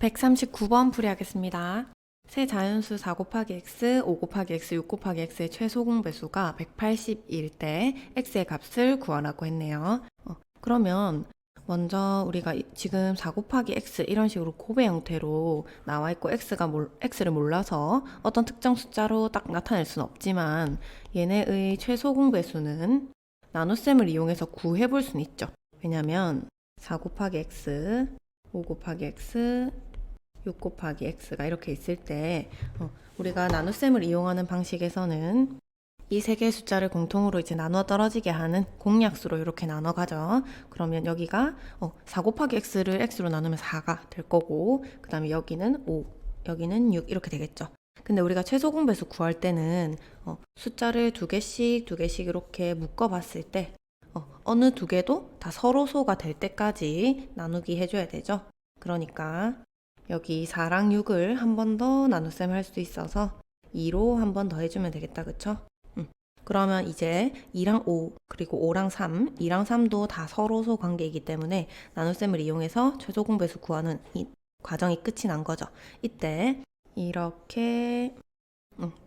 139번 풀이하겠습니다. 세 자연수 4 곱하기 x, 5 곱하기 x, 6 곱하기 x의 최소 공배수가 180일 때 x의 값을 구하라고 했네요. 그러면 먼저 우리가 지금 4 곱하기 x 이런 식으로 곱의 형태로 나와 있고 x를 몰라서 어떤 특정 숫자로 딱 나타낼 수는 없지만 얘네의 최소 공배수는 나눗셈을 이용해서 구해볼 수는 있죠. 왜냐면 4 곱하기 x, 5 곱하기 x, 6 곱하기 x가 이렇게 있을 때 우리가 나눗셈을 이용하는 방식에서는 이 세 개의 숫자를 공통으로 이제 나누어 떨어지게 하는 공약수로 이렇게 나눠 가죠. 그러면 여기가 4 곱하기 x를 x로 나누면 4가 될 거고, 그 다음에 여기는 5, 여기는 6 이렇게 되겠죠. 근데 우리가 최소 공배수 구할 때는 숫자를 두 개씩 이렇게 묶어 봤을 때 어느 두 개도 다 서로소가 될 때까지 나누기 해줘야 되죠. 그러니까 여기 4랑 6을 한 번 더 나눗셈 할 수 있어서 2로 한 번 더 해주면 되겠다. 그쵸? 그러면 이제 2랑 5 그리고 5랑 3, 2랑 3도 다 서로소 관계이기 때문에 나눗셈을 이용해서 최소 공배수 구하는 이 과정이 끝이 난 거죠. 이때 이렇게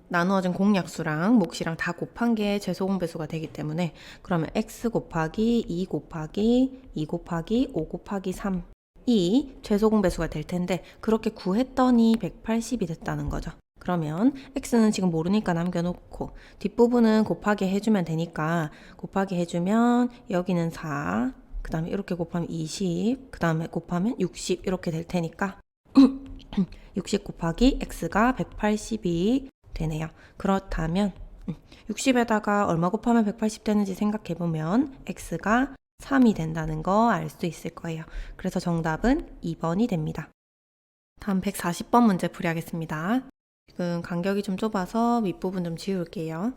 나누어진 공약수랑 몫이랑 다 곱한 게 최소 공배수가 되기 때문에 그러면 x 곱하기 2 곱하기 2 곱하기 5 곱하기 3 이 최소 공배수가 될 텐데 그렇게 구했더니 180이 됐다는 거죠. 그러면 x는 지금 모르니까 남겨놓고 뒷부분은 곱하기 해주면 되니까 곱하기 해주면 여기는 4, 그 다음에 이렇게 곱하면 20, 그 다음에 곱하면 60 이렇게 될 테니까 60 곱하기 x가 180이 되네요. 그렇다면 60에다가 얼마 곱하면 180 되는지 생각해보면 x가 3이 된다는 거 알 수 있을 거예요. 그래서 정답은 2번이 됩니다. 다음 140번 문제 풀이하겠습니다. 지금 간격이 좀 좁아서 윗부분 좀 지울게요.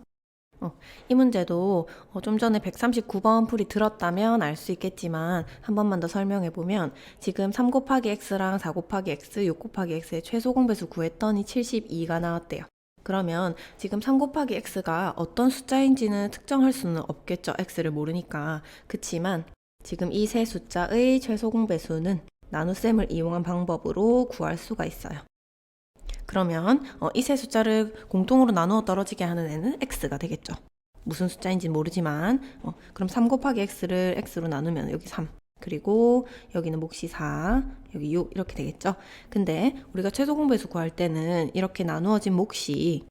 이 문제도 좀 전에 139번 풀이 들었다면 알 수 있겠지만 한 번만 더 설명해보면 지금 3 곱하기 x랑 4 곱하기 x, 6 곱하기 x의 최소 공배수 구했더니 72가 나왔대요. 그러면 지금 3 곱하기 x가 어떤 숫자인지는 특정할 수는 없겠죠. x를 모르니까. 그치만 지금 이 세 숫자의 최소 공배수는 나눗셈을 이용한 방법으로 구할 수가 있어요. 그러면 이 세 숫자를 공통으로 나누어 떨어지게 하는 애는 x가 되겠죠. 무슨 숫자인지 모르지만 그럼 3 곱하기 x를 x로 나누면 여기 3, 그리고 여기는 몫이 4, 여기 6 이렇게 되겠죠. 근데 우리가 최소 공배수 구할 때는 이렇게 나누어진 몫이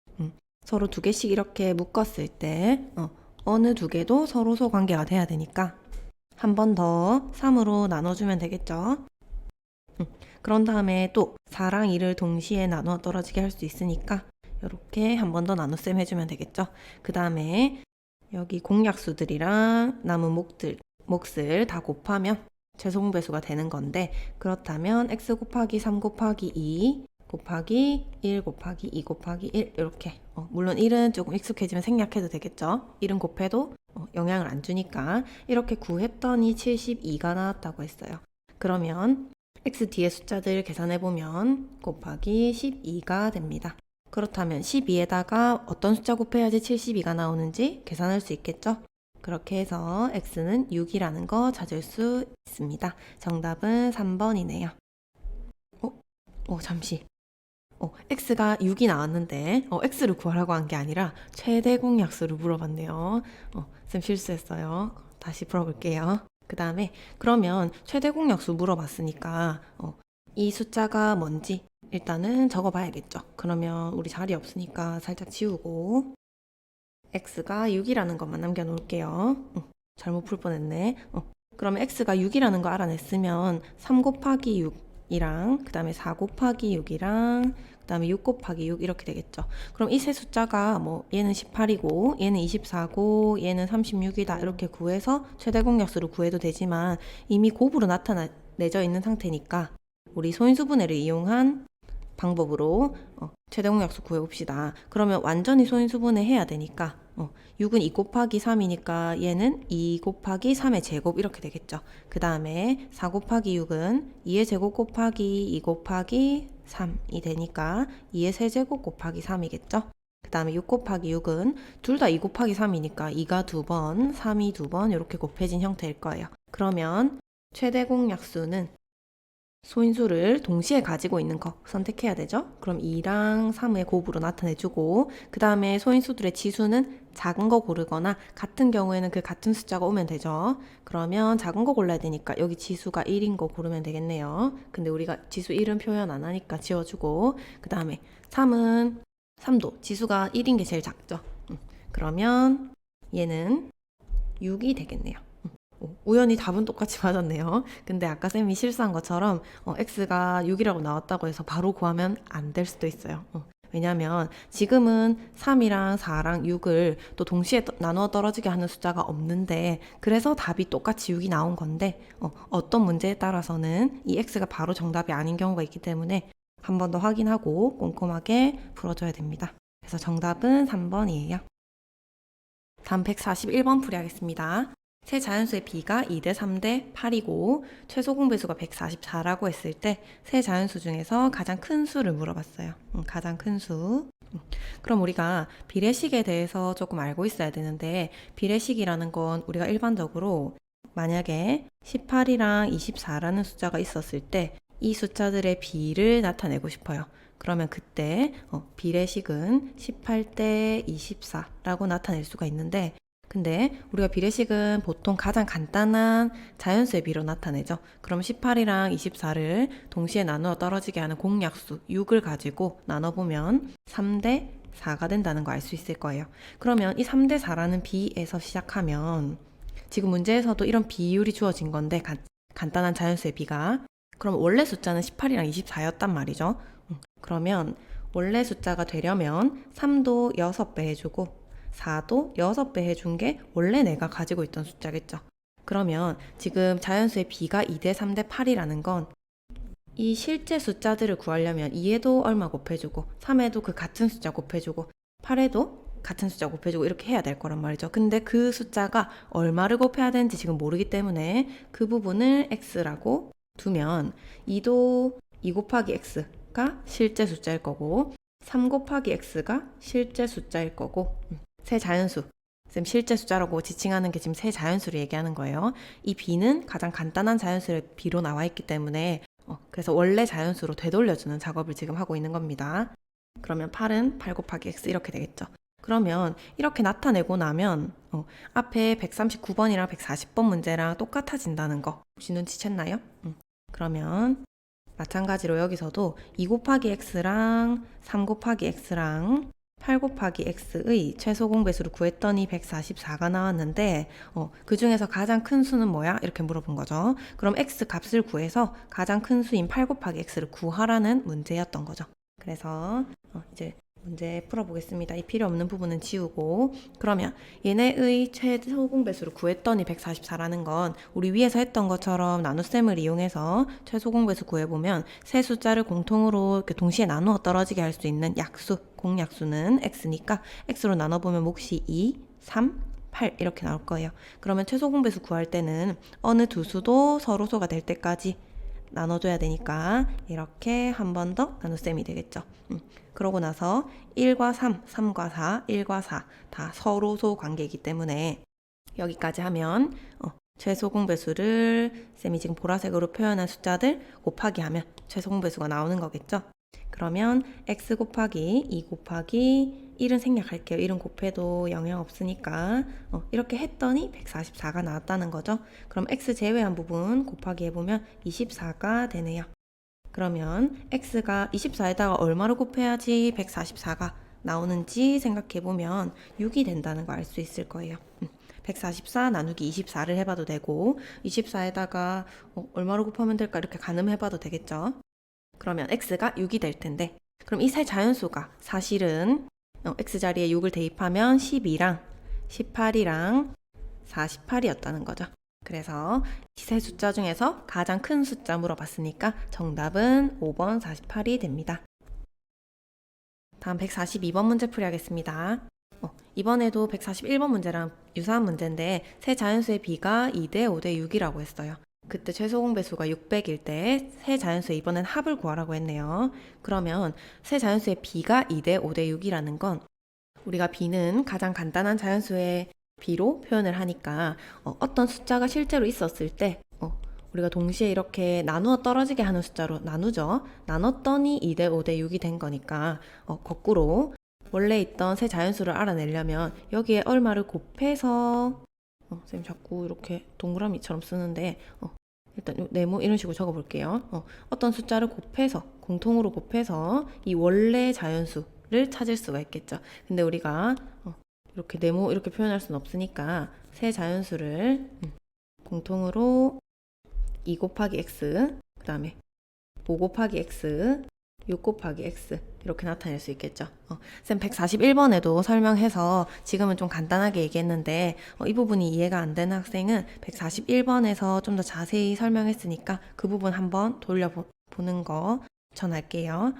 서로 두 개씩 이렇게 묶었을 때 어느 두 개도 서로소 관계가 돼야 되니까 한 번 더 3으로 나눠주면 되겠죠. 그런 다음에 또 4랑 2를 동시에 나누어 떨어지게 할 수 있으니까 이렇게 한 번 더 나눗셈 해주면 되겠죠. 그 다음에 여기 공약수들이랑 남은 몫을 다 곱하면 최소 공배수가 되는 건데, 그렇다면 x 곱하기 3 곱하기 2 곱하기 1 곱하기 2 곱하기 1 이렇게 물론 1은 조금 익숙해지면 생략해도 되겠죠. 1은 곱해도 영향을 안 주니까 이렇게 구했더니 72가 나왔다고 했어요. 그러면 x 뒤에 숫자들 계산해보면 곱하기 12가 됩니다. 그렇다면 12에다가 어떤 숫자 곱해야지 72가 나오는지 계산할 수 있겠죠? 그렇게 해서 x는 6이라는 거 찾을 수 있습니다. 정답은 3번이네요. 잠시. x가 6이 나왔는데 x를 구하라고 한 게 아니라 최대 공약수를 물어봤네요. 쌤 실수했어요. 다시 풀어볼게요. 그 다음에 그러면 최대 공약수 물어봤으니까 이 숫자가 뭔지 일단은 적어봐야겠죠. 그러면 우리 자리 없으니까 살짝 지우고 x가 6이라는 것만 남겨놓을게요. 잘못 풀 뻔했네. 그러면 x가 6이라는 거 알아냈으면 3 곱하기 6이랑 그 다음에 4 곱하기 6이랑 그 다음에 6 곱하기 6 이렇게 되겠죠. 그럼 이 세 숫자가 얘는 18이고 얘는 24고 얘는 36이다 이렇게 구해서 최대 공약수를 구해도 되지만 이미 곱으로 나타내져 있는 상태니까 우리 소인수분해를 이용한 방법으로 최대 공약수 구해봅시다. 그러면 완전히 소인수분해 해야 되니까 6은 2 곱하기 3이니까 얘는 2 곱하기 3의 제곱 이렇게 되겠죠. 그 다음에 4 곱하기 6은 2의 제곱 곱하기 2 곱하기 3이 되니까 2의 세제곱 곱하기 3이겠죠. 그 다음에 6 곱하기 6은 둘 다 2 곱하기 3이니까 2가 2번, 3이 2번 이렇게 곱해진 형태일 거예요. 그러면 최대 공약수는 소인수를 동시에 가지고 있는 거 선택해야 되죠. 그럼 2랑 3의 곱으로 나타내주고 그 다음에 소인수들의 지수는 작은 거 고르거나 같은 경우에는 그 같은 숫자가 오면 되죠. 그러면 작은 거 골라야 되니까 여기 지수가 1인 거 고르면 되겠네요. 근데 우리가 지수 1은 표현 안 하니까 지워주고 그 다음에 3도 지수가 1인 게 제일 작죠. 그러면 얘는 6이 되겠네요. 우연히 답은 똑같이 맞았네요. 근데 아까 쌤이 실수한 것처럼 x가 6이라고 나왔다고 해서 바로 구하면 안 될 수도 있어요. 왜냐면 지금은 3이랑 4랑 6을 또 동시에 나누어 떨어지게 하는 숫자가 없는데 그래서 답이 똑같이 6이 나온 건데 어떤 문제에 따라서는 이 x가 바로 정답이 아닌 경우가 있기 때문에 한 번 더 확인하고 꼼꼼하게 풀어줘야 됩니다. 그래서 정답은 3번이에요. 다음 141번 풀이하겠습니다. 세 자연수의 b가 2대 3대 8이고 최소 공배수가 144라고 했을 때 세 자연수 중에서 가장 큰 수를 물어봤어요. 가장 큰 수. 그럼 우리가 비례식에 대해서 조금 알고 있어야 되는데 비례식이라는 건 우리가 일반적으로 만약에 18이랑 24라는 숫자가 있었을 때 이 숫자들의 비를 나타내고 싶어요. 그러면 그때 비례식은 18대 24라고 나타낼 수가 있는데 근데 우리가 비례식은 보통 가장 간단한 자연수의 비로 나타내죠. 그럼 18이랑 24를 동시에 나누어 떨어지게 하는 공약수 6을 가지고 나눠보면 3대 4가 된다는 거 알 수 있을 거예요. 그러면 이 3대 4라는 비에서 시작하면 지금 문제에서도 이런 비율이 주어진 건데 간단한 자연수의 비가 그럼 원래 숫자는 18이랑 24였단 말이죠. 그러면 원래 숫자가 되려면 3도 6배 해주고 4도 6배 해준 게 원래 내가 가지고 있던 숫자겠죠. 그러면 지금 자연수의 b가 2대 3대 8이라는 건 이 실제 숫자들을 구하려면 2에도 얼마 곱해주고 3에도 그 같은 숫자 곱해주고 8에도 같은 숫자 곱해주고 이렇게 해야 될 거란 말이죠. 근데 그 숫자가 얼마를 곱해야 되는지 지금 모르기 때문에 그 부분을 x라고 두면 2도 2 곱하기 x가 실제 숫자일 거고 3 곱하기 x가 실제 숫자일 거고 세 자연수 쌤 실제 숫자라고 지칭하는 게 지금 세 자연수를 얘기하는 거예요. 이 b는 가장 간단한 자연수의 b로 나와 있기 때문에 그래서 원래 자연수로 되돌려주는 작업을 지금 하고 있는 겁니다. 그러면 8은 8 곱하기 x 이렇게 되겠죠. 그러면 이렇게 나타내고 나면 앞에 139번이랑 140번 문제랑 똑같아진다는 거 혹시 눈치챘나요? 그러면 마찬가지로 여기서도 2 곱하기 x랑 3 곱하기 x랑 8 곱하기 x의 최소 공배수를 구했더니 144가 나왔는데 그 중에서 가장 큰 수는 뭐야? 이렇게 물어본 거죠. 그럼 x 값을 구해서 가장 큰 수인 8 곱하기 x를 구하라는 문제였던 거죠. 그래서 이제 문제 풀어보겠습니다. 이 필요 없는 부분은 지우고 그러면 얘네의 최소 공배수를 구했더니 144라는 건 우리 위에서 했던 것처럼 나눗셈을 이용해서 최소 공배수 구해보면 세 숫자를 공통으로 이렇게 동시에 나누어 떨어지게 할 수 있는 약수, 공약수는 x니까 x로 나눠보면 몫이 2, 3, 8 이렇게 나올 거예요. 그러면 최소 공배수 구할 때는 어느 두 수도 서로소가 될 때까지 나눠줘야 되니까 이렇게 한 번 더 나눗셈이 되겠죠. 그러고 나서 1과 3, 3과 4, 1과 4 다 서로소 관계이기 때문에 여기까지 하면 최소 공배수를 쌤이 지금 보라색으로 표현한 숫자들 곱하기 하면 최소 공배수가 나오는 거겠죠. 그러면 x 곱하기 2 곱하기 1은 생략할게요. 1은 곱해도 영향 없으니까 이렇게 했더니 144가 나왔다는 거죠. 그럼 x 제외한 부분 곱하기 해보면 24가 되네요. 그러면 x가 24에다가 얼마를 곱해야지 144가 나오는지 생각해보면 6이 된다는 거 알 수 있을 거예요. 144 나누기 24를 해봐도 되고 24에다가 얼마로 곱하면 될까 이렇게 가늠해봐도 되겠죠. 그러면 x가 6이 될 텐데 그럼 이 세 자연수가 사실은 x자리에 6을 대입하면 12랑 18이랑 48이었다는 거죠. 그래서 이 세 숫자 중에서 가장 큰 숫자 물어봤으니까 정답은 5번 48이 됩니다. 다음 142번 문제 풀이하겠습니다. 이번에도 141번 문제랑 유사한 문제인데 세 자연수의 b가 2대 5대 6이라고 했어요. 그때 최소 공배수가 600일 때 세 자연수의 이번엔 합을 구하라고 했네요. 그러면 세 자연수의 b가 2대 5대 6이라는 건 우리가 b는 가장 간단한 자연수의 b로 표현을 하니까 어떤 숫자가 실제로 있었을 때 우리가 동시에 이렇게 나누어 떨어지게 하는 숫자로 나누죠. 나눴더니 2대 5대 6이 된 거니까 거꾸로 원래 있던 세 자연수를 알아내려면 여기에 얼마를 곱해서 선생님 자꾸 이렇게 동그라미처럼 쓰는데 일단 네모 이런 식으로 적어볼게요. 어떤 숫자를 곱해서 공통으로 곱해서 이 원래 자연수를 찾을 수가 있겠죠. 근데 우리가 이렇게 네모 이렇게 표현할 수는 없으니까 세 자연수를 공통으로 2 곱하기 x, 그 다음에 5 곱하기 x, 6 곱하기 x 이렇게 나타낼 수 있겠죠. 쌤 141번에도 설명해서 지금은 좀 간단하게 얘기했는데 이 부분이 이해가 안 되는 학생은 141번에서 좀 더 자세히 설명했으니까 그 부분 한번 돌려보는 거 추천할게요.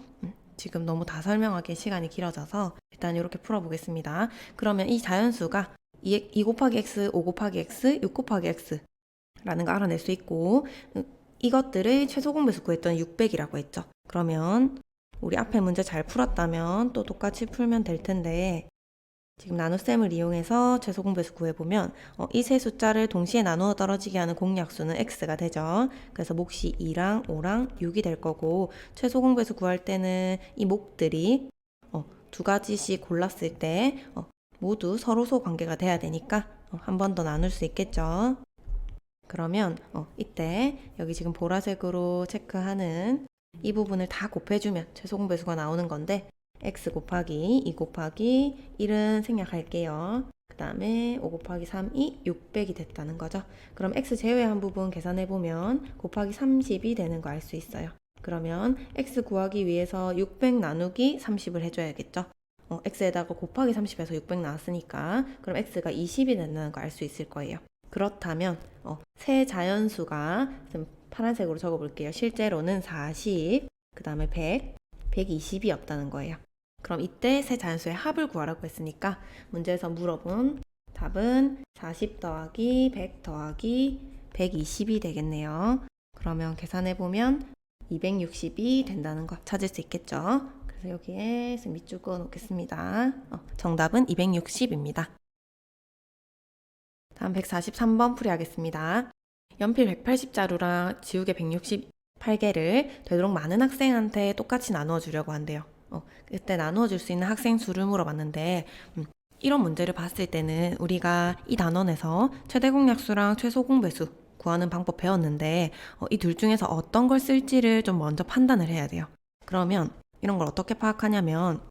지금 너무 다 설명하기에 시간이 길어져서 일단 이렇게 풀어보겠습니다. 그러면 이 자연수가 2 곱하기 x, 5 곱하기 x, 6 곱하기 x 라는 거 알아낼 수 있고 이것들을 최소 공배수 구했던 600이라고 했죠. 그러면 우리 앞에 문제 잘 풀었다면 또 똑같이 풀면 될 텐데 지금 나눗셈을 이용해서 최소 공배수 구해보면 이 세 숫자를 동시에 나누어 떨어지게 하는 공약수는 x가 되죠. 그래서 몫이 2랑 5랑 6이 될 거고 최소 공배수 구할 때는 이 몫들이 두 가지씩 골랐을 때 모두 서로소 관계가 돼야 되니까 한 번 더 나눌 수 있겠죠. 그러면 이때 여기 지금 보라색으로 체크하는 이 부분을 다 곱해주면 최소 공배수가 나오는 건데 x 곱하기 2 곱하기 1은 생략할게요. 그 다음에 5 곱하기 3이 600이 됐다는 거죠. 그럼 x 제외한 부분 계산해보면 곱하기 30이 되는 거 알 수 있어요. 그러면 x 구하기 위해서 600 나누기 30을 해줘야겠죠. x에다가 곱하기 30에서 600 나왔으니까 그럼 x가 20이 된다는 거 알 수 있을 거예요. 그렇다면 세 자연수가 파란색으로 적어볼게요. 실제로는 40, 그 다음에 100, 120이 없다는 거예요. 그럼 이때 세 자연수의 합을 구하라고 했으니까 문제에서 물어본 답은 40 더하기 100 더하기 120이 되겠네요. 그러면 계산해보면 260이 된다는 거 찾을 수 있겠죠. 그래서 여기에 밑줄 그어 놓겠습니다. 정답은 260입니다. 다음 143번 풀이하겠습니다. 연필 180자루랑 지우개 168개를 되도록 많은 학생한테 똑같이 나누어 주려고 한대요. 그때 나누어 줄 수 있는 학생 수를 물어봤는데 이런 문제를 봤을 때는 우리가 이 단원에서 최대 공약수랑 최소 공배수 구하는 방법 배웠는데 이 둘 중에서 어떤 걸 쓸지를 좀 먼저 판단을 해야 돼요. 그러면 이런 걸 어떻게 파악하냐면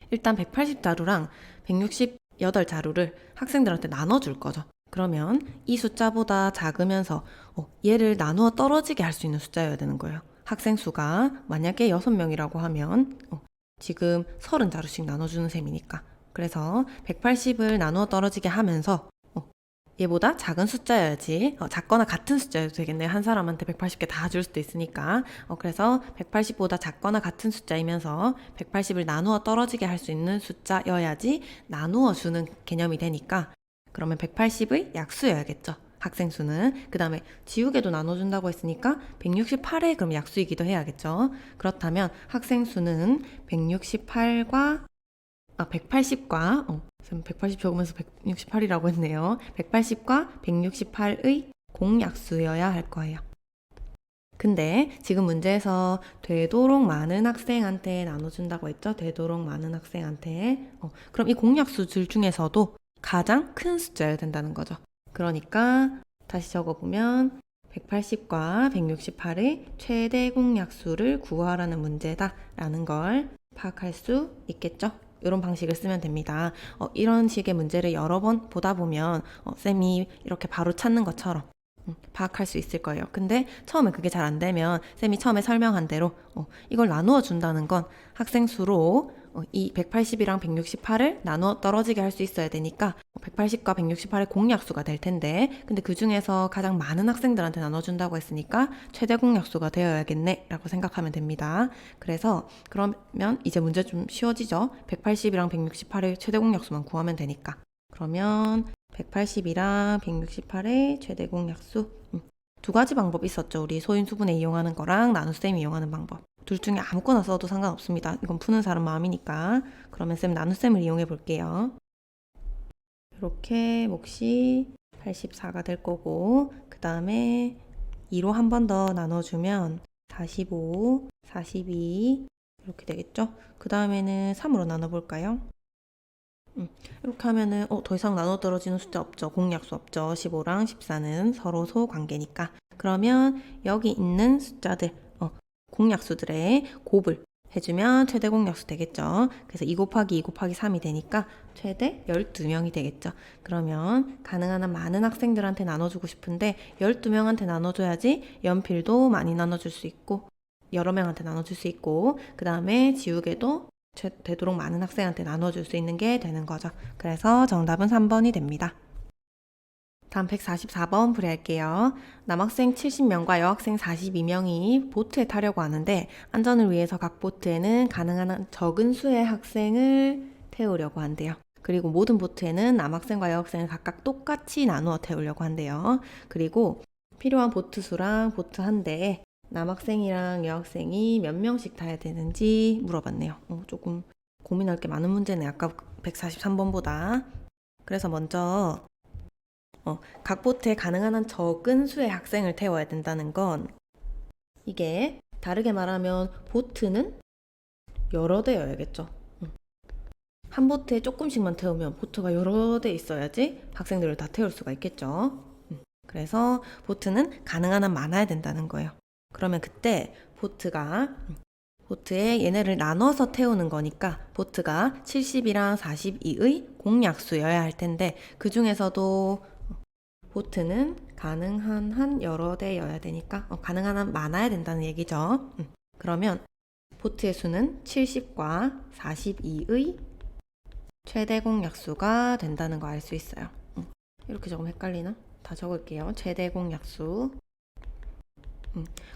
일단 180자루랑 168자루를 학생들한테 나눠줄 거죠. 그러면 이 숫자보다 작으면서 얘를 나누어 떨어지게 할 수 있는 숫자여야 되는 거예요. 학생 수가 만약에 6명이라고 하면 지금 30자루씩 나눠주는 셈이니까. 그래서 180을 나누어 떨어지게 하면서 얘보다 작은 숫자여야지 작거나 같은 숫자여도 되겠네요. 한 사람한테 180개 다 줄 수도 있으니까. 그래서 180보다 작거나 같은 숫자이면서 180을 나누어 떨어지게 할 수 있는 숫자여야지 나누어 주는 개념이 되니까 그러면 180의 약수여야겠죠. 학생 수는. 그 다음에 지우개도 나눠준다고 했으니까 168의 그럼 약수이기도 해야겠죠. 그렇다면 학생 수는 180과 180 적으면서 168이라고 했네요. 180과 168의 공약수여야 할 거예요. 근데 지금 문제에서 되도록 많은 학생한테 나눠준다고 했죠? 되도록 많은 학생한테. 그럼 이 공약수 줄 중에서도 가장 큰 숫자여야 된다는 거죠. 그러니까 다시 적어보면 180과 168의 최대 공약수를 구하라는 문제다라는 걸 파악할 수 있겠죠? 이런 방식을 쓰면 됩니다. 이런 식의 문제를 여러 번 보다 보면 쌤이 이렇게 바로 찾는 것처럼 파악할 수 있을 거예요. 근데 처음에 그게 잘 안 되면 쌤이 처음에 설명한 대로 이걸 나누어 준다는 건 학생 수로 이 180이랑 168을 나누어 떨어지게 할 수 있어야 되니까 180과 168의 공약수가 될 텐데 근데 그 중에서 가장 많은 학생들한테 나눠준다고 했으니까 최대 공약수가 되어야겠네 라고 생각하면 됩니다. 그래서 그러면 이제 문제 좀 쉬워지죠. 180이랑 168의 최대 공약수만 구하면 되니까. 그러면 180이랑 168의 최대 공약수 두 가지 방법 있었죠. 우리 소인수분해 이용하는 거랑 나눗셈 이용하는 방법. 둘 중에 아무거나 써도 상관없습니다. 이건 푸는 사람 마음이니까. 그러면 쌤 나눗셈을 이용해 볼게요. 이렇게 몫이 84가 될 거고 그 다음에 2로 한 번 더 나눠주면 45, 42 이렇게 되겠죠? 그 다음에는 3으로 나눠볼까요? 이렇게 하면은 더 이상 나눠 떨어지는 숫자 없죠. 공약수 없죠. 15랑 14는 서로 소관계니까. 그러면 여기 있는 숫자들, 공약수들의 곱을 해주면 최대 공약수 되겠죠. 그래서 2 곱하기 2 곱하기 3이 되니까 최대 12명이 되겠죠. 그러면 가능한 한 많은 학생들한테 나눠주고 싶은데 12명한테 나눠줘야지 연필도 많이 나눠줄 수 있고 여러 명한테 나눠줄 수 있고 그 다음에 지우개도 되도록 많은 학생한테 나눠줄 수 있는 게 되는 거죠. 그래서 정답은 3번이 됩니다. 다음 144번 풀이할게요. 남학생 70명과 여학생 42명이 보트에 타려고 하는데 안전을 위해서 각 보트에는 가능한 한 적은 수의 학생을 태우려고 한대요. 그리고 모든 보트에는 남학생과 여학생을 각각 똑같이 나누어 태우려고 한대요. 그리고 필요한 보트 수랑 보트 한 대에 남학생이랑 여학생이 몇 명씩 타야 되는지 물어봤네요. 조금 고민할 게 많은 문제네. 아까 143번보다. 그래서 먼저 각 보트에 가능한 한 적은 수의 학생을 태워야 된다는 건 이게 다르게 말하면 보트는 여러 대여야겠죠. 한 보트에 조금씩만 태우면 보트가 여러 대 있어야지 학생들을 다 태울 수가 있겠죠. 그래서 보트는 가능한 한 많아야 된다는 거예요. 그러면 그때 보트에 얘네를 나눠서 태우는 거니까 보트가 70이랑 42의 공약수여야 할 텐데 그 중에서도 보트는 가능한 한 여러 대여야 되니까 가능한 한 많아야 된다는 얘기죠. 그러면 보트의 수는 70과 42의 최대 공약수가 된다는 거 알 수 있어요. 이렇게 조금 헷갈리나? 다 적을게요. 최대 공약수.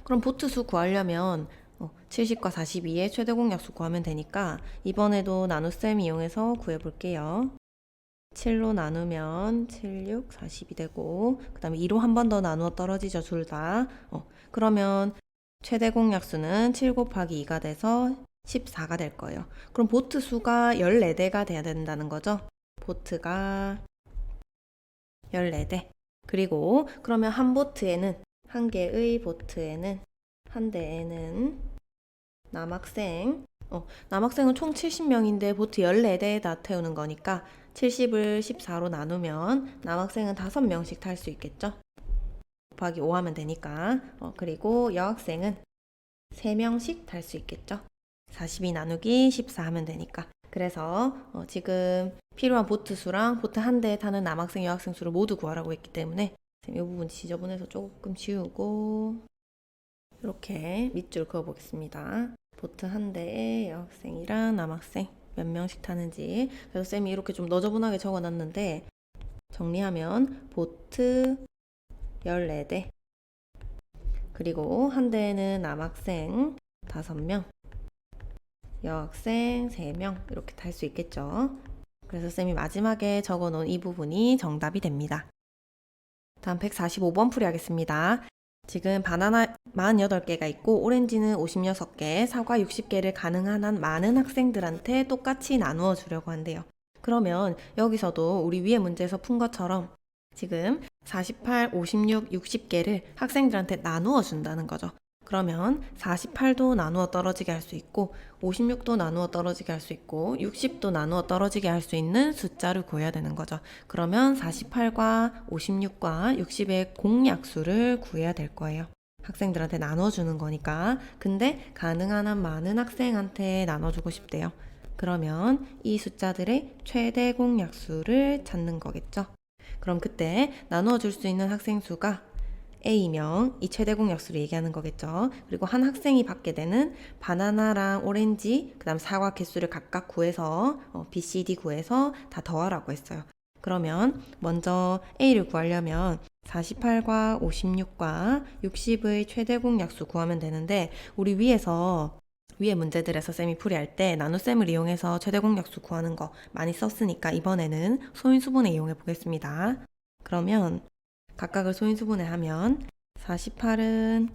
그럼 보트 수 구하려면 70과 42의 최대 공약수 구하면 되니까 이번에도 나눗셈 이용해서 구해볼게요. 7로 나누면 7, 6, 40이 되고 그 다음에 2로 한 번 더 나누어 떨어지죠. 둘 다. 그러면 최대 공약수는 7 곱하기 2가 돼서 14가 될 거예요. 그럼 보트 수가 14대가 돼야 된다는 거죠. 보트가 14대. 그리고 그러면 한 개의 보트에는 한 대에는 남학생은 총 70명인데 보트 14대에다 태우는 거니까 70을 14로 나누면 남학생은 5명씩 탈 수 있겠죠? 곱하기 5 하면 되니까. 그리고 여학생은 3명씩 탈 수 있겠죠? 42 나누기 14 하면 되니까. 그래서 지금 필요한 보트 수랑 보트 한 대에 타는 남학생, 여학생 수를 모두 구하라고 했기 때문에 이 부분 지저분해서 조금 지우고 이렇게 밑줄 그어보겠습니다. 보트 한 대에 여학생이랑 남학생 몇 명씩 타는지. 그래서 쌤이 이렇게 좀 너저분하게 적어놨는데 정리하면 보트 14대 그리고 한 대에는 남학생 5명 여학생 3명 이렇게 탈 수 있겠죠. 그래서 쌤이 마지막에 적어놓은 이 부분이 정답이 됩니다. 다음 145번 풀이하겠습니다. 지금 바나나 48개가 있고 오렌지는 56개, 사과 60개를 가능한 한 많은 학생들한테 똑같이 나누어 주려고 한대요. 그러면 여기서도 우리 위에 문제에서 푼 것처럼 지금 48, 56, 60개를 학생들한테 나누어 준다는 거죠. 그러면 48도 나누어 떨어지게 할 수 있고 56도 나누어 떨어지게 할 수 있고 60도 나누어 떨어지게 할 수 있는 숫자를 구해야 되는 거죠. 그러면 48과 56과 60의 공약수를 구해야 될 거예요. 학생들한테 나눠주는 거니까. 근데 가능한 한 많은 학생한테 나눠주고 싶대요. 그러면 이 숫자들의 최대 공약수를 찾는 거겠죠. 그럼 그때 나누어 줄 수 있는 학생 수가 A명, 이 최대 공약수를 얘기하는 거겠죠. 그리고 한 학생이 받게 되는 바나나랑 오렌지, 그 다음 사과 개수를 각각 구해서 B, C, D 구해서 다 더하라고 했어요. 그러면 먼저 A를 구하려면 48과 56과 60의 최대 공약수 구하면 되는데 우리 위에 문제들에서 쌤이 풀이할 때 나눗셈을 이용해서 최대 공약수 구하는 거 많이 썼으니까 이번에는 소인수분해 이용해 보겠습니다. 그러면 각각을 소인수분해 하면 48은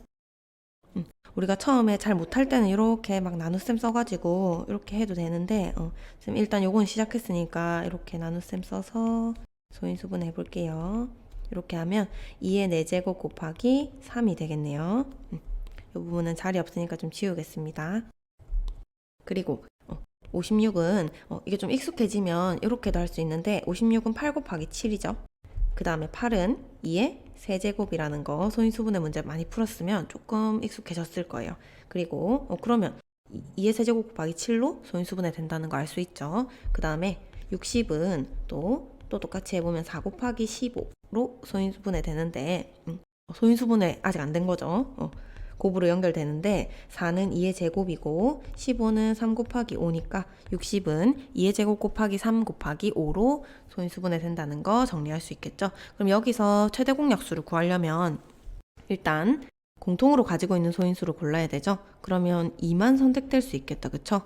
우리가 처음에 잘 못할 때는 이렇게 막 나눗셈 써가지고 이렇게 해도 되는데 일단 요건 시작했으니까 이렇게 나눗셈 써서 소인수분해 해볼게요. 이렇게 하면 2의 4제곱 곱하기 3이 되겠네요. 이 부분은 자리 없으니까 좀 지우겠습니다. 그리고 56은 이게 좀 익숙해지면 이렇게도 할 수 있는데 56은 8 곱하기 7이죠. 그 다음에 8은 2의 세제곱이라는 거 소인수분해 문제 많이 풀었으면 조금 익숙해졌을 거예요. 그리고 그러면 2의 세제곱 곱하기 7로 소인수분해 된다는 거 알 수 있죠. 그 다음에 60은 또 똑같이 해보면 4 곱하기 15로 소인수분해 되는데 소인수분해 아직 안 된 거죠. 곱으로 연결되는데 4는 2의 제곱이고 15는 3 곱하기 5니까 60은 2의 제곱 곱하기 3 곱하기 5로 소인수분해 된다는 거 정리할 수 있겠죠. 그럼 여기서 최대 공약수를 구하려면 일단 공통으로 가지고 있는 소인수를 골라야 되죠. 그러면 2만 선택될 수 있겠다. 그쵸?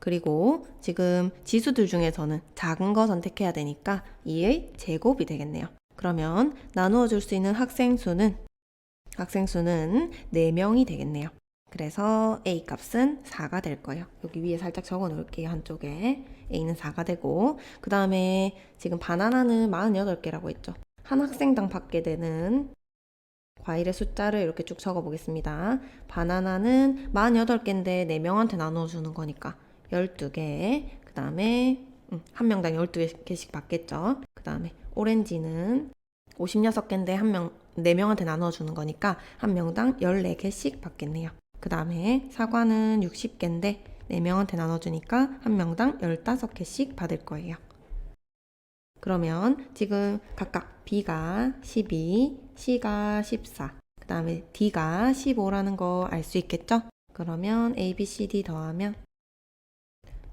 그리고 지금 지수들 중에서는 작은 거 선택해야 되니까 2의 제곱이 되겠네요. 그러면 나누어 줄 수 있는 학생수는 4명이 되겠네요. 그래서 A 값은 4가 될 거예요. 여기 위에 살짝 적어 놓을게요. 한쪽에 A는 4가 되고 그 다음에 지금 바나나는 48개라고 했죠. 한 학생당 받게 되는 과일의 숫자를 이렇게 쭉 적어 보겠습니다. 바나나는 48개인데 4명한테 나누어 주는 거니까 12개. 그 다음에 한 명당 12개씩 받겠죠. 그 다음에 오렌지는 56개인데 4명한테 나누어 주는 거니까 한 명당 14개씩 받겠네요. 그 다음에 사과는 60개인데 4명한테 나눠주니까 한 명당 15개씩 받을 거예요. 그러면 지금 각각 B가 12, C가 14, 그 다음에 D가 15라는 거 알 수 있겠죠? 그러면 A, B, C, D 더하면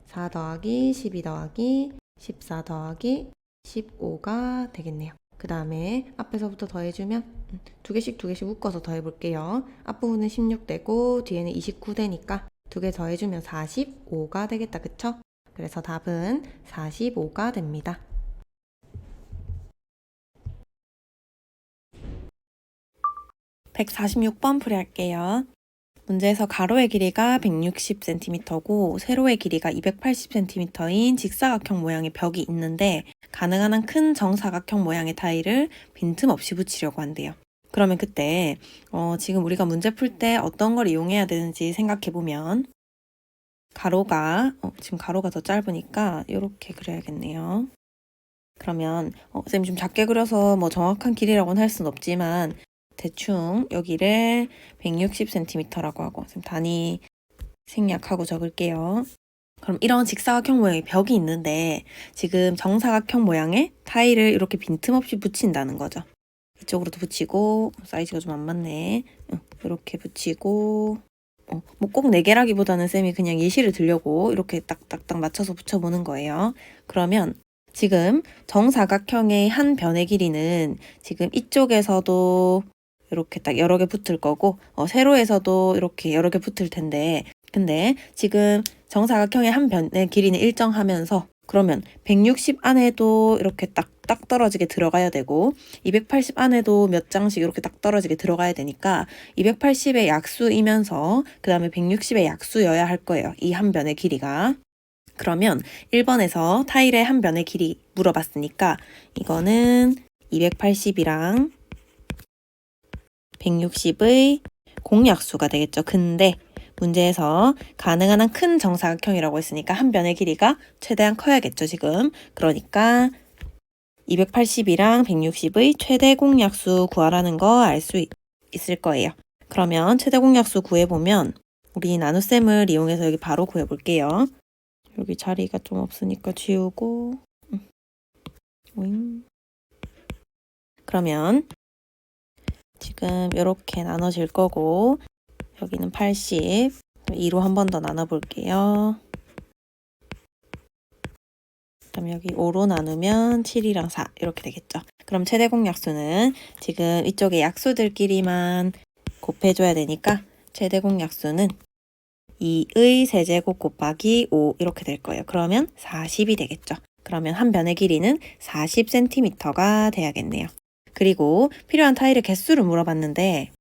4 더하기 12 더하기 14 더하기 15가 되겠네요. 그 다음에 앞에서부터 더해주면 두 개씩 묶어서 더해볼게요. 앞부분은 16 되고 뒤에는 29 되니까 두 개 더해주면 45가 되겠다. 그쵸? 그래서 답은 45가 됩니다. 146번 풀이할게요. 문제에서 가로의 길이가 160cm고 세로의 길이가 280cm인 직사각형 모양의 벽이 있는데 가능한 한 큰 정사각형 모양의 타일을 빈틈없이 붙이려고 한대요. 그러면 그때 지금 우리가 문제 풀 때 어떤 걸 이용해야 되는지 생각해보면 가로가 지금 가로가 더 짧으니까 이렇게 그려야겠네요. 그러면 쌤이 좀 작게 그려서 뭐 정확한 길이라고는 할 수는 없지만 대충 여기를 160cm라고 하고 지금 단위 생략하고 적을게요. 그럼 이런 직사각형 모양의 벽이 있는데 지금 정사각형 모양의 타일을 이렇게 빈틈없이 붙인다는 거죠. 이쪽으로도 붙이고 사이즈가 좀 안 맞네. 이렇게 붙이고 뭐 꼭 4개라기보다는 쌤이 그냥 예시를 들려고 이렇게 딱딱딱 맞춰서 붙여보는 거예요. 그러면 지금 정사각형의 한 변의 길이는 지금 이쪽에서도 이렇게 딱 여러 개 붙을 거고 세로에서도 이렇게 여러 개 붙을 텐데 근데 지금 정사각형의 한 변의 길이는 일정하면서 그러면 160 안에도 이렇게 딱 떨어지게 들어가야 되고 280 안에도 몇 장씩 이렇게 딱 떨어지게 들어가야 되니까 280의 약수이면서 그 다음에 160의 약수여야 할 거예요. 이 한 변의 길이가. 그러면 1번에서 타일의 한 변의 길이 물어봤으니까 이거는 280이랑 160의 공약수가 되겠죠. 근데 문제에서 가능한 한 큰 정사각형이라고 했으니까 한 변의 길이가 최대한 커야겠죠. 지금. 그러니까 280이랑 160의 최대 공약수 구하라는 거 알 수 있을 거예요. 그러면 최대 공약수 구해보면 우리 나눗셈을 이용해서 여기 바로 구해볼게요. 여기 자리가 좀 없으니까 지우고 그러면 지금 이렇게 나눠질 거고 여기는 80 2로 한 번 더 나눠볼게요. 그럼 여기 5로 나누면 7이랑 4 이렇게 되겠죠. 그럼 최대 공약수는 지금 이쪽에 약수들끼리만 곱해줘야 되니까 최대 공약수는 2의 세제곱 곱하기 5 이렇게 될 거예요. 그러면 40이 되겠죠. 그러면 한 변의 길이는 40cm가 돼야겠네요. 그리고 필요한 타일의 개수를 물어봤는데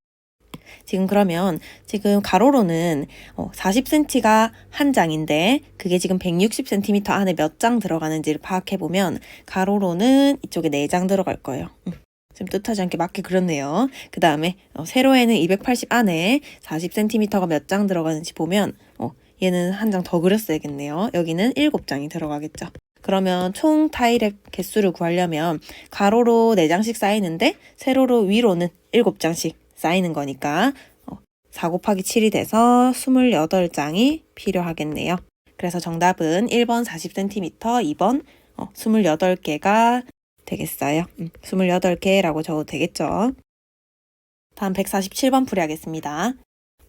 지금 그러면 지금 가로로는 40cm가 한 장인데 그게 지금 160cm 안에 몇 장 들어가는지를 파악해보면 가로로는 이쪽에 4장 들어갈 거예요. 좀 뜻하지 않게 맞게 그렸네요. 그 다음에 세로에는 280 안에 40cm가 몇 장 들어가는지 보면 얘는 한 장 더 그렸어야겠네요. 여기는 7장이 들어가겠죠. 그러면 총 타일의 개수를 구하려면 가로로 4장씩 쌓이는데 세로로 위로는 7장씩 쌓이는 거니까 4 곱하기 7이 돼서 28장이 필요하겠네요. 그래서 정답은 1번 40cm, 2번 28개가 되겠어요. 28개라고 적어도 되겠죠. 다음 147번 풀이하겠습니다.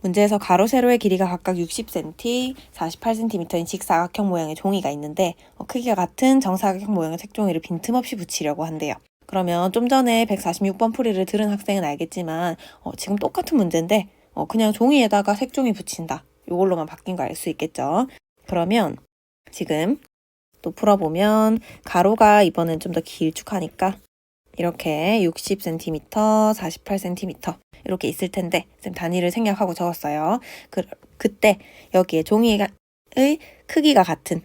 문제에서 가로, 세로의 길이가 각각 60cm, 48cm인 직사각형 모양의 종이가 있는데 크기가 같은 정사각형 모양의 색종이를 빈틈없이 붙이려고 한대요. 그러면 좀 전에 146번 풀이를 들은 학생은 알겠지만 지금 똑같은 문제인데 그냥 종이에다가 색종이 붙인다. 이걸로만 바뀐 거 알 수 있겠죠. 그러면 지금 또 풀어보면 가로가 이번엔 좀 더 길쭉하니까 이렇게 60cm, 48cm 이렇게 있을 텐데 쌤 단위를 생략하고 적었어요. 그때 여기에 종이의 크기가 같은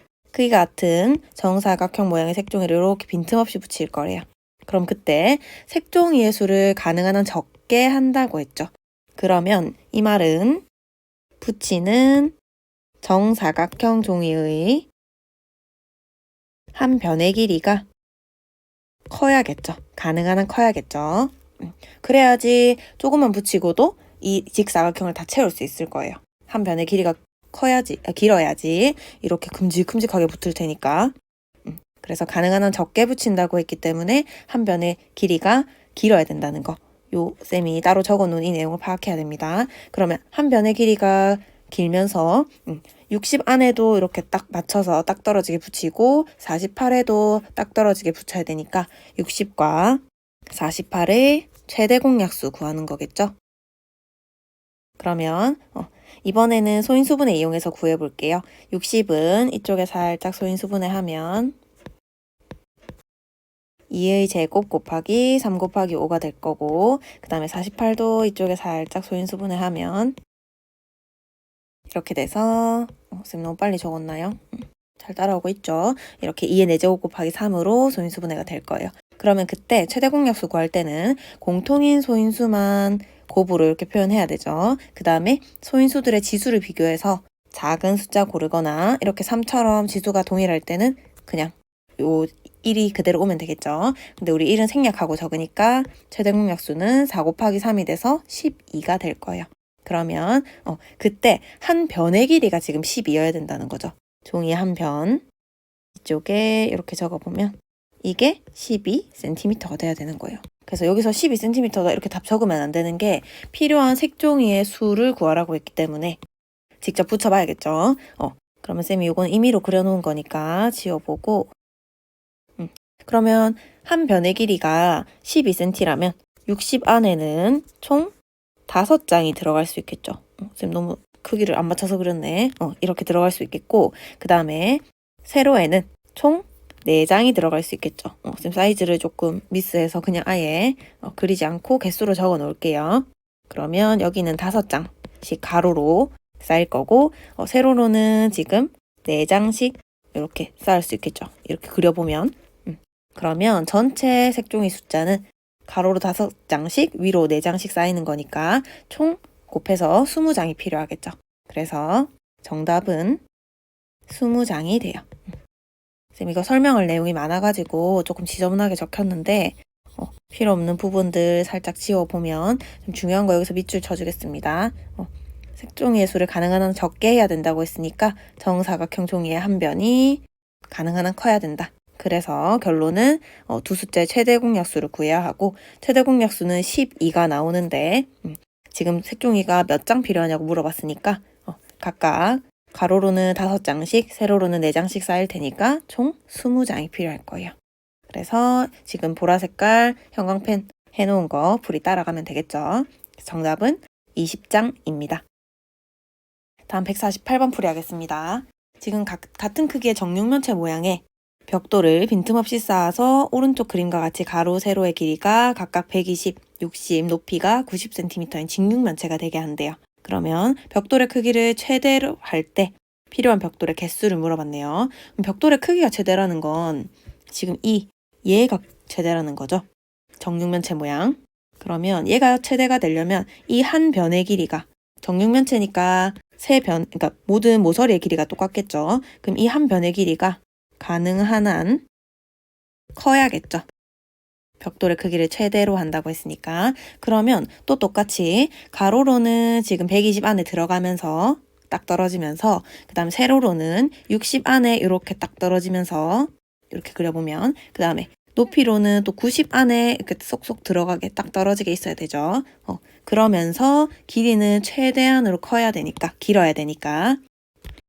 정사각형 모양의 색종이를 이렇게 빈틈없이 붙일 거래요. 그럼 그때 색종이의 수를 가능한 한 적게 한다고 했죠. 그러면 이 말은 붙이는 정사각형 종이의 한 변의 길이가 커야겠죠. 가능한 한 커야겠죠. 그래야지 조금만 붙이고도 이 직사각형을 다 채울 수 있을 거예요. 한 변의 길이가 길어야지 이렇게 큼직큼직하게 붙을 테니까. 그래서 가능한 한 적게 붙인다고 했기 때문에 한 변의 길이가 길어야 된다는 거. 쌤이 따로 적어놓은 이 내용을 파악해야 됩니다. 그러면 한 변의 길이가 길면서 60 안에도 이렇게 딱 맞춰서 딱 떨어지게 붙이고 48에도 딱 떨어지게 붙여야 되니까 60과 48의 최대 공약수 구하는 거겠죠. 그러면 이번에는 소인수분해 이용해서 구해볼게요. 60은 이쪽에 살짝 소인수분해 하면 2의 제곱 곱하기 3 곱하기 5가 될 거고 그 다음에 48도 이쪽에 살짝 소인수분해 하면 이렇게 돼서 쌤 너무 빨리 적었나요? 잘 따라오고 있죠? 이렇게 2의 4제곱 곱하기 3으로 소인수분해가 될 거예요. 그러면 그때 최대 공약수 구할 때는 공통인 소인수만 곱으로 이렇게 표현해야 되죠. 그 다음에 소인수들의 지수를 비교해서 작은 숫자 고르거나 이렇게 3처럼 지수가 동일할 때는 그냥 요 1이 그대로 오면 되겠죠. 근데 우리 1은 생략하고 적으니까 최대 공약수는 4 곱하기 3이 돼서 12가 될 거예요. 그러면 그때 한 변의 길이가 지금 12여야 된다는 거죠. 종이 한 변 이쪽에 이렇게 적어보면 이게 12cm가 돼야 되는 거예요. 그래서 여기서 12cm다 이렇게 답 적으면 안 되는 게 필요한 색종이의 수를 구하라고 했기 때문에 직접 붙여봐야겠죠. 그러면 쌤이 이건 임의로 그려놓은 거니까 지워보고 그러면 한 변의 길이가 12cm라면 60 안에는 총 5장이 들어갈 수 있겠죠. 쌤 너무 크기를 안 맞춰서 그렸네. 이렇게 들어갈 수 있겠고 그 다음에 세로에는 총 4장이 들어갈 수 있겠죠. 쌤 사이즈를 조금 미스해서 그냥 아예 그리지 않고 개수로 적어 놓을게요. 그러면 여기는 5장씩 가로로 쌓일 거고 세로로는 지금 4장씩 이렇게 쌓을 수 있겠죠. 이렇게 그려보면 그러면 전체 색종이 숫자는 가로로 5장씩 위로 4장씩 쌓이는 거니까 총 곱해서 20장이 필요하겠죠. 그래서 정답은 20장이 돼요. 쌤 이거 설명할 내용이 많아가지고 조금 지저분하게 적혔는데 필요 없는 부분들 살짝 지워보면 좀 중요한 거 여기서 밑줄 쳐주겠습니다. 색종이의 수를 가능한 한 적게 해야 된다고 했으니까 정사각형 종이의 한 변이 가능한 한 커야 된다. 그래서 결론은 두 숫자의 최대 공약수를 구해야 하고 최대 공약수는 12가 나오는데 지금 색종이가 몇 장 필요하냐고 물어봤으니까 각각 가로로는 5장씩, 세로로는 4장씩 쌓일 테니까 총 20장이 필요할 거예요. 그래서 지금 보라 색깔 형광펜 해놓은 거 풀이 따라가면 되겠죠. 정답은 20장입니다. 다음 148번 풀이 하겠습니다. 지금 같은 크기의 정육면체 모양의 벽돌을 빈틈없이 쌓아서 오른쪽 그림과 같이 가로, 세로의 길이가 각각 120, 60, 높이가 90cm인 직육면체가 되게 한대요. 그러면 벽돌의 크기를 최대로 할 때 필요한 벽돌의 개수를 물어봤네요. 그럼 벽돌의 크기가 최대라는 건 지금 얘가 최대라는 거죠. 정육면체 모양. 그러면 얘가 최대가 되려면 이 한 변의 길이가 정육면체니까 그러니까 모든 모서리의 길이가 똑같겠죠. 그럼 이 한 변의 길이가 가능한 한 커야겠죠. 벽돌의 크기를 최대로 한다고 했으니까. 그러면 또 똑같이 가로로는 지금 120 안에 들어가면서 딱 떨어지면서, 그 다음 세로로는 60 안에 이렇게 딱 떨어지면서 이렇게 그려보면, 그 다음에 높이로는 또 90 안에 이렇게 쏙쏙 들어가게 딱 떨어지게 있어야 되죠. 그러면서 길이는 최대한으로 커야 되니까, 길어야 되니까.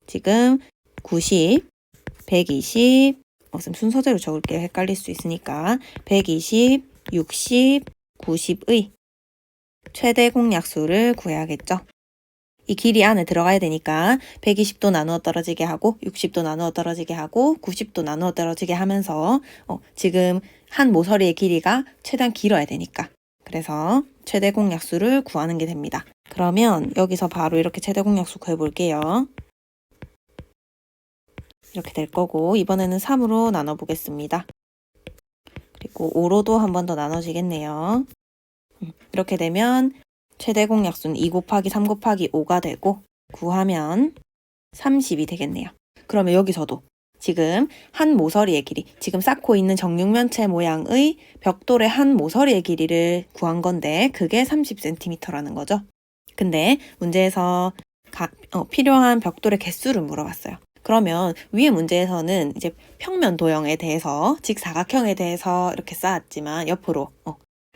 지금 90, 120, 순서대로 적을게요. 헷갈릴 수 있으니까. 120, 60, 90의 최대 공약수를 구해야겠죠. 이 길이 안에 들어가야 되니까 120도 나누어 떨어지게 하고 60도 나누어 떨어지게 하고 90도 나누어 떨어지게 하면서 지금 한 모서리의 길이가 최대한 길어야 되니까, 그래서 최대 공약수를 구하는 게 됩니다. 그러면 여기서 바로 이렇게 최대 공약수 구해볼게요. 이렇게 될 거고, 이번에는 3으로 나눠보겠습니다. 그리고 5로도 한 번 더 나눠지겠네요. 이렇게 되면 최대 공약수는 2 곱하기 3 곱하기 5가 되고, 구하면 30이 되겠네요. 그러면 여기서도 지금 한 모서리의 길이, 지금 쌓고 있는 정육면체 모양의 벽돌의 한 모서리의 길이를 구한 건데 그게 30cm라는 거죠. 근데 문제에서 필요한 벽돌의 개수를 물어봤어요. 그러면 위에 문제에서는 이제 평면 도형에 대해서, 직사각형에 대해서 이렇게 쌓았지만 옆으로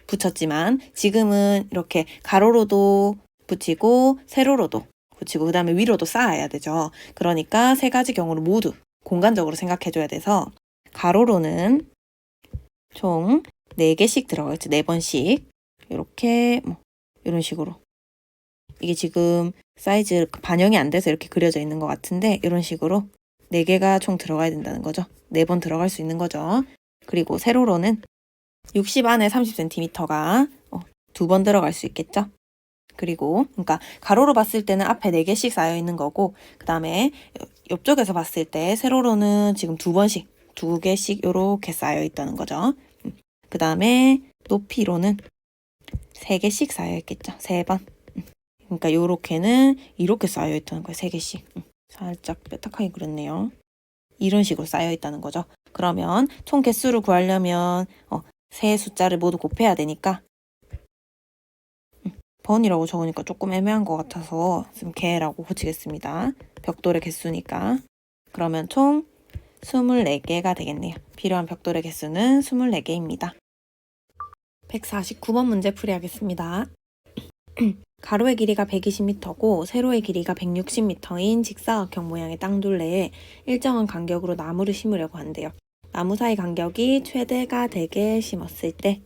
붙였지만, 지금은 이렇게 가로로도 붙이고 세로로도 붙이고 그 다음에 위로도 쌓아야 되죠. 그러니까 세 가지 경우를 모두 공간적으로 생각해줘야 돼서, 가로로는 총 4개씩 들어가겠죠. 4번씩 이렇게 이런 식으로. 이게 지금 사이즈 반영이 안 돼서 이렇게 그려져 있는 것 같은데, 이런 식으로 4개가 총 들어가야 된다는 거죠. 4번 들어갈 수 있는 거죠. 그리고 세로로는 60 안에 30cm가 2번 들어갈 수 있겠죠. 그리고 그러니까 가로로 봤을 때는 앞에 4개씩 쌓여 있는 거고, 그 다음에 옆쪽에서 봤을 때 세로로는 지금 2개씩 이렇게 쌓여 있다는 거죠. 그 다음에 높이로는 3개씩 쌓여 있겠죠. 3번. 그러니까 요렇게는 이렇게 쌓여 있다는 거예요. 3개씩. 살짝 뾰족하게 그렸네요. 이런 식으로 쌓여 있다는 거죠. 그러면 총 개수를 구하려면 세 숫자를 모두 곱해야 되니까, 번이라고 적으니까 조금 애매한 것 같아서 지금 개라고 고치겠습니다. 벽돌의 개수니까. 그러면 총 24개가 되겠네요. 필요한 벽돌의 개수는 24개입니다. 149번 문제 풀이하겠습니다. 가로의 길이가 120m고 세로의 길이가 160m인 직사각형 모양의 땅둘레에 일정한 간격으로 나무를 심으려고 한대요. 나무 사이 간격이 최대가 되게 심었을 때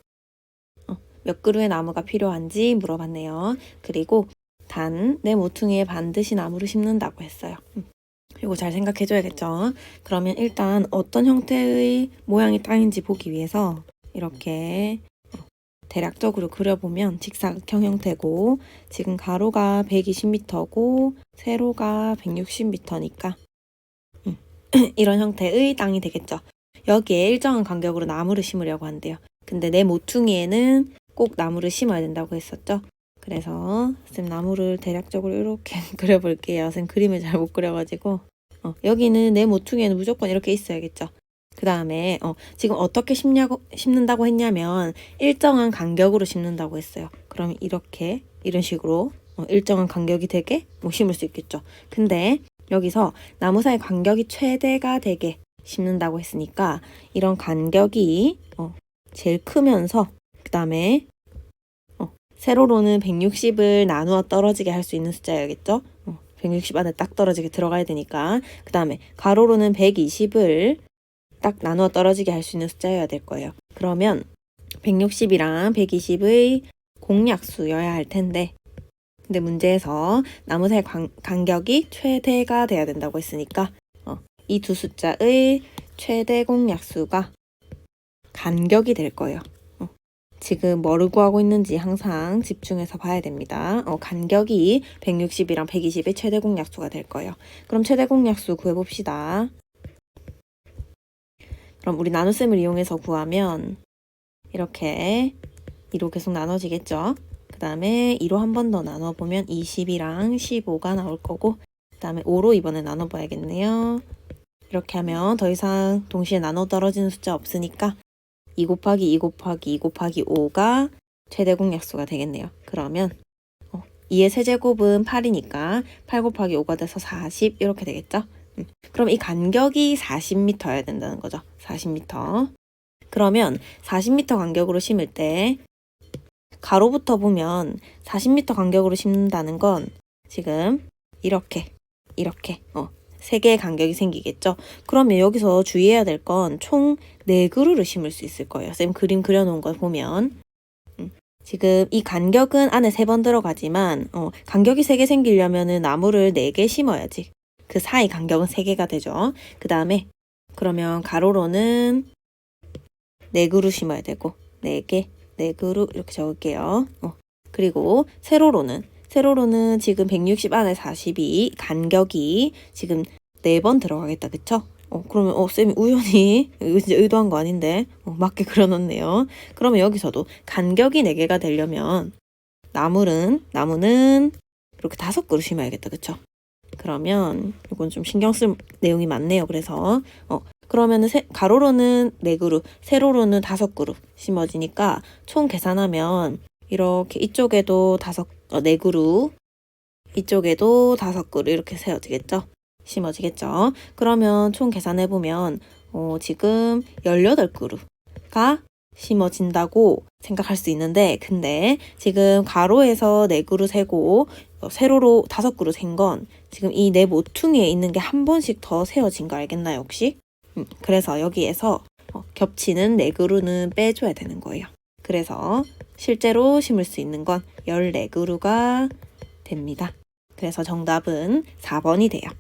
몇 그루의 나무가 필요한지 물어봤네요. 그리고 단 내 모퉁이에 반드시 나무를 심는다고 했어요. 이거 잘 생각해줘야겠죠. 그러면 일단 어떤 형태의 모양의 땅인지 보기 위해서 이렇게 대략적으로 그려보면 직사각형 형태고, 지금 가로가 120m고 세로가 160m니까 이런 형태의 땅이 되겠죠. 여기에 일정한 간격으로 나무를 심으려고 한대요. 근데 내 모퉁이에는 꼭 나무를 심어야 된다고 했었죠. 그래서 쌤 나무를 대략적으로 이렇게 그려볼게요. 쌤 그림을 잘 못 그려가지고 여기는 내 모퉁이에는 무조건 이렇게 있어야겠죠. 그 다음에 지금 어떻게 심는다고 했냐면 일정한 간격으로 심는다고 했어요. 그럼 이렇게 이런 식으로 일정한 간격이 되게 심을 수 있겠죠. 근데 여기서 나무 사이 간격이 최대가 되게 심는다고 했으니까 이런 간격이 제일 크면서, 그 다음에 세로로는 160을 나누어 떨어지게 할 수 있는 숫자야겠죠. 160 안에 딱 떨어지게 들어가야 되니까. 그 다음에 가로로는 120을 딱 나누어 떨어지게 할 수 있는 숫자여야 될 거예요. 그러면 160이랑 120의 공약수여야 할 텐데, 근데 문제에서 나무 사이 간격이 최대가 돼야 된다고 했으니까 이 두 숫자의 최대 공약수가 간격이 될 거예요. 지금 뭐를 구하고 있는지 항상 집중해서 봐야 됩니다. 간격이 160이랑 120의 최대 공약수가 될 거예요. 그럼 최대 공약수 구해봅시다. 그럼 우리 나눗셈을 이용해서 구하면 이렇게 2로 계속 나눠지겠죠. 그 다음에 2로 한 번 더 나눠보면 20이랑 15가 나올 거고, 그 다음에 5로 이번에 나눠봐야겠네요. 이렇게 하면 더 이상 동시에 나눠 떨어지는 숫자 없으니까 2 곱하기 2 곱하기 2 곱하기 5가 최대 공약수가 되겠네요. 그러면 2의 세제곱은 8이니까 8 곱하기 5가 돼서 40 이렇게 되겠죠. 그럼 이 간격이 40m여야 된다는 거죠. 40m. 그러면 40m 간격으로 심을 때 가로부터 보면 40m 간격으로 심는다는 건 지금 이렇게 3개의 간격이 생기겠죠. 그러면 여기서 주의해야 될 건 총 4그루를 심을 수 있을 거예요. 쌤 그림 그려놓은 걸 보면 지금 이 간격은 안에 3번 들어가지만 간격이 3개 생기려면 나무를 4개 심어야지. 그 사이 간격은 3개가 되죠. 그 다음에 그러면 가로로는 4그루 심어야 되고 4개, 4그루 이렇게 적을게요. 그리고 세로로는 지금 160 안에 42 간격이 지금 4번 들어가겠다. 그쵸? 그러면 쌤이 우연히 이거 진짜 의도한 거 아닌데 맞게 그려놨네요. 그러면 여기서도 간격이 4개가 되려면 나무는 이렇게 5그루 심어야겠다. 그쵸? 그러면 이건 좀 신경 쓸 내용이 많네요. 그래서 그러면은 가로로는 4그루, 세로로는 5그루 심어지니까 총 계산하면 이렇게 이쪽에도 4그루, 이쪽에도 5그루 이렇게 세워지겠죠? 심어지겠죠? 그러면 총 계산해보면 지금 18그루가 심어진다고 생각할 수 있는데, 근데 지금 가로에서 4그루 세고 세로로 5그루 센 건 지금 이 네 모퉁이에 있는 게 한 번씩 더 세워진 거 알겠나요, 혹시? 그래서 여기에서 겹치는 4그루는 빼줘야 되는 거예요. 그래서 실제로 심을 수 있는 건 14그루가 됩니다. 그래서 정답은 4번이 돼요.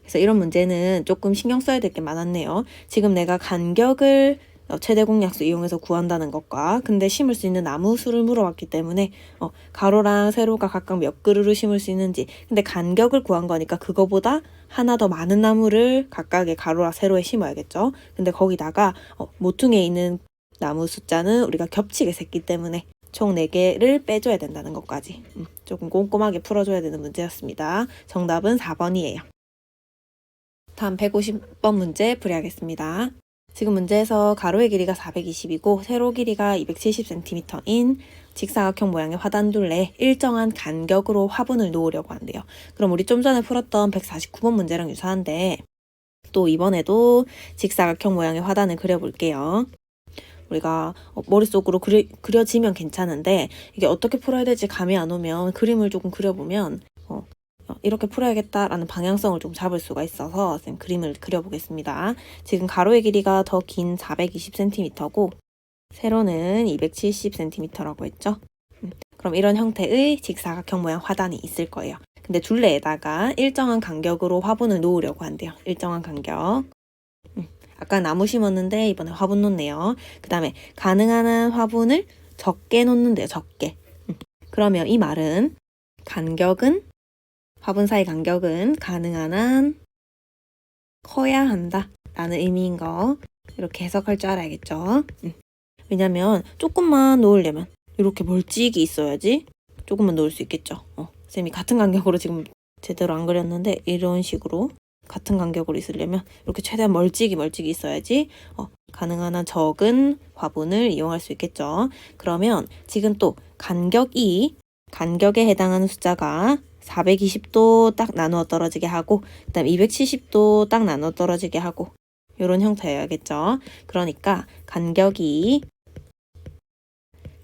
그래서 이런 문제는 조금 신경 써야 될 게 많았네요. 지금 내가 간격을 최대 공약수 이용해서 구한다는 것과 근데 심을 수 있는 나무 수를 물어봤기 때문에 가로랑 세로가 각각 몇 그루를 심을 수 있는지, 근데 간격을 구한 거니까 그거보다 하나 더 많은 나무를 각각의 가로랑 세로에 심어야겠죠. 근데 거기다가 모퉁이에 있는 나무 숫자는 우리가 겹치게 셌기 때문에 총 4개를 빼줘야 된다는 것까지 조금 꼼꼼하게 풀어줘야 되는 문제였습니다. 정답은 4번이에요. 다음 150번 문제 풀이하겠습니다. 지금 문제에서 가로의 길이가 420이고 세로 길이가 270cm인 직사각형 모양의 화단둘레에 일정한 간격으로 화분을 놓으려고 한대요. 그럼 우리 좀 전에 풀었던 149번 문제랑 유사한데 또 이번에도 직사각형 모양의 화단을 그려볼게요. 우리가 머릿속으로 그려지면 괜찮은데 이게 어떻게 풀어야 될지 감이 안 오면 그림을 조금 그려보면 이렇게 풀어야겠다라는 방향성을 좀 잡을 수가 있어서 쌤 그림을 그려보겠습니다. 지금 가로의 길이가 더 긴 420cm고 세로는 270cm라고 했죠. 그럼 이런 형태의 직사각형 모양 화단이 있을 거예요. 근데 둘레에다가 일정한 간격으로 화분을 놓으려고 한대요. 일정한 간격. 아까 나무 심었는데 이번에 화분 놓네요. 그 다음에 가능한 한 화분을 적게 놓는데요. 적게. 그러면 이 말은 화분 사이 간격은 가능한 한 커야 한다 라는 의미인 거 이렇게 해석할 줄 알아야겠죠. 왜냐면 조금만 놓으려면 이렇게 멀찍이 있어야지 조금만 놓을 수 있겠죠. 쌤이 같은 간격으로 지금 제대로 안 그렸는데 이런 식으로 같은 간격으로 있으려면 이렇게 최대한 멀찍이 있어야지 가능한 한 적은 화분을 이용할 수 있겠죠. 그러면 지금 또 간격에 해당하는 숫자가 420도 딱 나누어 떨어지게 하고 그 다음 270도 딱 나누어 떨어지게 하고 이런 형태여야겠죠. 그러니까 간격이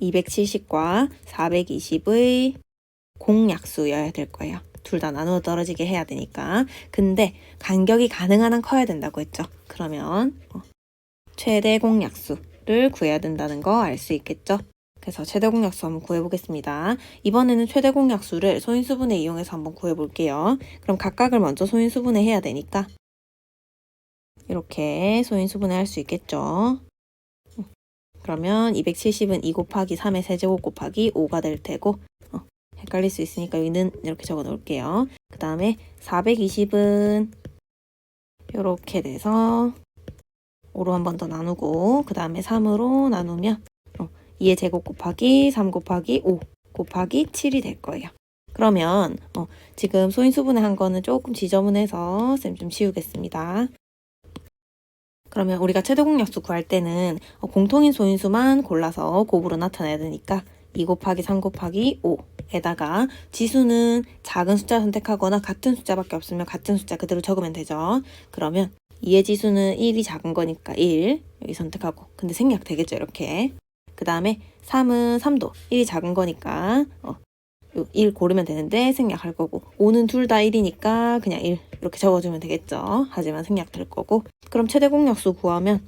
270과 420의 공약수여야 될 거예요. 둘 다 나누어 떨어지게 해야 되니까. 근데 간격이 가능한 한 커야 된다고 했죠. 그러면 최대 공약수를 구해야 된다는 거 알 수 있겠죠. 그래서 최대 공약수 한번 구해보겠습니다. 이번에는 최대 공약수를 소인수분해 이용해서 한번 구해볼게요. 그럼 각각을 먼저 소인수분해 해야 되니까 이렇게 소인수분해 할 수 있겠죠. 그러면 270은 2 곱하기 3의 세제곱 곱하기 5가 될 테고 헷갈릴 수 있으니까 여기는 이렇게 적어 놓을게요. 그 다음에 420은 이렇게 돼서 5로 한 번 더 나누고 그 다음에 3으로 나누면 2의 제곱 곱하기 3 곱하기 5 곱하기 7이 될 거예요. 그러면 지금 소인수분해 한 거는 조금 지저분해서 쌤 좀 지우겠습니다. 그러면 우리가 최대공약수 구할 때는 공통인 소인수만 골라서 곱으로 나타내야 되니까 2 곱하기 3 곱하기 5에다가 지수는 작은 숫자 선택하거나 같은 숫자밖에 없으면 같은 숫자 그대로 적으면 되죠. 그러면 2의 지수는 1이 작은 거니까 1 여기 선택하고, 근데 생략 되겠죠 이렇게. 그 다음에 3은 3도 1이 작은 거니까 1 고르면 되는데 생략할 거고, 5는 둘 다 1이니까 그냥 1 이렇게 적어주면 되겠죠. 하지만 생략 될 거고. 그럼 최대 공약수 구하면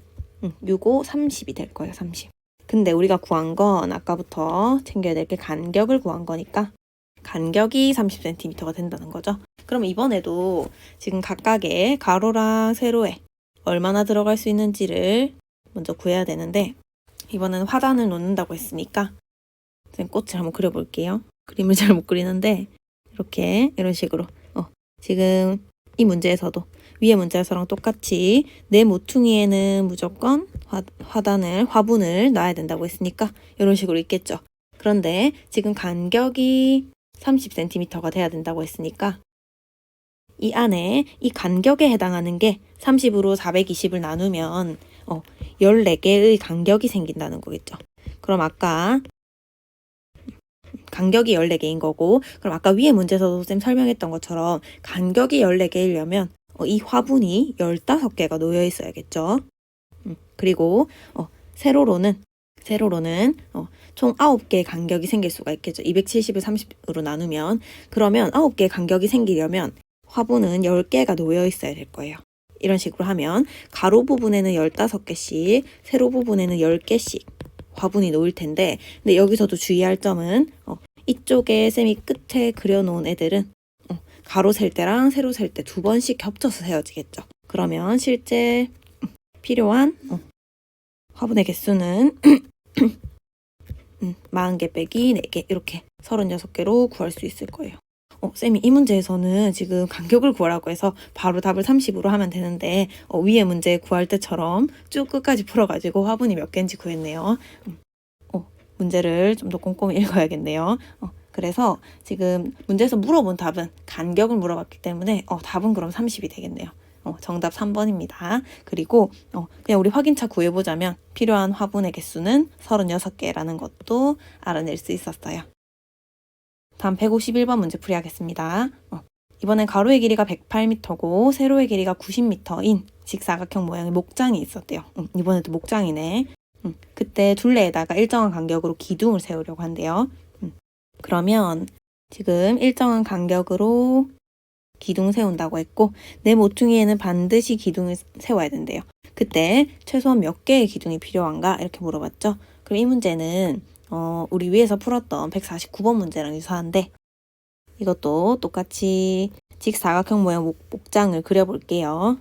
6, 5, 30이 될 거예요. 30. 근데 우리가 구한 건 아까부터 챙겨야 될 게 간격을 구한 거니까 간격이 30cm가 된다는 거죠. 그럼 이번에도 지금 각각의 가로랑 세로에 얼마나 들어갈 수 있는지를 먼저 구해야 되는데, 이번에는 화단을 놓는다고 했으니까 꽃을 한번 그려볼게요. 그림을 잘 못 그리는데 이렇게 이런 식으로 지금 이 문제에서도 위의 문제에서랑 똑같이 내 모퉁이에는 무조건 화분을 놔야 된다고 했으니까 이런 식으로 있겠죠. 그런데 지금 간격이 30cm가 돼야 된다고 했으니까 이 안에 이 간격에 해당하는 게 30으로 420을 나누면 14개의 간격이 생긴다는 거겠죠. 그럼 아까 간격이 14개인 거고, 그럼 아까 위에 문제에서도 쌤 설명했던 것처럼 간격이 14개이려면 이 화분이 15개가 놓여 있어야겠죠. 그리고 세로로는 총 9개의 간격이 생길 수가 있겠죠. 270을 30으로 나누면, 그러면 9개의 간격이 생기려면 화분은 10개가 놓여 있어야 될 거예요. 이런 식으로 하면 가로 부분에는 15개씩, 세로 부분에는 10개씩 화분이 놓일 텐데, 근데 여기서도 주의할 점은 이쪽에 쌤이 끝에 그려놓은 애들은 가로 셀 때랑 세로 셀 때 2번씩 겹쳐서 세워지겠죠. 그러면 실제 필요한 화분의 개수는 40개 빼기 4개 이렇게 36개로 구할 수 있을 거예요. 쌤이 이 문제에서는 지금 간격을 구하라고 해서 바로 답을 30으로 하면 되는데 위에 문제 구할 때처럼 쭉 끝까지 풀어가지고 화분이 몇 개인지 구했네요. 문제를 좀 더 꼼꼼히 읽어야겠네요. 그래서 지금 문제에서 물어본 답은 간격을 물어봤기 때문에 답은 그럼 30이 되겠네요. 정답 3번입니다. 그리고 그냥 우리 확인차 구해보자면 필요한 화분의 개수는 36개라는 것도 알아낼 수 있었어요. 다음 151번 문제 풀이하겠습니다. 이번엔 가로의 길이가 108m고 세로의 길이가 90m인 직사각형 모양의 목장이 있었대요. 이번에도 목장이네. 그때 둘레에다가 일정한 간격으로 기둥을 세우려고 한대요. 그러면 지금 일정한 간격으로 기둥 세운다고 했고, 내 모퉁이에는 반드시 기둥을 세워야 된대요. 그때 최소한 몇 개의 기둥이 필요한가 이렇게 물어봤죠. 그럼 이 문제는 우리 위에서 풀었던 149번 문제랑 유사한데, 이것도 똑같이 직사각형 모양 목장을 그려볼게요.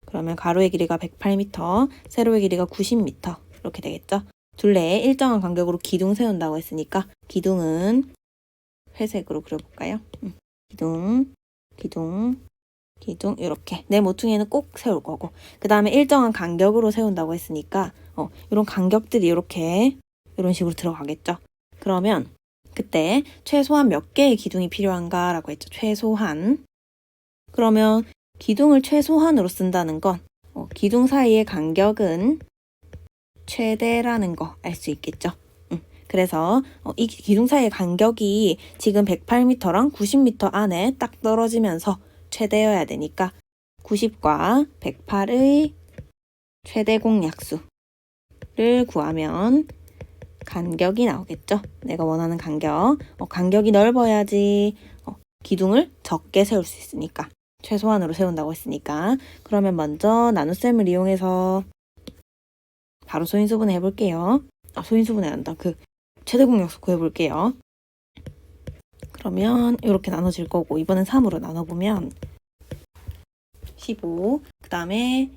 그러면 가로의 길이가 108m, 세로의 길이가 90m 이렇게 되겠죠. 둘레에 일정한 간격으로 기둥 세운다고 했으니까 기둥은 회색으로 그려볼까요? 기둥 이렇게 내 모퉁이에는 꼭 세울 거고, 그 다음에 일정한 간격으로 세운다고 했으니까 이런 간격들이 이렇게 이런 식으로 들어가겠죠. 그러면 그때 최소한 몇 개의 기둥이 필요한가 라고 했죠. 최소한. 그러면 기둥을 최소한으로 쓴다는 건 기둥 사이의 간격은 최대라는 거 알 수 있겠죠. 그래서 이 기둥 사이의 간격이 지금 108m랑 90m 안에 딱 떨어지면서 최대여야 되니까 90과 108의 최대 공약수를 구하면 간격이 나오겠죠. 내가 원하는 간격. 간격이 넓어야지 기둥을 적게 세울 수 있으니까, 최소한으로 세운다고 했으니까. 그러면 먼저 나눗셈을 이용해서 바로 소인수분해 해볼게요. 소인수분해 한다. 최대 공약수 구해볼게요. 그러면 이렇게 나눠질 거고, 이번엔 3으로 나눠보면 15, 그 다음에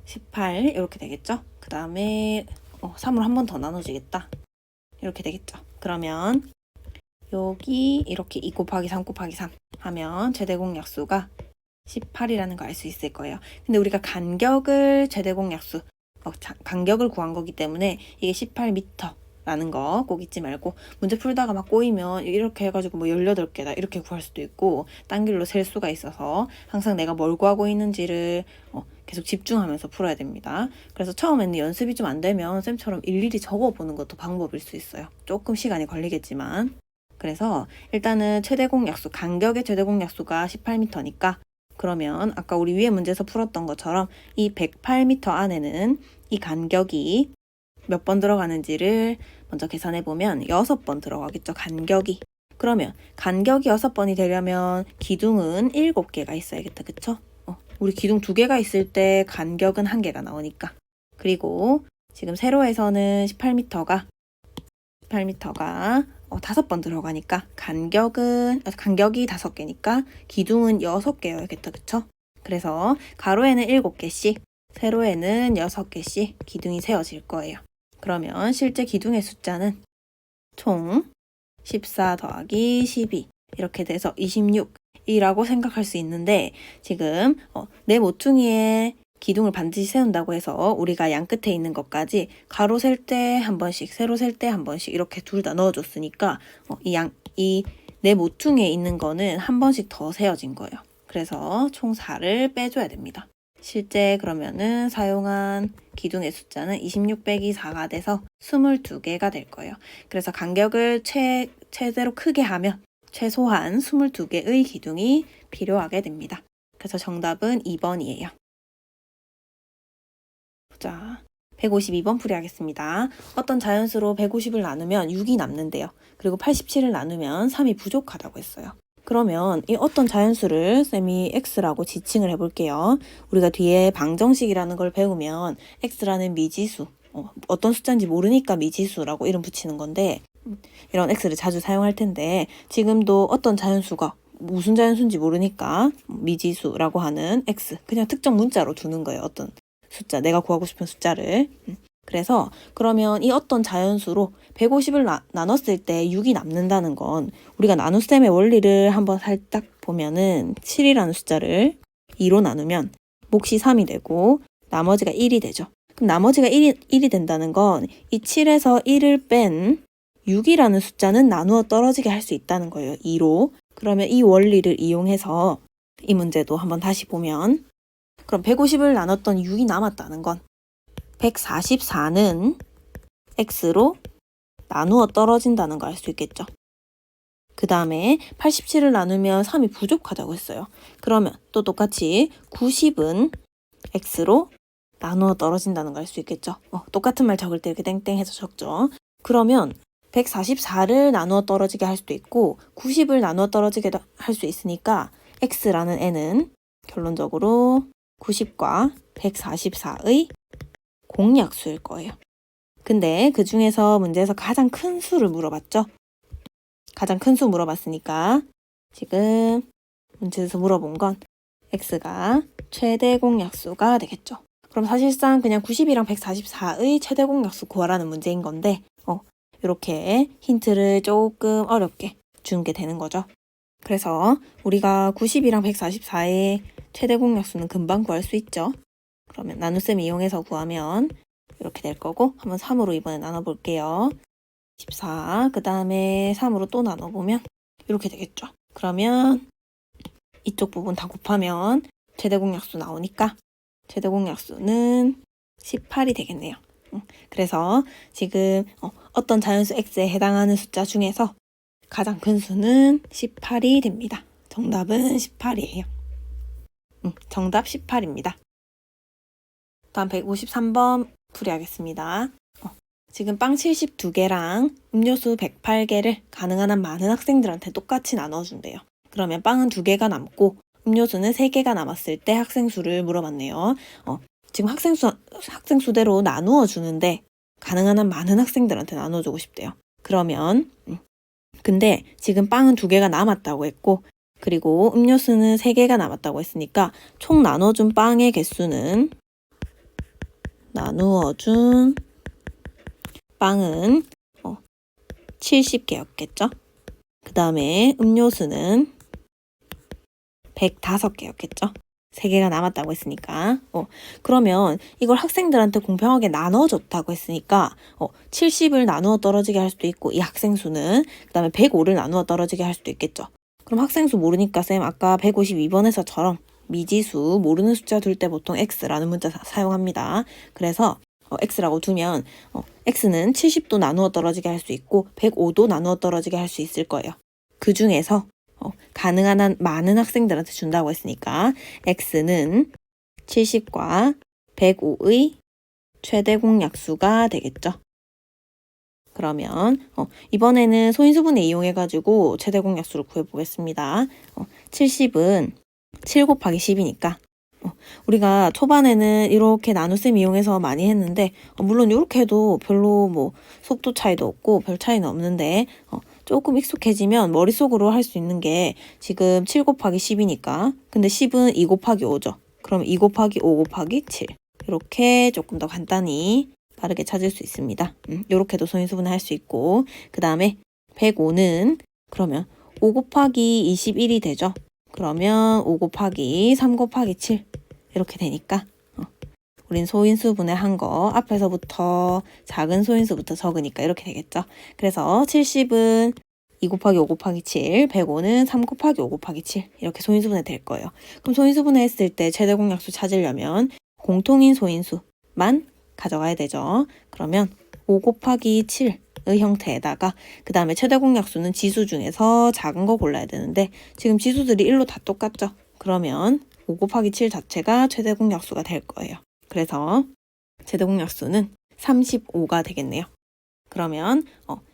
18 이렇게 되겠죠. 그 다음에 3으로 한 번 더 나눠지겠다. 이렇게 되겠죠. 그러면 여기 이렇게 2 곱하기 3 곱하기 3 하면 최대 공약수가 18이라는 거 알 수 있을 거예요. 근데 우리가 간격을 최대 공약수 간격을 구한 거기 때문에 이게 18m라는 라는 거 꼭 잊지 말고, 문제 풀다가 막 꼬이면 이렇게 해가지고 뭐 18개다 이렇게 구할 수도 있고 딴 길로 셀 수가 있어서 항상 내가 뭘 구하고 있는지를 계속 집중하면서 풀어야 됩니다. 그래서 처음에는 연습이 좀 안 되면 쌤처럼 일일이 적어보는 것도 방법일 수 있어요. 조금 시간이 걸리겠지만. 그래서 일단은 최대 공약수, 간격의 최대 공약수가 18m니까 그러면 아까 우리 위에 문제에서 풀었던 것처럼 이 108m 안에는 이 간격이 몇 번 들어가는지를 먼저 계산해보면 6번 들어가겠죠, 간격이. 그러면 간격이 6번이 되려면 기둥은 7개가 있어야겠다, 그쵸? 우리 기둥 2개가 있을 때 간격은 1개가 나오니까. 그리고 지금 세로에서는 18m가 5번 들어가니까 간격이 5개니까 기둥은 6개여야겠다, 그쵸? 그래서 가로에는 7개씩, 세로에는 6개씩 기둥이 세워질 거예요. 그러면 실제 기둥의 숫자는 총 14 더하기 12 이렇게 돼서 26이라고 생각할 수 있는데, 지금 내 모퉁이에 기둥을 반드시 세운다고 해서 우리가 양 끝에 있는 것까지 가로 셀 때 한 번씩, 세로 셀 때 한 번씩 이렇게 둘 다 넣어줬으니까 이 내 모퉁이에 있는 거는 한 번씩 더 세워진 거예요. 그래서 총 4를 빼줘야 됩니다. 실제 그러면은 사용한 기둥의 숫자는 26 빼기 4가 돼서 22개가 될 거예요. 그래서 간격을 최대로 크게 하면 최소한 22개의 기둥이 필요하게 됩니다. 그래서 정답은 2번이에요. 자, 152번 풀이하겠습니다. 어떤 자연수로 150을 나누면 6이 남는데요. 그리고 87을 나누면 3이 부족하다고 했어요. 그러면 이 어떤 자연수를 쌤이 x라고 지칭을 해볼게요. 우리가 뒤에 방정식이라는 걸 배우면 x라는 미지수, 어떤 숫자인지 모르니까 미지수라고 이름 붙이는 건데, 이런 x를 자주 사용할 텐데 지금도 어떤 자연수가 무슨 자연수인지 모르니까 미지수라고 하는 x, 그냥 특정 문자로 두는 거예요. 어떤 숫자, 내가 구하고 싶은 숫자를. 그래서 그러면 이 어떤 자연수로 150을 나눴을 때 6이 남는다는 건, 우리가 나눗셈의 원리를 한번 살짝 보면은 7이라는 숫자를 2로 나누면 몫이 3이 되고 나머지가 1이 되죠. 그럼 나머지가 1이 된다는 건 이 7에서 1을 뺀 6이라는 숫자는 나누어 떨어지게 할 수 있다는 거예요, 2로. 그러면 이 원리를 이용해서 이 문제도 한번 다시 보면, 그럼 150을 나눴던 6이 남았다는 건 144는 x로 나누어 떨어진다는 걸 알 수 있겠죠. 그 다음에 87을 나누면 3이 부족하다고 했어요. 그러면 또 똑같이 90은 x로 나누어 떨어진다는 걸 알 수 있겠죠. 똑같은 말 적을 때 이렇게 땡땡해서 적죠. 그러면 144를 나누어 떨어지게 할 수도 있고 90을 나누어 떨어지게 할 수 있으니까 x라는 애는 결론적으로 90과 144의 공약수일 거예요. 근데 그 중에서 문제에서 가장 큰 수를 물어봤죠? 가장 큰 수 물어봤으니까 지금 문제에서 물어본 건 x가 최대 공약수가 되겠죠. 그럼 사실상 그냥 90이랑 144의 최대 공약수 구하라는 문제인 건데 이렇게 힌트를 조금 어렵게 준 게 되는 거죠. 그래서 우리가 90이랑 144의 최대 공약수는 금방 구할 수 있죠. 그러면 나눗셈 이용해서 구하면 이렇게 될 거고, 한번 3으로 이번에 나눠볼게요. 14, 그 다음에 3으로 또 나눠보면 이렇게 되겠죠. 그러면 이쪽 부분 다 곱하면 최대 공약수 나오니까 최대 공약수는 18이 되겠네요. 그래서 지금 어떤 자연수 x에 해당하는 숫자 중에서 가장 큰 수는 18이 됩니다. 정답은 18이에요. 정답 18입니다. 다음 153번 풀이하겠습니다. 지금 빵 72개랑 음료수 108개를 가능한 한 많은 학생들한테 똑같이 나눠준대요. 그러면 빵은 2개가 남고 음료수는 3개가 남았을 때 학생 수를 물어봤네요. 지금 학생 수대로 나누어 주는데 가능한 한 많은 학생들한테 나눠주고 싶대요. 그러면 근데 지금 빵은 2개가 남았다고 했고, 그리고 음료수는 3개가 남았다고 했으니까 총 나눠준 빵의 개수는, 나누어준 빵은 70개였겠죠? 그 다음에 음료수는 105개였겠죠? 3개가 남았다고 했으니까. 그러면 이걸 학생들한테 공평하게 나눠줬다고 했으니까 70을 나누어 떨어지게 할 수도 있고, 이 학생 수는 그 다음에 105를 나누어 떨어지게 할 수도 있겠죠. 그럼 학생 수 모르니까 쌤 아까 152번에서처럼 미지수 모르는 숫자 둘 때 보통 x라는 문자 사용합니다. 그래서 x라고 두면 x는 70도 나누어 떨어지게 할 수 있고 105도 나누어 떨어지게 할 수 있을 거예요. 그 중에서 가능한 한 많은 학생들한테 준다고 했으니까 x는 70과 105의 최대 공약수가 되겠죠. 그러면 이번에는 소인수분해 이용해가지고 최대 공약수를 구해보겠습니다. 70은 7 곱하기 10이니까 우리가 초반에는 이렇게 나눗셈 이용해서 많이 했는데 물론 이렇게 해도 별로 뭐 속도 차이도 없고 별 차이는 없는데 조금 익숙해지면 머릿속으로 할 수 있는 게 지금 7 곱하기 10이니까 근데 10은 2 곱하기 5죠. 그럼 2 곱하기 5 곱하기 7 이렇게 조금 더 간단히 빠르게 찾을 수 있습니다. 이렇게도 소인수분해 할 수 있고 그 다음에 105는 그러면 5 곱하기 21이 되죠. 그러면 5 곱하기 3 곱하기 7 이렇게 되니까 우린 소인수분해 한 거 앞에서부터 작은 소인수부터 적으니까 이렇게 되겠죠. 그래서 70은 2 곱하기 5 곱하기 7, 105는 3 곱하기 5 곱하기 7 이렇게 소인수분해 될 거예요. 그럼 소인수분해 했을 때 최대 공약수 찾으려면 공통인 소인수만 가져가야 되죠. 그러면 5 곱하기 7의 형태에다가 그 다음에 최대 공약수는 지수 중에서 작은 거 골라야 되는데 지금 지수들이 1로 다 똑같죠. 그러면 5 곱하기 7 자체가 최대 공약수가 될 거예요. 그래서 최대 공약수는 35가 되겠네요. 그러면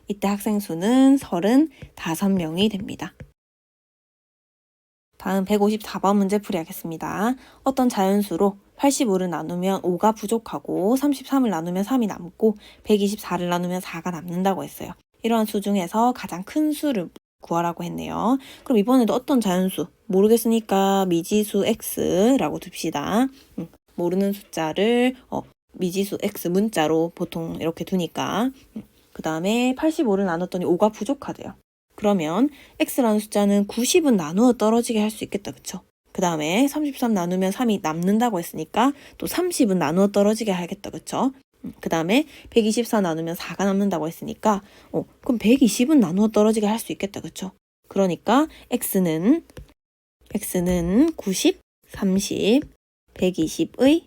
이때 학생 수는 35명이 됩니다. 다음 154번 문제 풀이하겠습니다. 어떤 자연수로 85를 나누면 5가 부족하고 33을 나누면 3이 남고 124를 나누면 4가 남는다고 했어요. 이러한 수 중에서 가장 큰 수를 구하라고 했네요. 그럼 이번에도 어떤 자연수 모르겠으니까 미지수 x라고 둡시다. 모르는 숫자를 미지수 x 문자로 보통 이렇게 두니까 그 다음에 85를 나눴더니 5가 부족하대요. 그러면 x라는 숫자는 90은 나누어 떨어지게 할 수 있겠다. 그쵸? 그 다음에 33 나누면 3이 남는다고 했으니까 또 30은 나누어 떨어지게 하겠다. 그쵸? 그 다음에 124 나누면 4가 남는다고 했으니까 그럼 120은 나누어 떨어지게 할 수 있겠다. 그쵸? 그러니까 x는 90, 30, 120의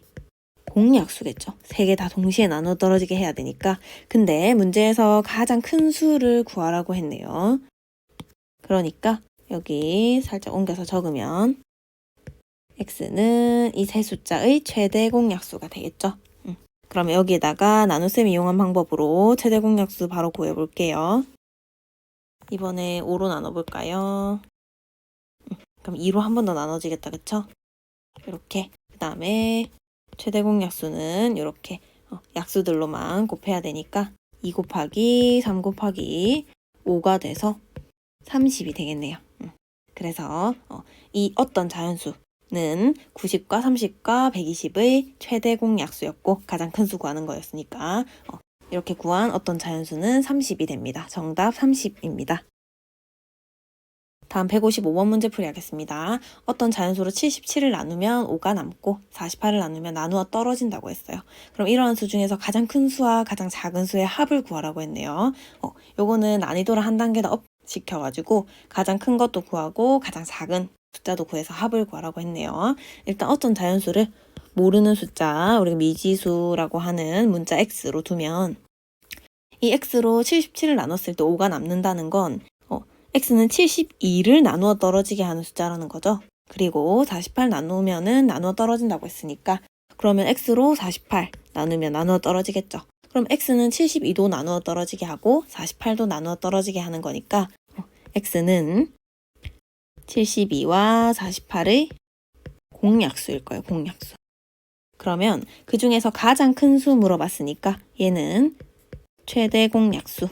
공약수겠죠. 3개 다 동시에 나눠 떨어지게 해야 되니까. 근데 문제에서 가장 큰 수를 구하라고 했네요. 그러니까 여기 살짝 옮겨서 적으면 x는 이 세 숫자의 최대 공약수가 되겠죠. 그러면 여기에다가 나눗셈 이용한 방법으로 최대 공약수 바로 구해볼게요. 이번에 5로 나눠볼까요? 그럼 2로 한 번 더 나눠지겠다. 그쵸? 이렇게. 그 다음에 최대 공약수는 이렇게 약수들로만 곱해야 되니까 2 곱하기 3 곱하기 5가 돼서 30이 되겠네요. 그래서 이 어떤 자연수는 90과 30과 120의 최대 공약수였고 가장 큰 수 구하는 거였으니까 이렇게 구한 어떤 자연수는 30이 됩니다. 정답 30입니다. 다음 155번 문제 풀이하겠습니다. 어떤 자연수로 77을 나누면 5가 남고 48을 나누면 나누어 떨어진다고 했어요. 그럼 이러한 수 중에서 가장 큰 수와 가장 작은 수의 합을 구하라고 했네요. 요거는 난이도를 한 단계 더 업 시켜가지고 가장 큰 것도 구하고 가장 작은 숫자도 구해서 합을 구하라고 했네요. 일단 어떤 자연수를 모르는 숫자, 우리가 미지수라고 하는 문자 x로 두면 이 x로 77을 나눴을 때 5가 남는다는 건 x는 72를 나누어 떨어지게 하는 숫자라는 거죠. 그리고 48 나누면은 나누어 떨어진다고 했으니까 그러면 x로 48 나누면 나누어 떨어지겠죠. 그럼 x는 72도 나누어 떨어지게 하고 48도 나누어 떨어지게 하는 거니까 x는 72와 48의 공약수일 거예요. 공약수. 그러면 그 중에서 가장 큰 수 물어봤으니까 얘는 최대 공약수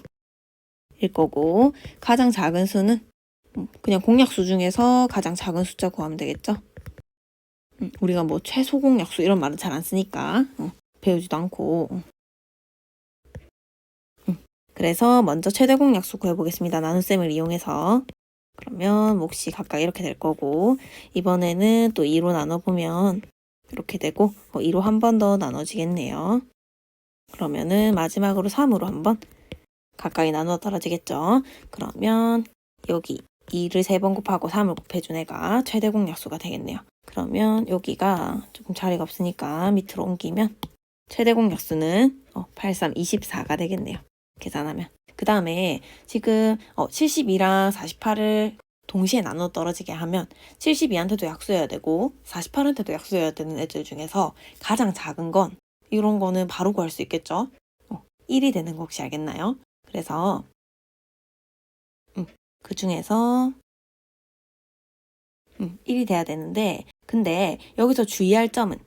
일 거고 가장 작은 수는 그냥 공약수 중에서 가장 작은 숫자 구하면 되겠죠. 우리가 뭐 최소 공약수 이런 말은 잘 안 쓰니까 배우지도 않고 그래서 먼저 최대 공약수 구해보겠습니다. 나눗셈을 이용해서 그러면 몫이 각각 이렇게 될 거고, 이번에는 또 2로 나눠보면 이렇게 되고, 2로 한 번 더 나눠지겠네요. 그러면은 마지막으로 3으로 한번 가까이 나누어 떨어지겠죠. 그러면 여기 2를 3번 곱하고 3을 곱해준 애가 최대 공약수가 되겠네요. 그러면 여기가 조금 자리가 없으니까 밑으로 옮기면 최대 공약수는 8, 3, 24가 되겠네요. 계산하면. 그 다음에 지금 72랑 48을 동시에 나눠 떨어지게 하면 72한테도 약수여야 되고 48한테도 약수여야 되는 애들 중에서 가장 작은 건 이런 거는 바로 구할 수 있겠죠. 1이 되는 거 혹시 알겠나요? 그래서 그 중에서 1이 돼야 되는데, 근데 여기서 주의할 점은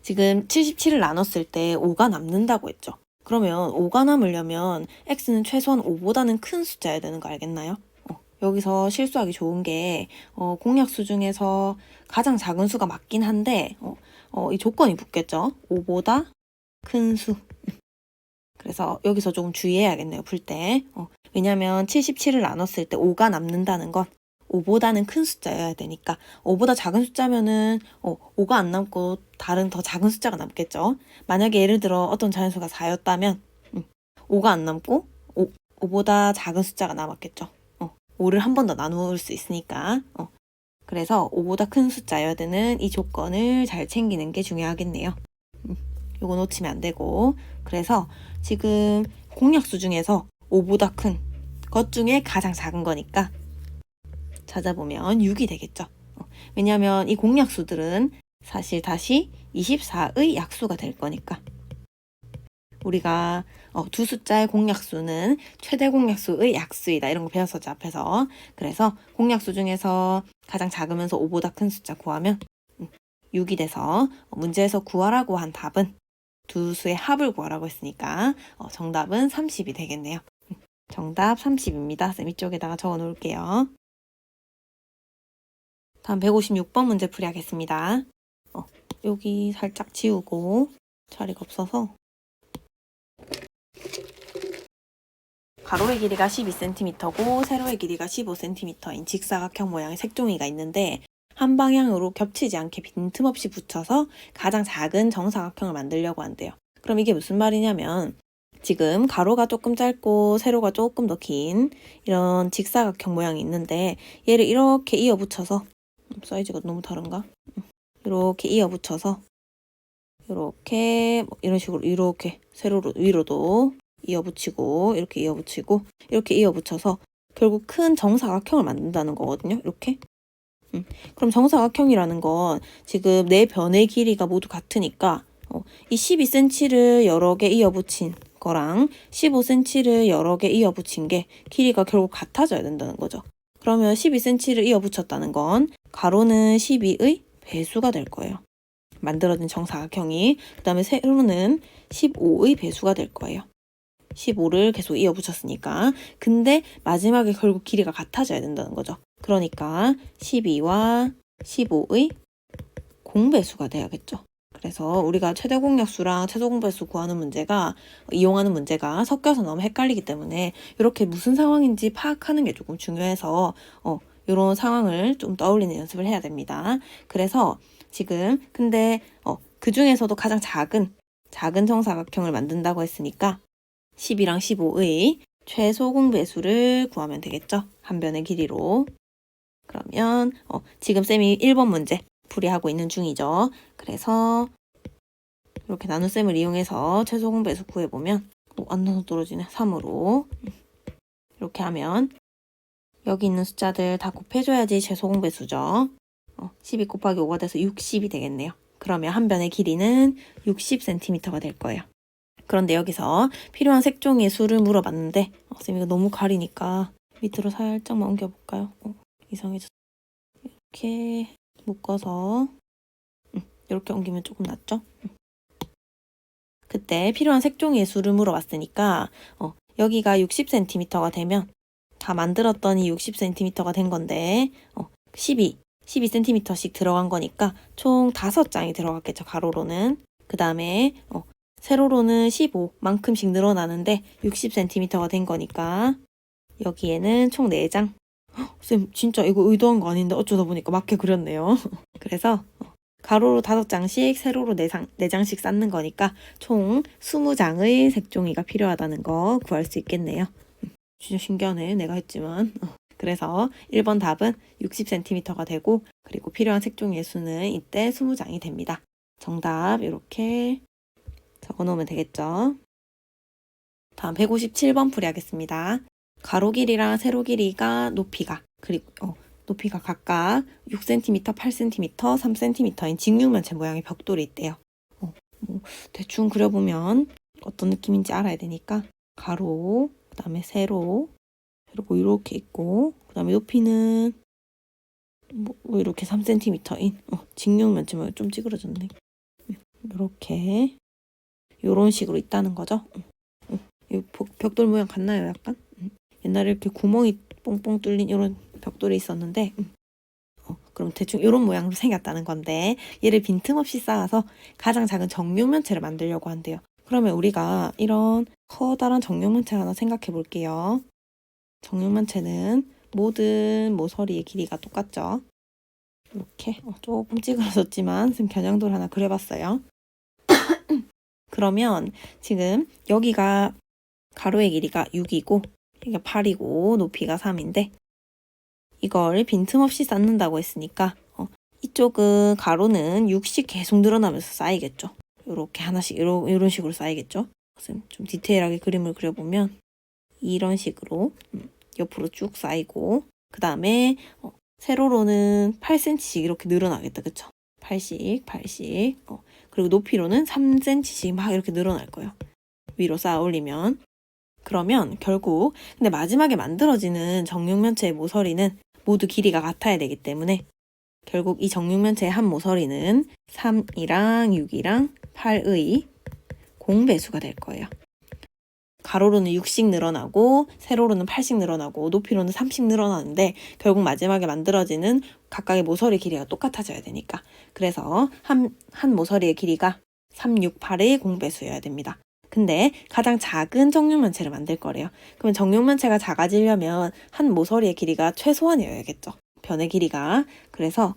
지금 77을 나눴을 때 5가 남는다고 했죠. 그러면 5가 남으려면 x는 최소한 5보다는 큰 숫자여야 되는 거 알겠나요? 여기서 실수하기 좋은 게 공약수 중에서 가장 작은 수가 맞긴 한데 이 조건이 붙겠죠. 5보다 큰 수. 그래서 여기서 조금 주의해야겠네요, 풀 때. 왜냐면 77을 나눴을 때 5가 남는다는 건 5보다는 큰 숫자여야 되니까 5보다 작은 숫자면은 5가 안 남고 다른 더 작은 숫자가 남겠죠. 만약에 예를 들어 어떤 자연수가 4였다면 5가 안 남고 5보다 작은 숫자가 남았겠죠. 5를 한 번 더 나눌 수 있으니까. 그래서 5보다 큰 숫자여야 되는 이 조건을 잘 챙기는 게 중요하겠네요. 요거 놓치면 안 되고. 그래서 지금 공약수 중에서 5보다 큰 것 중에 가장 작은 거니까 찾아보면 6이 되겠죠. 왜냐하면 이 공약수들은 사실 다시 24의 약수가 될 거니까. 우리가 두 숫자의 공약수는 최대 공약수의 약수이다. 이런 거 배웠었죠, 앞에서. 그래서 공약수 중에서 가장 작으면서 5보다 큰 숫자 구하면 6이 돼서 문제에서 구하라고 한 답은 두 수의 합을 구하라고 했으니까 정답은 30이 되겠네요. 정답 30입니다. 쌤 이쪽에다가 적어 놓을게요. 다음 156번 문제 풀이 하겠습니다. 여기 살짝 지우고 자리가 없어서 가로의 길이가 12cm고 세로의 길이가 15cm인 직사각형 모양의 색종이가 있는데 한 방향으로 겹치지 않게 빈틈없이 붙여서 가장 작은 정사각형을 만들려고 한대요. 그럼 이게 무슨 말이냐면 지금 가로가 조금 짧고 세로가 조금 더 긴 이런 직사각형 모양이 있는데 얘를 이렇게 이어 붙여서 사이즈가 너무 다른가? 이렇게 이어 붙여서 이렇게 이런 식으로 이렇게 세로로 위로도 이어 붙이고 이렇게 이어 붙이고 이렇게 이어 붙여서 결국 큰 정사각형을 만든다는 거거든요. 이렇게. 그럼 정사각형이라는 건 지금 네 변의 길이가 모두 같으니까 이 12cm를 여러 개 이어 붙인 거랑 15cm를 여러 개 이어 붙인 게 길이가 결국 같아져야 된다는 거죠. 그러면 12cm를 이어 붙였다는 건 가로는 12의 배수가 될 거예요. 만들어진 정사각형이. 그 다음에 세로는 15의 배수가 될 거예요. 15를 계속 이어 붙였으니까. 근데 마지막에 결국 길이가 같아져야 된다는 거죠. 그러니까 12와 15의 공배수가 돼야겠죠. 그래서 우리가 최대 공약수랑 최소 공배수 구하는 문제가 이용하는 문제가 섞여서 너무 헷갈리기 때문에 이렇게 무슨 상황인지 파악하는 게 조금 중요해서 이런 상황을 좀 떠올리는 연습을 해야 됩니다. 그래서 지금 근데 그 중에서도 가장 작은 정사각형을 만든다고 했으니까 10이랑 15의 최소 공배수를 구하면 되겠죠. 한 변의 길이로. 그러면 지금 쌤이 1번 문제 풀이하고 있는 중이죠. 그래서 이렇게 나눗셈을 이용해서 최소 공배수 구해보면 안 나눠 떨어지네. 3으로 이렇게 하면 여기 있는 숫자들 다 곱해줘야지 최소 공배수죠. 12 곱하기 5가 돼서 60이 되겠네요. 그러면 한 변의 길이는 60cm가 될 거예요. 그런데 여기서 필요한 색종이의 수를 물어봤는데 쌤 이거 너무 가리니까 밑으로 살짝만 옮겨볼까요? 이상해졌어. 이렇게 묶어서 이렇게 옮기면 조금 낫죠? 그때 필요한 색종이의 수를 물어봤으니까 여기가 60cm가 되면 다 만들었더니 60cm가 된 건데 12cm씩 들어간 거니까 총 5장이 들어갔겠죠, 가로로는. 그 다음에 세로로는 15만큼씩 늘어나는데 60cm가 된 거니까 여기에는 총 4장 쌤 진짜 이거 의도한 거 아닌데 어쩌다 보니까 맞게 그렸네요. 그래서 가로로 5장씩 세로로 4장씩 쌓는 거니까 총 20장의 색종이가 필요하다는 거 구할 수 있겠네요. 진짜 신기하네. 내가 했지만. 그래서 1번 답은 60cm가 되고 그리고 필요한 색종이의 수는 이때 20장이 됩니다. 정답 이렇게 적어놓으면 되겠죠. 다음 157번 풀이하겠습니다. 가로 길이랑 세로 길이가 높이가 높이가 각각 6cm, 8cm, 3cm인 직육면체 모양의 벽돌이 있대요. 대충 그려보면 어떤 느낌인지 알아야 되니까 가로, 그 다음에 세로, 그리고 이렇게 있고 그 다음에 높이는 뭐 이렇게 3cm인 직육면체 모양 좀 찌그러졌네. 이렇게 이런 식으로 있다는 거죠. 이 벽돌 모양 같나요? 약간? 옛날에 이렇게 구멍이 뽕뽕 뚫린 이런 벽돌이 있었는데 그럼 대충 이런 모양으로 생겼다는 건데 얘를 빈틈없이 쌓아서 가장 작은 정육면체를 만들려고 한대요. 그러면 우리가 이런 커다란 정육면체 하나 생각해 볼게요. 정육면체는 모든 모서리의 길이가 똑같죠. 이렇게 조금 찌그러졌지만 지금 겨냥도를 하나 그려봤어요. 그러면 지금 여기가 가로의 길이가 6이고 이게 8이고 높이가 3인데 이걸 빈틈없이 쌓는다고 했으니까 이쪽은 가로는 6씩 계속 늘어나면서 쌓이겠죠. 이렇게 하나씩 이런 식으로 쌓이겠죠. 좀 디테일하게 그림을 그려보면 이런 식으로 옆으로 쭉 쌓이고 그 다음에 세로로는 8cm씩 이렇게 늘어나겠다. 그쵸? 8씩 그리고 높이로는 3cm씩 막 이렇게 늘어날 거예요. 위로 쌓아 올리면 그러면 결국 근데 마지막에 만들어지는 정육면체의 모서리는 모두 길이가 같아야 되기 때문에 결국 이 정육면체의 한 모서리는 3이랑 6이랑 8의 공배수가 될 거예요. 가로로는 6씩 늘어나고 세로로는 8씩 늘어나고 높이로는 3씩 늘어나는데 결국 마지막에 만들어지는 각각의 모서리 길이가 똑같아져야 되니까 그래서 한 모서리의 길이가 3, 6, 8의 공배수여야 됩니다. 근데 가장 작은 정육면체를 만들 거래요. 그러면 정육면체가 작아지려면 한 모서리의 길이가 최소한이어야겠죠. 변의 길이가. 그래서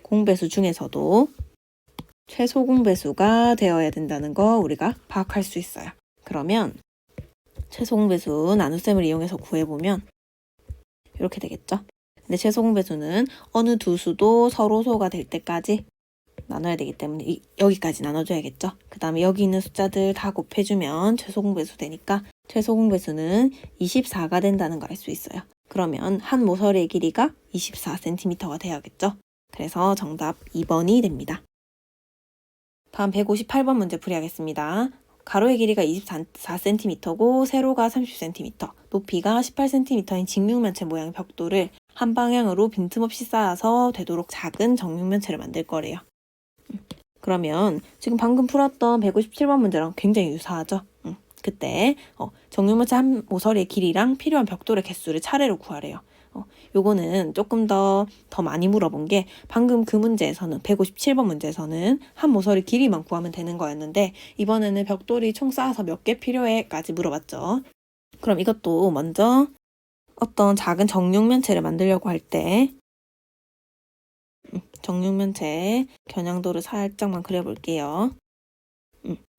공배수 중에서도 최소 공배수가 되어야 된다는 거 우리가 파악할 수 있어요. 그러면 최소 공배수 나눗셈을 이용해서 구해보면 이렇게 되겠죠. 근데 최소 공배수는 어느 두 수도 서로소가 될 때까지 나눠야 되기 때문에 여기까지 나눠줘야겠죠. 그 다음에 여기 있는 숫자들 다 곱해주면 최소 공배수 되니까 최소 공배수는 24가 된다는 걸 알 수 있어요. 그러면 한 모서리의 길이가 24cm가 돼야겠죠. 그래서 정답 2번이 됩니다. 다음 158번 문제 풀이하겠습니다. 가로의 길이가 24cm고 세로가 30cm, 높이가 18cm인 직육면체 모양의 벽돌을 한 방향으로 빈틈없이 쌓아서 되도록 작은 정육면체를 만들 거래요. 그러면 지금 방금 풀었던 157번 문제랑 굉장히 유사하죠? 그때 정육면체 한 모서리의 길이랑 필요한 벽돌의 개수를 차례로 구하래요. 요거는 조금 더 많이 물어본 게 방금 그 문제에서는 157번 문제에서는 한 모서리 길이만 구하면 되는 거였는데 이번에는 벽돌이 총 쌓아서 몇 개 필요해?까지 물어봤죠. 그럼 이것도 먼저 어떤 작은 정육면체를 만들려고 할 때 정육면체 겨냥도를 살짝만 그려볼게요.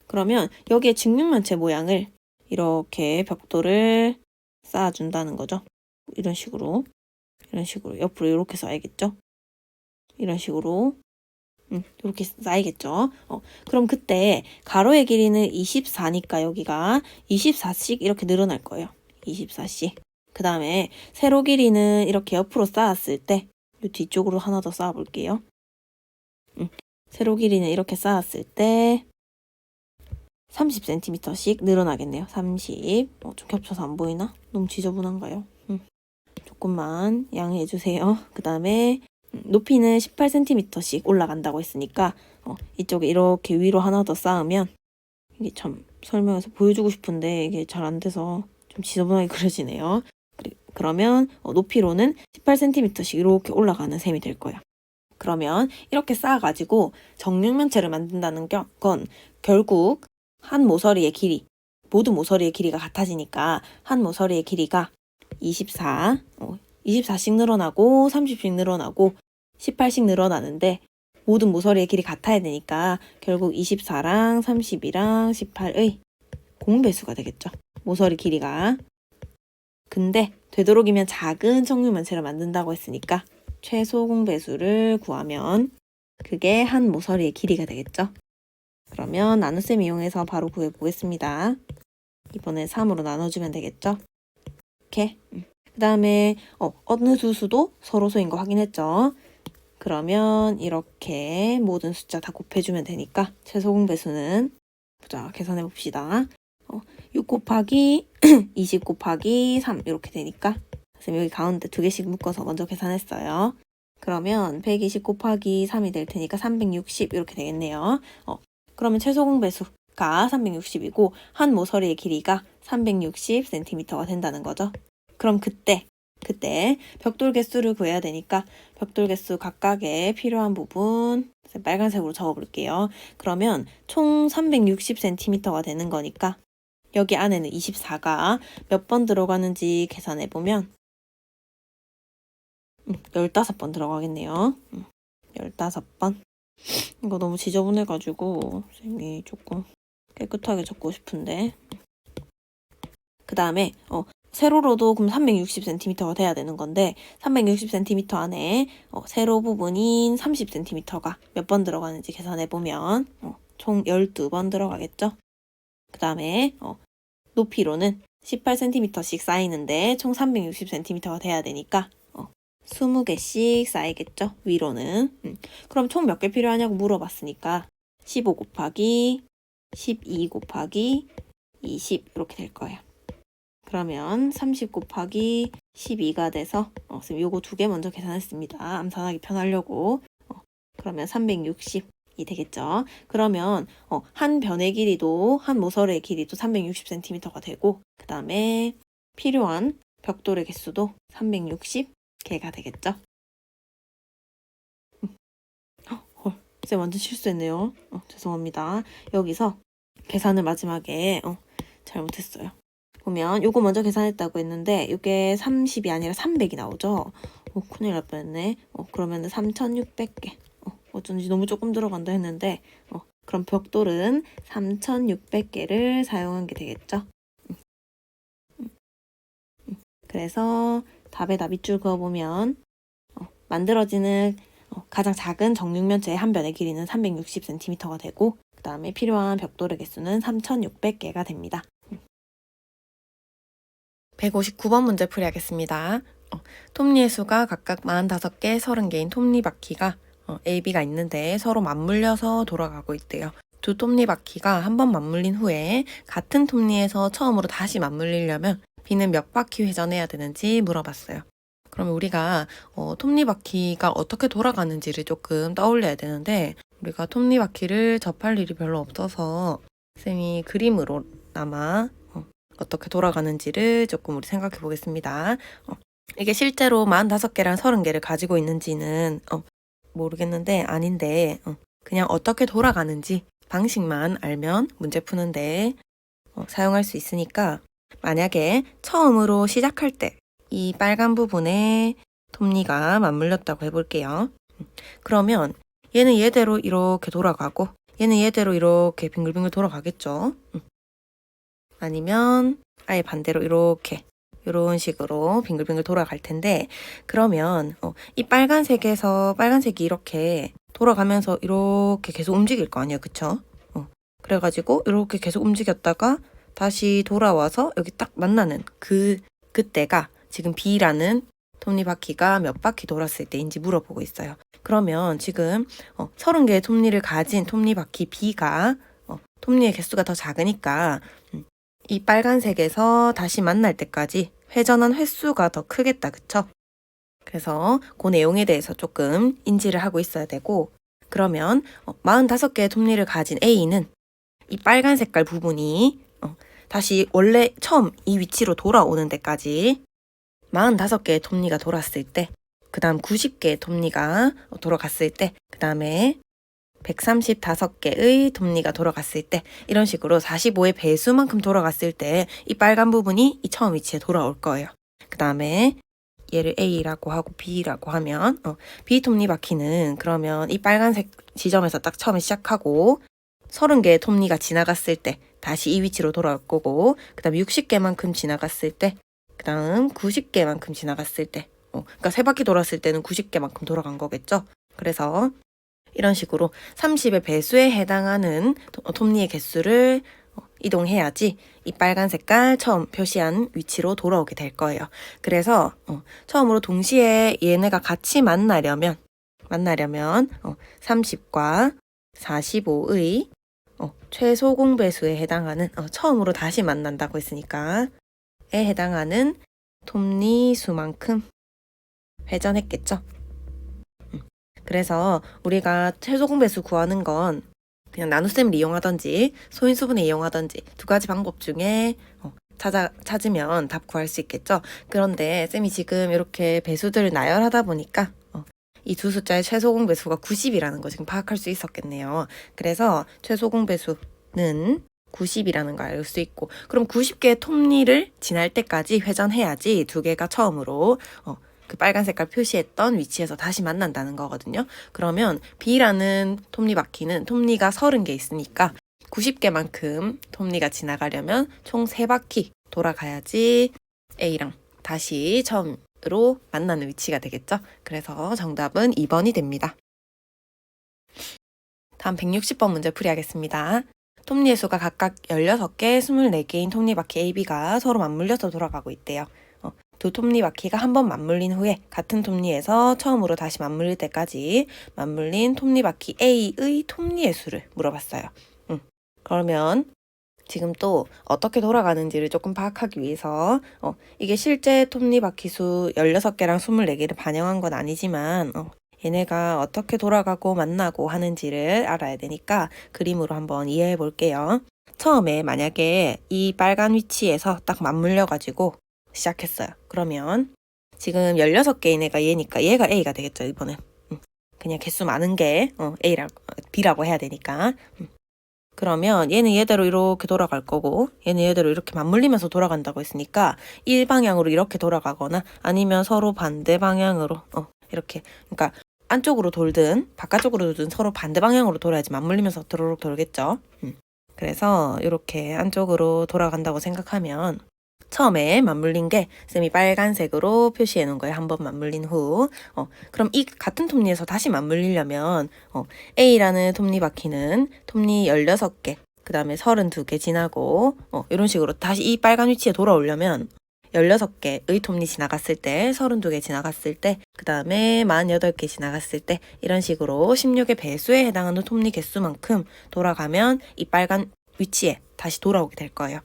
그러면 여기에 직육면체 모양을 이렇게 벽돌을 쌓아준다는 거죠. 이런 식으로 옆으로 이렇게 쌓이겠죠. 이런 식으로 이렇게 쌓이겠죠. 그럼 그때 가로의 길이는 24니까 여기가 24씩 이렇게 늘어날 거예요. 24씩. 그 다음에 세로 길이는 이렇게 옆으로 쌓았을 때 이 뒤쪽으로 하나 더 쌓아 볼게요. 세로 길이는 이렇게 쌓았을 때 30cm씩 늘어나겠네요. 30. 좀 겹쳐서 안 보이나? 너무 지저분한가요? 조금만 양해해 주세요. 그 다음에 높이는 18cm씩 올라간다고 했으니까 이쪽에 이렇게 위로 하나 더 쌓으면 이게 참 설명해서 보여주고 싶은데 이게 잘 안 돼서 좀 지저분하게 그려지네요. 그러면 높이로는 18cm씩 이렇게 올라가는 셈이 될 거예요. 그러면 이렇게 쌓아가지고 정육면체를 만든다는 건 결국 한 모서리의 길이, 모든 모서리의 길이가 같아지니까 한 모서리의 길이가 24, 24씩 늘어나고 30씩 늘어나고 18씩 늘어나는데 모든 모서리의 길이 같아야 되니까 결국 24랑 32랑 18의 공배수가 되겠죠. 모서리 길이가. 근데 되도록이면 작은 정육면체를 만든다고 했으니까 최소 공배수를 구하면 그게 한 모서리의 길이가 되겠죠. 그러면 나눗셈 이용해서 바로 구해보겠습니다. 이번에 3으로 나눠주면 되겠죠. 이렇게. 그 다음에 어느 두 수도 서로소인 거 확인했죠. 그러면 이렇게 모든 숫자 다 곱해주면 되니까 최소 공배수는 보자 계산해 봅시다. 6 곱하기 20 곱하기 3 이렇게 되니까 선생님 여기 가운데 두 개씩 묶어서 먼저 계산했어요. 그러면 120 곱하기 3이 될 테니까 360 이렇게 되겠네요. 그러면 최소 공배수가 360이고 한 모서리의 길이가 360cm가 된다는 거죠. 그럼 그때 벽돌 개수를 구해야 되니까 벽돌 개수 각각의 필요한 부분 빨간색으로 적어볼게요. 그러면 총 360cm가 되는 거니까 여기 안에는 24가 몇 번 들어가는지 계산해보면 15번 들어가겠네요. 15번. 이거 너무 지저분해가지고 쌤이 조금 깨끗하게 적고 싶은데 그 다음에 세로로도 그럼 360cm가 돼야 되는 건데 360cm 안에 세로 부분인 30cm가 몇 번 들어가는지 계산해보면 총 12번 들어가겠죠. 그 다음에 높이로는 18cm씩 쌓이는데 총 360cm가 돼야 되니까 20개씩 쌓이겠죠. 위로는. 그럼 총 몇 개 필요하냐고 물어봤으니까 15 곱하기 12 곱하기 20 이렇게 될 거예요. 그러면 30 곱하기 12가 돼서 선생님 요거 두 개 먼저 계산했습니다. 암산하기 편하려고. 그러면 360이 되겠죠. 그러면 한 변의 길이도 한 모서리의 길이도 360cm가 되고 그 다음에 필요한 벽돌의 개수도 360개가 되겠죠. 헐, 쌤 완전 실수했네요. 죄송합니다. 여기서 계산을 마지막에 잘못했어요. 보면 요거 먼저 계산했다고 했는데 이게 30이 아니라 300이 나오죠. 큰일 날 뻔했네. 그러면 3600개. 어쩐지 너무 조금 들어간다 했는데 그럼 벽돌은 3600개를 사용한 게 되겠죠. 그래서 답에다 밑줄 그어보면 만들어지는 가장 작은 정육면체의 한 변의 길이는 360cm가 되고 그 다음에 필요한 벽돌의 개수는 3600개가 됩니다. 159번 문제 풀이하겠습니다. 톱니의 수가 각각 45개, 30개인 톱니바퀴가 A, B가 있는데 서로 맞물려서 돌아가고 있대요. 두 톱니바퀴가 한 번 맞물린 후에 같은 톱니에서 처음으로 다시 맞물리려면 B는 몇 바퀴 회전해야 되는지 물어봤어요. 그러면 우리가 톱니바퀴가 어떻게 돌아가는지를 조금 떠올려야 되는데 우리가 톱니바퀴를 접할 일이 별로 없어서 쌤이 그림으로나마 어떻게 돌아가는지를 조금 우리 생각해 보겠습니다. 이게 실제로 45개랑 30개를 가지고 있는지는 모르겠는데 아닌데 그냥 어떻게 돌아가는지 방식만 알면 문제 푸는데 사용할 수 있으니까 만약에 처음으로 시작할 때 이 빨간 부분에 톱니가 맞물렸다고 해볼게요. 그러면 얘는 얘대로 이렇게 돌아가고 얘는 얘대로 이렇게 빙글빙글 돌아가겠죠. 아니면 아예 반대로 이렇게 이런 식으로 빙글빙글 돌아갈 텐데 그러면 이 빨간색에서 빨간색이 이렇게 돌아가면서 이렇게 계속 움직일 거 아니에요, 그쵸? 그래가지고 이렇게 계속 움직였다가 다시 돌아와서 여기 딱 만나는 그때가 지금 B라는 톱니바퀴가 몇 바퀴 돌았을 때인지 물어보고 있어요. 그러면 지금 30개의 톱니를 가진 톱니바퀴 B가 톱니의 개수가 더 작으니까 이 빨간색에서 다시 만날 때까지 회전한 횟수가 더 크겠다, 그쵸? 그래서 그 내용에 대해서 조금 인지를 하고 있어야 되고 그러면 45개의 톱니를 가진 A는 이 빨간 색깔 부분이 다시 원래 처음 이 위치로 돌아오는 데까지 45개의 톱니가 돌았을 때 그 다음 90개의 톱니가 돌아갔을 때 그 다음에 135개의 톱니가 돌아갔을 때 이런 식으로 45의 배수만큼 돌아갔을 때 이 빨간 부분이 이 처음 위치에 돌아올 거예요. 그 다음에 얘를 A라고 하고 B라고 하면 B 톱니바퀴는 그러면 이 빨간색 지점에서 딱 처음에 시작하고 30개의 톱니가 지나갔을 때 다시 이 위치로 돌아올 거고 그 다음 60개만큼 지나갔을 때 그 다음 90개만큼 지나갔을 때 그러니까 3바퀴 돌았을 때는 90개만큼 돌아간 거겠죠. 그래서 이런 식으로 30의 배수에 해당하는 톱니의 개수를 이동해야지 이 빨간 색깔 처음 표시한 위치로 돌아오게 될 거예요. 그래서 처음으로 동시에 얘네가 같이 만나려면 30과 45의 최소 공배수에 해당하는 처음으로 다시 만난다고 했으니까 에 해당하는 톱니 수만큼 회전했겠죠. 그래서 우리가 최소 공배수 구하는 건 그냥 나눗셈을 이용하든지 소인수분을 이용하든지 두 가지 방법 중에 찾으면 답 구할 수 있겠죠. 그런데 쌤이 지금 이렇게 배수들을 나열하다 보니까 이 두 숫자의 최소 공배수가 90이라는 거 지금 파악할 수 있었겠네요. 그래서 최소 공배수는 90이라는 걸 알 수 있고 그럼 90개의 톱니를 지날 때까지 회전해야지 두 개가 처음으로 그 빨간 색깔 표시했던 위치에서 다시 만난다는 거거든요. 그러면 B라는 톱니바퀴는 톱니가 30개 있으니까 90개만큼 톱니가 지나가려면 총 3바퀴 돌아가야지 A랑 다시 처음으로 만나는 위치가 되겠죠. 그래서 정답은 2번이 됩니다. 다음 160번 문제 풀이하겠습니다. 톱니의 수가 각각 16개, 24개인 톱니바퀴 A, B가 서로 맞물려서 돌아가고 있대요. 두 톱니바퀴가 한 번 맞물린 후에 같은 톱니에서 처음으로 다시 맞물릴 때까지 맞물린 톱니바퀴 A의 톱니의 수를 물어봤어요. 그러면 지금 또 어떻게 돌아가는지를 조금 파악하기 위해서 이게 실제 톱니바퀴 수 16개랑 24개를 반영한 건 아니지만 얘네가 어떻게 돌아가고 만나고 하는지를 알아야 되니까 그림으로 한번 이해해 볼게요. 처음에 만약에 이 빨간 위치에서 딱 맞물려가지고 시작했어요. 그러면 지금 16개인 애가 얘니까 얘가 A가 되겠죠, 이번엔. 그냥 개수 많은 게 B라고 해야 되니까. 그러면 얘는 얘대로 이렇게 돌아갈 거고 얘는 얘대로 이렇게 맞물리면서 돌아간다고 했으니까 일 방향으로 이렇게 돌아가거나 아니면 서로 반대 방향으로 이렇게 그러니까 안쪽으로 돌든 바깥쪽으로 돌든 서로 반대 방향으로 돌아야지 맞물리면서 도로록 돌겠죠. 그래서 이렇게 안쪽으로 돌아간다고 생각하면 처음에 맞물린 게 쌤이 빨간색으로 표시해 놓은 거예요. 한 번 맞물린 후. 그럼 이 같은 톱니에서 다시 맞물리려면 A라는 톱니바퀴는 톱니 16개, 그 다음에 32개 지나고 이런 식으로 다시 이 빨간 위치에 돌아오려면 16개의 톱니 지나갔을 때, 32개 지나갔을 때, 그 다음에 48개 지나갔을 때 이런 식으로 16의 배수에 해당하는 톱니 개수만큼 돌아가면 이 빨간 위치에 다시 돌아오게 될 거예요.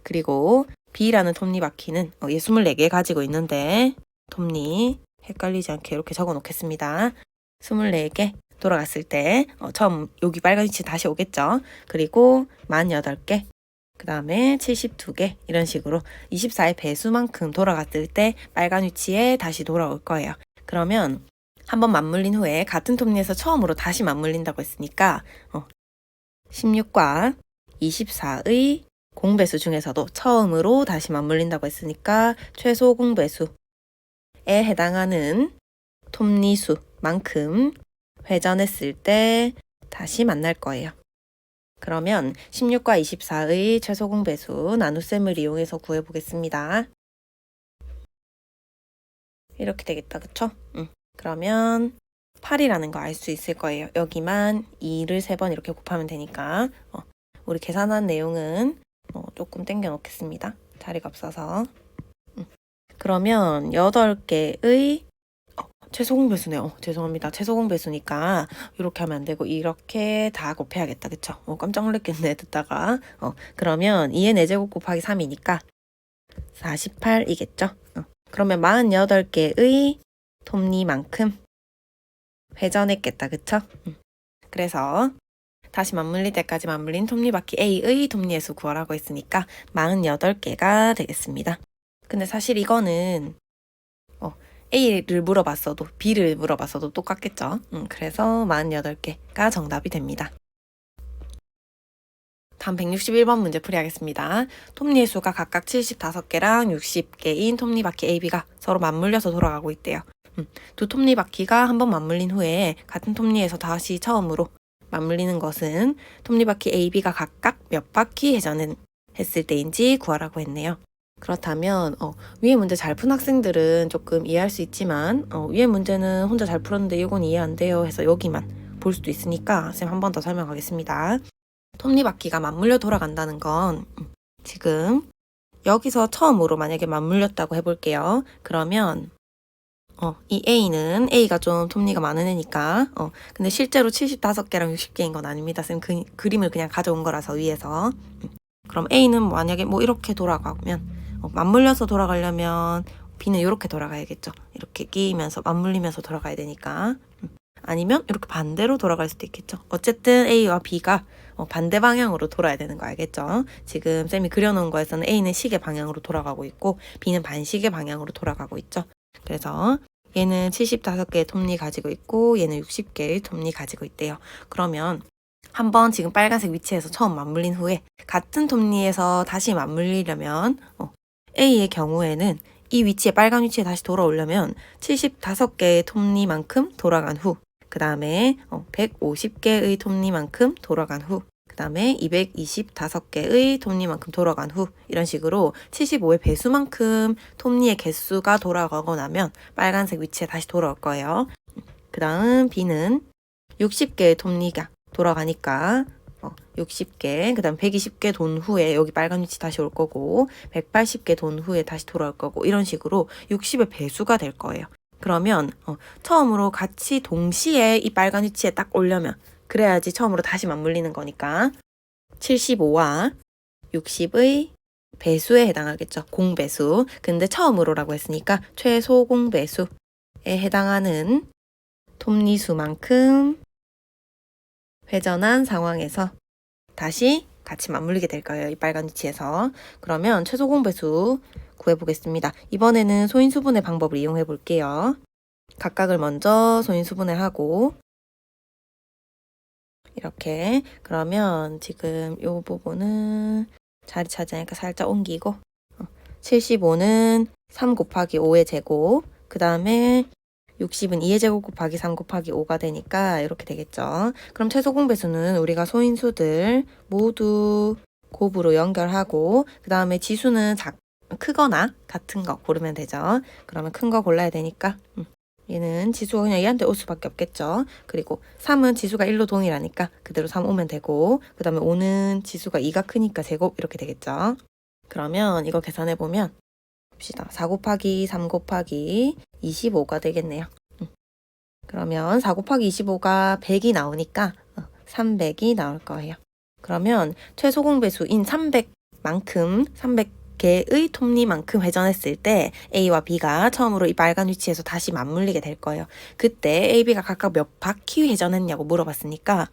그리고 B라는 톱니바퀴는 얘 24개 가지고 있는데 톱니 헷갈리지 않게 이렇게 적어 놓겠습니다. 24개 돌아갔을 때 처음 여기 빨간 위치 다시 오겠죠. 그리고 48개 그 다음에 72개 이런 식으로 24의 배수만큼 돌아갔을 때 빨간 위치에 다시 돌아올 거예요. 그러면 한번 맞물린 후에 같은 톱니에서 처음으로 다시 맞물린다고 했으니까 16과 24의 공배수 중에서도 처음으로 다시 맞물린다고 했으니까 최소 공배수에 해당하는 톱니수만큼 회전했을 때 다시 만날 거예요. 그러면 16과 24의 최소 공배수 나눗셈을 이용해서 구해보겠습니다. 이렇게 되겠다, 그쵸? 그러면 8이라는 거 알 수 있을 거예요. 여기만 2를 3번 이렇게 곱하면 되니까 우리 계산한 내용은 조금 땡겨 놓겠습니다. 자리가 없어서. 그러면 8개의 최소 공배수네요. 죄송합니다. 최소 공배수니까 이렇게 하면 안 되고 이렇게 다 곱해야겠다. 그쵸? 깜짝 놀랐겠네 듣다가. 그러면 2의 4제곱 곱하기 3이니까 48이겠죠? 그러면 48개의 톱니만큼 회전했겠다. 그쵸? 그래서 다시 맞물릴 때까지 맞물린 톱니바퀴 A의 톱니의 수 구하라고 했으니까 48개가 되겠습니다. 근데 사실 이거는 A를 물어봤어도 B를 물어봤어도 똑같겠죠. 그래서 48개가 정답이 됩니다. 다음 161번 문제 풀이하겠습니다. 톱니의 수가 각각 75개랑 60개인 톱니바퀴 AB가 서로 맞물려서 돌아가고 있대요. 두 톱니바퀴가 한번 맞물린 후에 같은 톱니에서 다시 처음으로 맞물리는 것은 톱니바퀴 AB가 각각 몇 바퀴 회전했을 때인지 구하라고 했네요. 그렇다면 위에 문제 잘 푼 학생들은 조금 이해할 수 있지만 위에 문제는 혼자 잘 풀었는데 이건 이해 안 돼요 해서 여기만 볼 수도 있으니까 쌤 한 번 더 설명하겠습니다. 톱니바퀴가 맞물려 돌아간다는 건 지금 여기서 처음으로 만약에 맞물렸다고 해볼게요. 그러면 이 A는 A가 좀 톱니가 많은 애니까 근데 실제로 75개랑 60개인 건 아닙니다. 쌤 그림을 그냥 가져온 거라서 위에서 그럼 A는 만약에 뭐 이렇게 돌아가면 맞물려서 돌아가려면 B는 이렇게 돌아가야겠죠. 이렇게 끼면서 맞물리면서 돌아가야 되니까 아니면 이렇게 반대로 돌아갈 수도 있겠죠. 어쨌든 A와 B가 반대 방향으로 돌아야 되는 거 알겠죠? 지금 쌤이 그려놓은 거에서는 A는 시계 방향으로 돌아가고 있고 B는 반시계 방향으로 돌아가고 있죠. 그래서 얘는 75개의 톱니 가지고 있고 얘는 60개의 톱니 가지고 있대요. 그러면 한번 지금 빨간색 위치에서 처음 맞물린 후에 같은 톱니에서 다시 맞물리려면 A의 경우에는 이 위치에 빨간 위치에 다시 돌아오려면 75개의 톱니만큼 돌아간 후 그 다음에 150개의 톱니만큼 돌아간 후 그 다음에 225개의 톱니만큼 돌아간 후 이런 식으로 75의 배수만큼 톱니의 개수가 돌아가고 나면 빨간색 위치에 다시 돌아올 거예요. 그 다음 B는 60개의 톱니가 돌아가니까 60개, 그 다음 120개 돈 후에 여기 빨간 위치 다시 올 거고 180개 돈 후에 다시 돌아올 거고 이런 식으로 60의 배수가 될 거예요. 그러면 처음으로 같이 동시에 이 빨간 위치에 딱 오려면 그래야지 처음으로 다시 맞물리는 거니까 75와 60의 배수에 해당하겠죠. 공배수. 근데 처음으로라고 했으니까 최소 공배수에 해당하는 톱니수만큼 회전한 상황에서 다시 같이 맞물리게 될 거예요. 이 빨간 위치에서. 그러면 최소 공배수 구해보겠습니다. 이번에는 소인수분해 방법을 이용해 볼게요. 각각을 먼저 소인수분해 하고 이렇게 그러면 지금 이 부분은 자리 차지하니까 살짝 옮기고 75는 3 곱하기 5의 제곱 그 다음에 60은 2의 제곱 곱하기 3 곱하기 5가 되니까 이렇게 되겠죠. 그럼 최소 공배수는 우리가 소인수들 모두 곱으로 연결하고 그 다음에 지수는 크거나 같은 거 고르면 되죠. 그러면 큰 거 골라야 되니까 얘는 지수가 그냥 얘한테 올 수밖에 없겠죠. 그리고 3은 지수가 1로 동일하니까 그대로 3 오면 되고 그 다음에 5는 지수가 2가 크니까 제곱 이렇게 되겠죠. 그러면 이거 계산해보면 봅시다. 4 곱하기 3 곱하기 25가 되겠네요. 그러면 4 곱하기 25가 100이 나오니까 300이 나올 거예요. 그러면 최소 공배수인 300만큼 300개의 톱니만큼 회전했을 때 A와 B가 처음으로 이 빨간 위치에서 다시 맞물리게 될 거예요. 그때 A, B가 각각 몇 바퀴 회전했냐고 물어봤으니까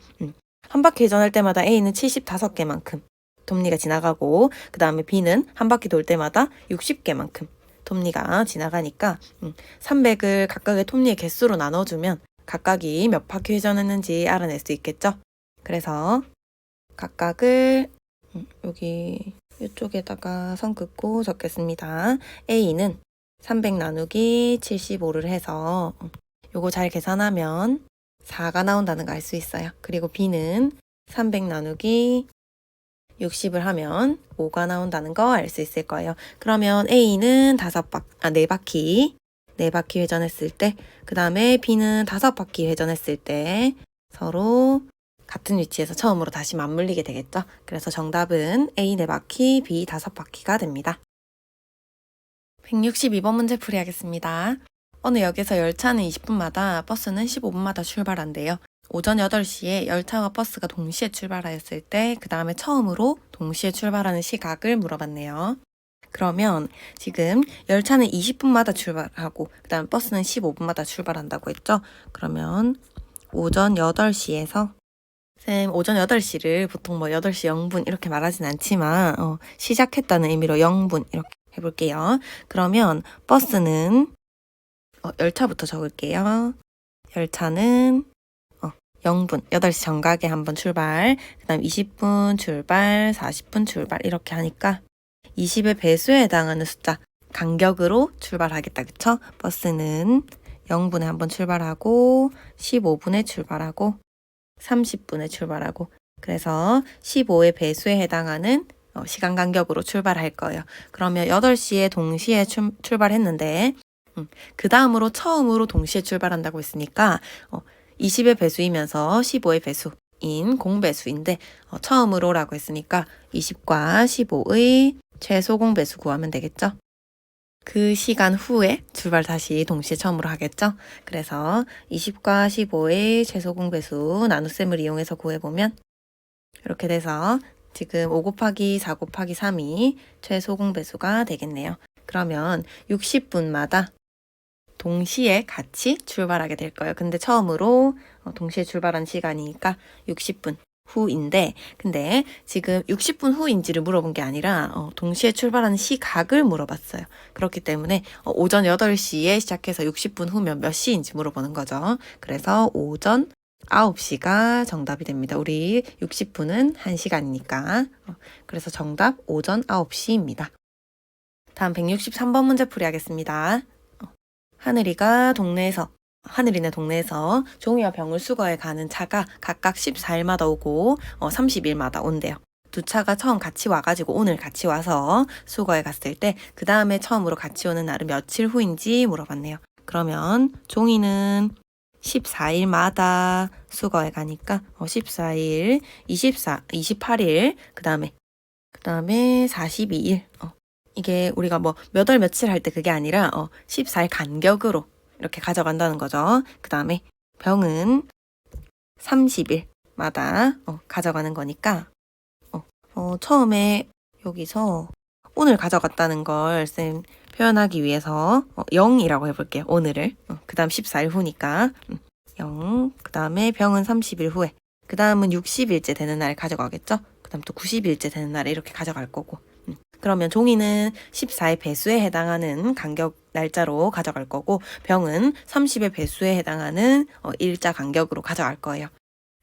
한 바퀴 회전할 때마다 A는 75개만큼 톱니가 지나가고 그 다음에 B는 한 바퀴 돌 때마다 60개만큼 톱니가 지나가니까 300을 각각의 톱니의 개수로 나눠주면 각각이 몇 바퀴 회전했는지 알아낼 수 있겠죠. 그래서 각각을 여기 이쪽에다가 선 긋고 적겠습니다. A는 300 나누기 75를 해서 요거 잘 계산하면 4가 나온다는 거 알 수 있어요. 그리고 B는 300 나누기 60을 하면 5가 나온다는 거 알 수 있을 거예요. 그러면 A는 4바퀴 회전했을 때, 그 다음에 B는 5바퀴 회전했을 때 서로 같은 위치에서 처음으로 다시 맞물리게 되겠죠. 그래서 정답은 A 4바퀴, B 5바퀴가 됩니다. 162번 문제 풀이하겠습니다. 어느 역에서 열차는 20분마다 버스는 15분마다 출발한대요. 오전 8시에 열차와 버스가 동시에 출발하였을 때 그 다음에 처음으로 동시에 출발하는 시각을 물어봤네요. 그러면 지금 열차는 20분마다 출발하고 그 다음 버스는 15분마다 출발한다고 했죠. 그러면 오전 8시에서 쌤 오전 8시를 보통 8시 0분 이렇게 말하진 않지만 시작했다는 의미로 0분 이렇게 해볼게요. 그러면 버스는 열차부터 적을게요. 열차는 0분, 8시 정각에 한번 출발, 그 다음 20분 출발, 40분 출발 이렇게 하니까 20의 배수에 해당하는 숫자 간격으로 출발하겠다. 그쵸? 버스는 0분에 한번 출발하고 15분에 출발하고 30분에 출발하고 그래서 15의 배수에 해당하는 시간 간격으로 출발할 거예요. 그러면 8시에 동시에 출발했는데 그 다음으로 처음으로 동시에 출발한다고 했으니까 20의 배수이면서 15의 배수인 공배수인데 처음으로라고 했으니까 20과 15의 최소 공배수 구하면 되겠죠? 그 시간 후에 출발 다시 동시에 처음으로 하겠죠? 그래서 20과 15의 최소 공배수 나눗셈을 이용해서 구해보면 이렇게 돼서 지금 5 곱하기 4 곱하기 3이 최소 공배수가 되겠네요. 그러면 60분마다 동시에 같이 출발하게 될 거예요. 근데 처음으로 동시에 출발한 시간이니까 60분 후인데 근데 지금 60분 후인지를 물어본 게 아니라 동시에 출발하는 시각을 물어봤어요. 그렇기 때문에 오전 8시에 시작해서 60분 후면 몇 시인지 물어보는 거죠. 그래서 오전 9시가 정답이 됩니다. 우리 60분은 1시간이니까. 그래서 정답 오전 9시입니다. 다음 163번 문제 풀이 하겠습니다. 하늘이네 동네에서 종이와 병을 수거해 가는 차가 각각 14일마다 오고 30일마다 온대요. 두 차가 처음 같이 와가지고 오늘 같이 와서 수거해 갔을 때 그 다음에 처음으로 같이 오는 날은 며칠 후인지 물어봤네요. 그러면 종이는 14일마다 수거해 가니까 14일, 28일, 그 다음에 42일. 이게 우리가 뭐 몇 월 며칠 할 때 그게 아니라 14일 간격으로 이렇게 가져간다는 거죠. 그 다음에 병은 30일마다 가져가는 거니까 처음에 여기서 오늘 가져갔다는 걸 쌤 표현하기 위해서 0이라고 해볼게요. 오늘을. 그 다음 14일 후니까 0. 그 다음에 병은 30일 후에. 그 다음은 60일째 되는 날에 가져가겠죠. 그 다음 또 90일째 되는 날에 이렇게 가져갈 거고. 그러면 종이는 14의 배수에 해당하는 간격 날짜로 가져갈 거고 병은 30의 배수에 해당하는 일자 간격으로 가져갈 거예요.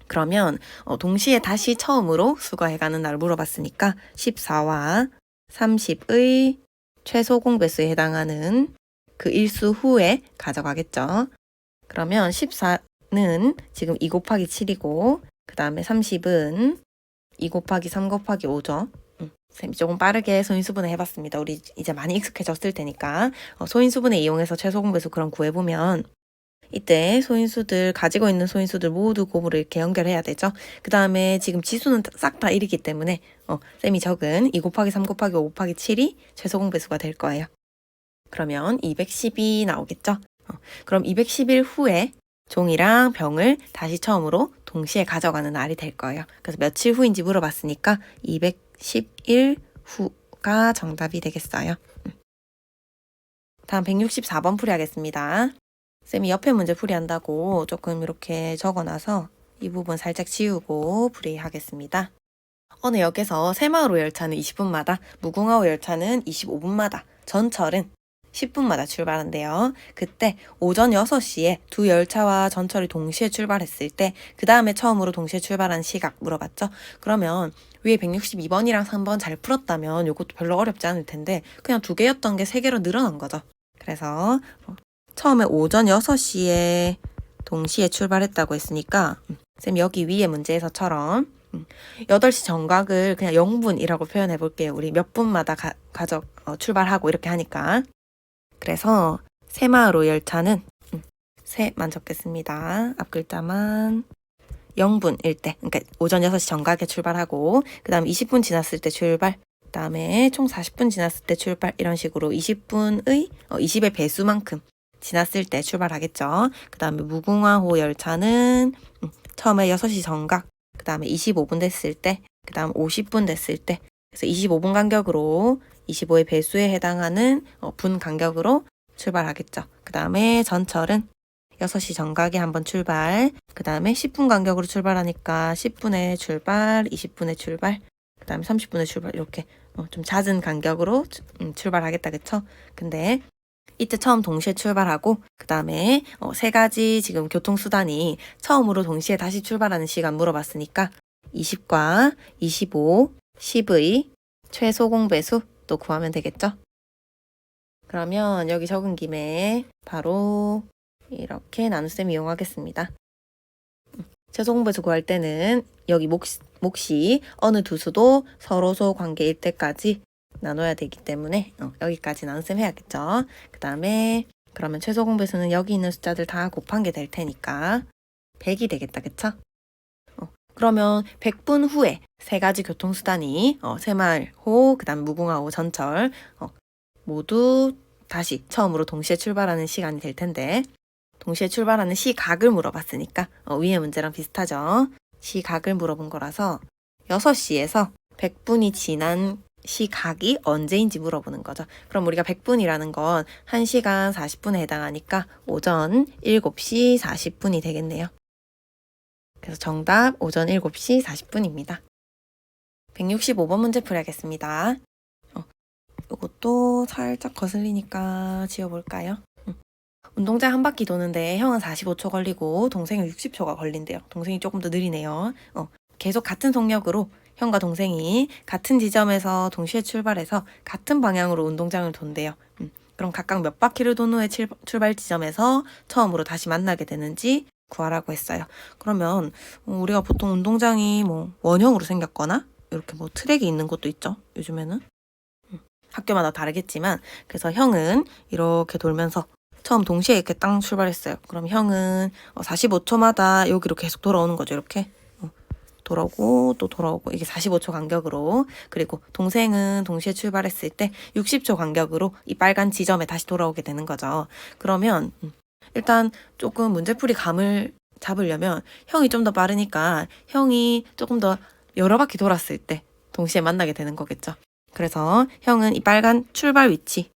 그러면 동시에 다시 처음으로 수거해가는 날을 물어봤으니까 14와 30의 최소 공배수에 해당하는 그 일수 후에 가져가겠죠. 그러면 14는 지금 2 곱하기 7이고 그 다음에 30은 2 곱하기 3 곱하기 5죠. 쌤이 조금 빠르게 소인수분해 해봤습니다. 우리 이제 많이 익숙해졌을 테니까 소인수분해 이용해서 최소 공배수 그럼 구해보면 이때 가지고 있는 소인수들 모두 곱으로 이렇게 연결해야 되죠. 그 다음에 지금 지수는 싹 다 1이기 때문에 쌤이 적은 2 곱하기 3 곱하기 5 곱하기 7이 최소 공배수가 될 거예요. 그러면 210이 나오겠죠. 그럼 210일 후에 종이랑 병을 다시 처음으로 동시에 가져가는 날이 될 거예요. 그래서 며칠 후인지 물어봤으니까 210일 후가 정답이 되겠어요. 다음 164번 풀이하겠습니다. 쌤이 옆에 문제 풀이한다고 조금 이렇게 적어놔서 이 부분 살짝 지우고 풀이하겠습니다. 어느 역에서 새마을호 열차는 20분마다, 무궁화호 열차는 25분마다, 전철은 10분마다 출발한대요. 그때 오전 6시에 두 열차와 전철이 동시에 출발했을 때 그 다음에 처음으로 동시에 출발한 시각 물어봤죠. 그러면 위에 162번이랑 3번 잘 풀었다면 이것도 별로 어렵지 않을 텐데 그냥 2개였던 게 3개로 늘어난 거죠. 그래서 처음에 오전 6시에 동시에 출발했다고 했으니까 쌤 여기 위에 문제에서처럼 8시 정각을 그냥 0분이라고 표현해 볼게요. 우리 몇 분마다 출발하고 이렇게 하니까. 그래서 새마을호 열차는 새만 적겠습니다. 앞 글자만 0분일 때, 그러니까 오전 6시 정각에 출발하고 그 다음 20분 지났을 때 출발, 그 다음에 총 40분 지났을 때 출발 이런 식으로 20의 배수만큼 지났을 때 출발하겠죠. 그 다음에 무궁화호 열차는 처음에 6시 정각, 그 다음에 25분 됐을 때, 그 다음 50분 됐을 때 그래서 25분 간격으로 25의 배수에 해당하는 분 간격으로 출발하겠죠. 그 다음에 전철은 6시 정각에 한번 출발, 그 다음에 10분 간격으로 출발하니까 10분에 출발, 20분에 출발, 그 다음에 30분에 출발 이렇게 좀 잦은 간격으로 출발하겠다 그쵸? 근데 이때 처음 동시에 출발하고 그 다음에 세 가지 지금 교통수단이 처음으로 동시에 다시 출발하는 시간 물어봤으니까 20과 25, 10의 최소 공배수 또 구하면 되겠죠? 그러면 여기 적은 김에 바로 이렇게 나눗셈 이용하겠습니다. 최소 공배수 구할 때는 여기 몫이 어느 두 수도 서로소 관계일 때까지 나눠야 되기 때문에 여기까지 나눗셈 해야겠죠. 그 다음에 그러면 최소 공배수는 여기 있는 숫자들 다 곱한 게 될 테니까 100이 되겠다. 그쵸? 그러면 100분 후에 세 가지 교통수단이 새마을호, 그 다음 무궁화호, 전철 모두 다시 처음으로 동시에 출발하는 시간이 될 텐데 동시에 출발하는 시각을 물어봤으니까 위의 문제랑 비슷하죠. 시각을 물어본 거라서 6시에서 100분이 지난 시각이 언제인지 물어보는 거죠. 그럼 우리가 100분이라는 건 1시간 40분에 해당하니까 오전 7시 40분이 되겠네요. 그래서 정답 오전 7시 40분입니다. 165번 문제 풀어야겠습니다. 이것도 살짝 거슬리니까 지워볼까요? 운동장 한 바퀴 도는데 형은 45초 걸리고 동생은 60초가 걸린대요. 동생이 조금 더 느리네요. 계속 같은 속력으로 형과 동생이 같은 지점에서 동시에 출발해서 같은 방향으로 운동장을 돈대요. 그럼 각각 몇 바퀴를 돈 후에 출발 지점에서 처음으로 다시 만나게 되는지 구하라고 했어요. 그러면 우리가 보통 운동장이 뭐 원형으로 생겼거나 이렇게 뭐 트랙이 있는 곳도 있죠. 요즘에는. 학교마다 다르겠지만 그래서 형은 이렇게 돌면서 처음 동시에 이렇게 땅 출발했어요. 그럼 형은 45초마다 여기로 계속 돌아오는 거죠. 이렇게 돌아오고 또 돌아오고 이게 45초 간격으로 그리고 동생은 동시에 출발했을 때 60초 간격으로 이 빨간 지점에 다시 돌아오게 되는 거죠. 그러면 일단 조금 문제풀이 감을 잡으려면 형이 좀 더 빠르니까 형이 조금 더 여러 바퀴 돌았을 때 동시에 만나게 되는 거겠죠. 그래서 형은 이 빨간 출발 위치에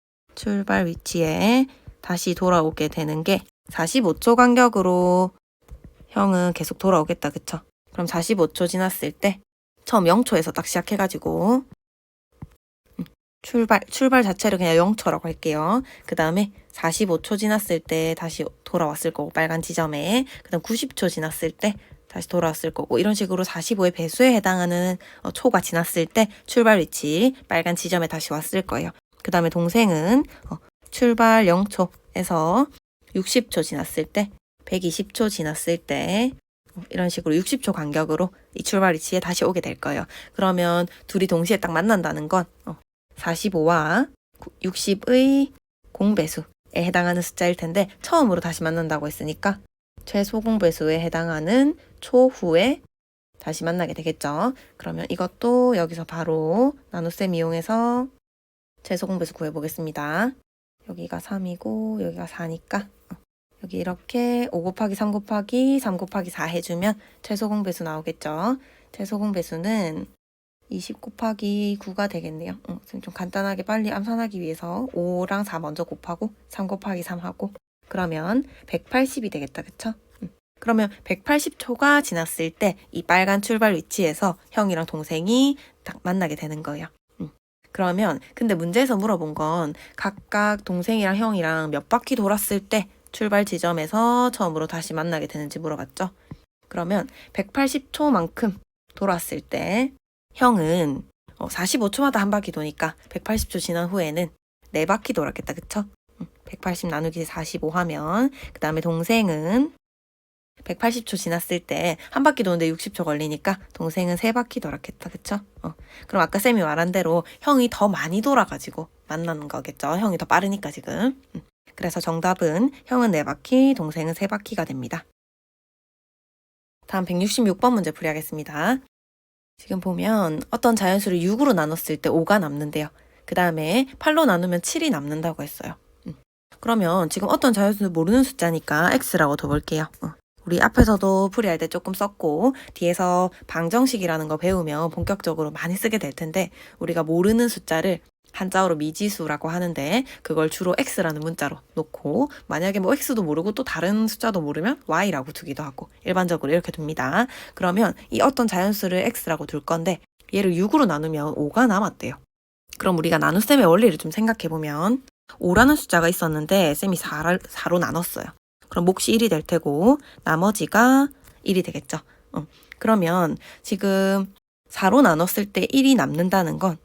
다시 돌아오게 되는 게 45초 간격으로 형은 계속 돌아오겠다. 그쵸? 그럼 45초 지났을 때 처음 0초에서 딱 시작해가지고 출발 자체를 그냥 0초라고 할게요. 그 다음에 45초 지났을 때 다시 돌아왔을 거고 빨간 지점에 그 다음 90초 지났을 때 다시 돌아왔을 거고 이런 식으로 45의 배수에 해당하는 초가 지났을 때 출발 위치 빨간 지점에 다시 왔을 거예요. 그 다음에 동생은 출발 0초에서 60초 지났을 때 120초 지났을 때 이런 식으로 60초 간격으로 이 출발 위치에 다시 오게 될 거예요. 그러면 둘이 동시에 딱 만난다는 건 45와 60의 공배수에 해당하는 숫자일 텐데 처음으로 다시 만난다고 했으니까 최소 공배수에 해당하는 초후에 다시 만나게 되겠죠. 그러면 이것도 여기서 바로 나눗셈 이용해서 최소 공배수 구해보겠습니다. 여기가 3이고 여기가 4니까 여기 이렇게 5 곱하기 3 곱하기 3 곱하기 4 해주면 최소 공배수 나오겠죠. 최소 공배수는 20 곱하기 9가 되겠네요. 좀 간단하게 빨리 암산하기 위해서 5랑 4 먼저 곱하고 3 곱하기 3 하고 그러면 180이 되겠다. 그쵸? 그러면 180초가 지났을 때 이 빨간 출발 위치에서 형이랑 동생이 딱 만나게 되는 거예요. 그러면 근데 문제에서 물어본 건 각각 동생이랑 형이랑 몇 바퀴 돌았을 때 출발 지점에서 처음으로 다시 만나게 되는지 물어봤죠. 그러면 180초만큼 돌았을 때 형은 45초마다 한 바퀴 도니까 180초 지난 후에는 4바퀴 돌았겠다. 그쵸? 180 나누기 45 하면 그 다음에 동생은 180초 지났을 때 한 바퀴 도는데 60초 걸리니까 동생은 3바퀴 돌았겠다. 그쵸? 그럼 아까 쌤이 말한 대로 형이 더 많이 돌아가지고 만나는 거겠죠. 형이 더 빠르니까 지금. 그래서 정답은 형은 4바퀴, 동생은 3바퀴가 됩니다. 다음 166번 문제 풀이하겠습니다. 지금 보면 어떤 자연수를 6으로 나눴을 때 5가 남는데요. 그 다음에 8로 나누면 7이 남는다고 했어요. 그러면 지금 어떤 자연수는 모르는 숫자니까 x라고 둬볼게요. 우리 앞에서도 풀이할 때 조금 썼고 뒤에서 방정식이라는 거 배우면 본격적으로 많이 쓰게 될 텐데 우리가 모르는 숫자를 한자어로 미지수라고 하는데 그걸 주로 x라는 문자로 놓고 만약에 뭐 x도 모르고 또 다른 숫자도 모르면 y라고 두기도 하고 일반적으로 이렇게 둡니다. 그러면 이 어떤 자연수를 x라고 둘 건데 얘를 6으로 나누면 5가 남았대요. 그럼 우리가 나눗셈의 원리를 좀 생각해보면 5라는 숫자가 있었는데 쌤이 4로 나눴어요. 그럼 몫이 1이 될 테고 나머지가 1이 되겠죠. 그러면 지금 4로 나눴을 때 1이 남는다는 건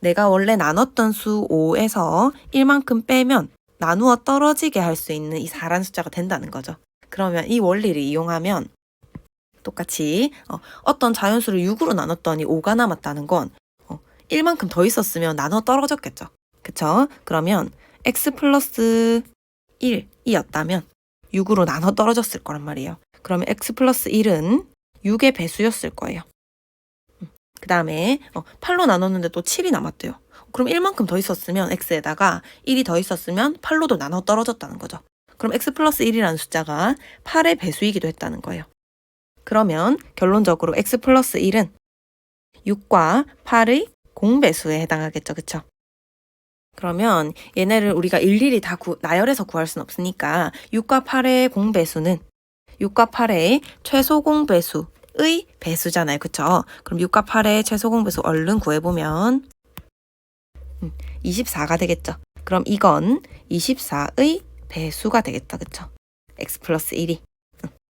내가 원래 나눴던 수 5에서 1만큼 빼면 나누어 떨어지게 할 수 있는 이 4라는 숫자가 된다는 거죠. 그러면 이 원리를 이용하면 똑같이 어떤 자연수를 6으로 나눴더니 5가 남았다는 건 1만큼 더 있었으면 나눠 떨어졌겠죠. 그쵸? 그러면 x 플러스 1이었다면 6으로 나눠 떨어졌을 거란 말이에요. 그러면 x 플러스 1은 6의 배수였을 거예요. 그 다음에 8로 나눴는데 또 7이 남았대요. 그럼 1만큼 더 있었으면 x에다가 1이 더 있었으면 8로도 나눠 떨어졌다는 거죠. 그럼 x 플러스 1이라는 숫자가 8의 배수이기도 했다는 거예요. 그러면 결론적으로 x 플러스 1은 6과 8의 공배수에 해당하겠죠. 그쵸? 그러면 얘네를 우리가 일일이 다 나열해서 구할 수는 없으니까 6과 8의 공배수는 6과 8의 최소 공배수의 배수잖아요. 그쵸? 그럼 6과 8의 최소 공배수 얼른 구해보면 24가 되겠죠. 그럼 이건 24의 배수가 되겠다. 그쵸? x 플러스 1이.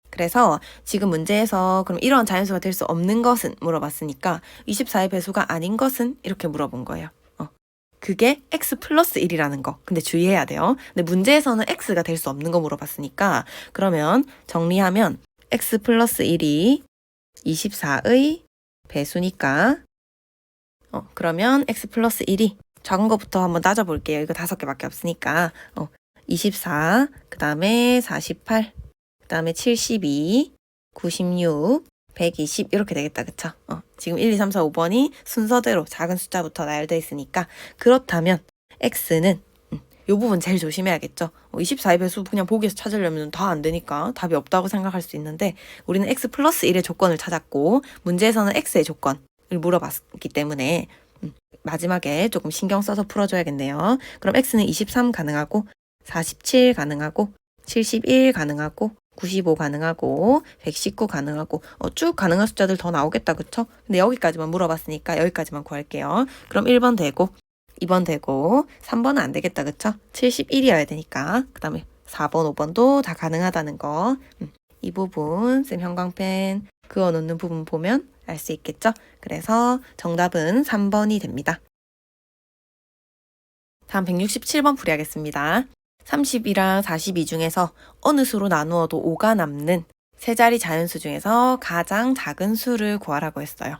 그래서 지금 문제에서 그럼 이런 자연수가 될 수 없는 것은 물어봤으니까 24의 배수가 아닌 것은 이렇게 물어본 거예요. 그게 x 플러스 1이라는 거. 근데 주의해야 돼요. 근데 문제에서는 x가 될 수 없는 거 물어봤으니까 그러면 정리하면 x 플러스 1이 24의 배수니까 그러면 x 플러스 1이 작은 거부터 한번 따져볼게요. 이거 5개밖에 없으니까 24, 그 다음에 48, 그 다음에 72, 96, 120 이렇게 되겠다. 그쵸? 지금 1, 2, 3, 4, 5번이 순서대로 작은 숫자부터 나열되어 있으니까 그렇다면 x는 이 부분 제일 조심해야겠죠. 24의 배수 그냥 보기에서 찾으려면 다 안 되니까 답이 없다고 생각할 수 있는데 우리는 x 플러스 1의 조건을 찾았고 문제에서는 x의 조건을 물어봤기 때문에 마지막에 조금 신경 써서 풀어줘야겠네요. 그럼 x는 23 가능하고 47 가능하고 71 가능하고 95 가능하고 119 가능하고 쭉 가능한 숫자들 더 나오겠다. 그쵸? 근데 여기까지만 물어봤으니까 여기까지만 구할게요. 그럼 1번 되고 2번 되고 3번은 안 되겠다. 그쵸? 71이어야 되니까 그 다음에 4번 5번도 다 가능하다는 거 이 부분 쌤 형광펜 그어놓는 부분 보면 알 수 있겠죠? 그래서 정답은 3번이 됩니다. 다음 167번 풀이하겠습니다. 30이랑 42 중에서 어느 수로 나누어도 5가 남는 세 자리 자연수 중에서 가장 작은 수를 구하라고 했어요.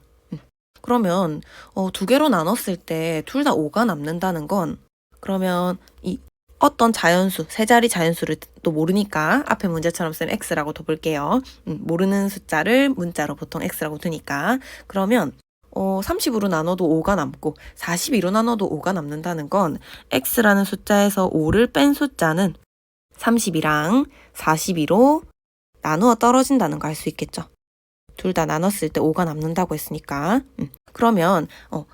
그러면 2개로 나눴을 때 둘 다 5가 남는다는 건 그러면 이 어떤 자연수, 세 자리 자연수를 또 모르니까 앞에 문제처럼 쌤 x라고 둬볼게요. 모르는 숫자를 문자로 보통 x라고 두니까 그러면 30으로 나눠도 5가 남고 42로 나눠도 5가 남는다는 건 x라는 숫자에서 5를 뺀 숫자는 30이랑 42로 나누어 떨어진다는 거 알 수 있겠죠. 둘 다 나눴을 때 5가 남는다고 했으니까 그러면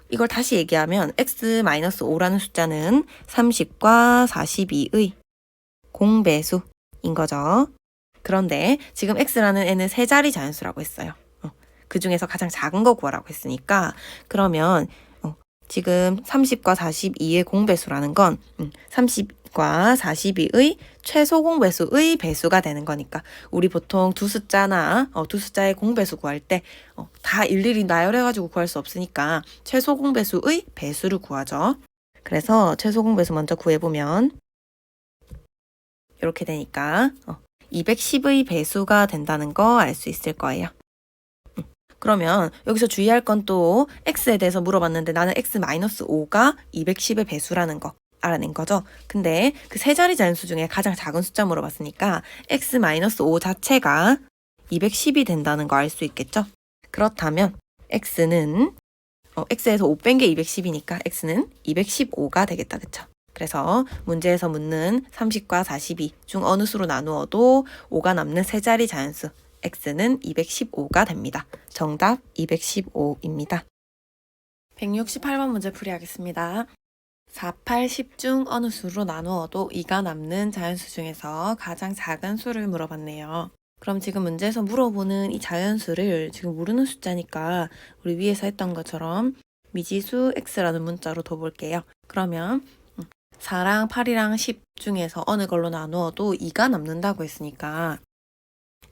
이걸 다시 얘기하면 x-5라는 숫자는 30과 42의 공배수인 거죠. 그런데 지금 x라는 애는 세 자리 자연수라고 했어요. 그 중에서 가장 작은 거 구하라고 했으니까 그러면 지금 30과 42의 공배수라는 건 30과 42의 최소 공배수의 배수가 되는 거니까 우리 보통 두 숫자나 두 숫자의 공배수 구할 때 다 일일이 나열해가지고 구할 수 없으니까 최소 공배수의 배수를 구하죠. 그래서 최소 공배수 먼저 구해보면 이렇게 되니까 210의 배수가 된다는 거 알 수 있을 거예요. 그러면 여기서 주의할 건 또 x에 대해서 물어봤는데 나는 x-5가 210의 배수라는 거 알아낸 거죠. 근데 그 세 자리 자연수 중에 가장 작은 숫자 물어봤으니까 x-5 자체가 210이 된다는 거 알 수 있겠죠. 그렇다면 x는 x에서 5 뺀 게 210이니까 x는 215가 되겠다. 그쵸? 그래서 문제에서 묻는 30과 42 중 어느 수로 나누어도 5가 남는 세 자리 자연수 x는 215가 됩니다. 정답 215입니다. 168번 문제 풀이하겠습니다. 4, 8, 10 중 어느 수로 나누어도 2가 남는 자연수 중에서 가장 작은 수를 물어봤네요. 그럼 지금 문제에서 물어보는 이 자연수를 지금 모르는 숫자니까 우리 위에서 했던 것처럼 미지수 x라는 문자로 둬볼게요. 그러면 4랑 8이랑 10 중에서 어느 걸로 나누어도 2가 남는다고 했으니까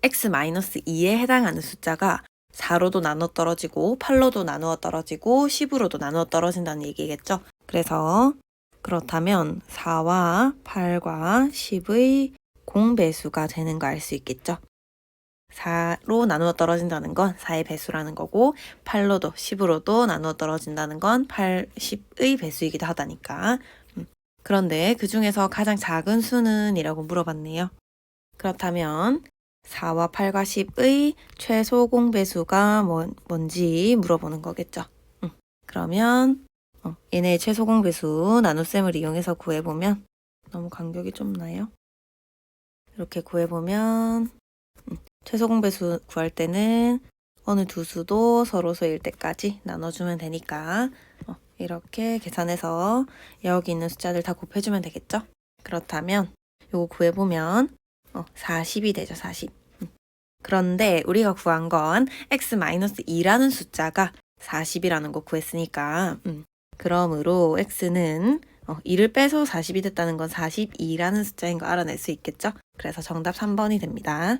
x-2에 해당하는 숫자가 4로도 나눠 떨어지고 8로도 나누어 떨어지고 10으로도 나누어 떨어진다는 얘기겠죠. 그래서 그렇다면 4와 8과 10의 공배수가 되는 거 알 수 있겠죠. 4로 나누어 떨어진다는 건 4의 배수라는 거고 8로도 10으로도 나누어 떨어진다는 건 8, 10의 배수이기도 하다니까. 그런데 그 중에서 가장 작은 수는 이라고 물어봤네요. 그렇다면 4와 8과 10의 최소 공배수가 뭔지 물어보는 거겠죠. 그러면 얘네의 최소 공배수 나눗셈을 이용해서 구해보면 너무 간격이 좀 나요? 이렇게 구해보면 최소 공배수 구할 때는 어느 두 수도 서로소일 때까지 나눠주면 되니까 이렇게 계산해서 여기 있는 숫자들 다 곱해주면 되겠죠? 그렇다면 요거 구해보면 40이 되죠, 40. 그런데 우리가 구한 건 x-2라는 숫자가 40이라는 거 구했으니까 그러므로 x는 2를 빼서 40이 됐다는 건 42라는 숫자인 거 알아낼 수 있겠죠? 그래서 정답 3번이 됩니다.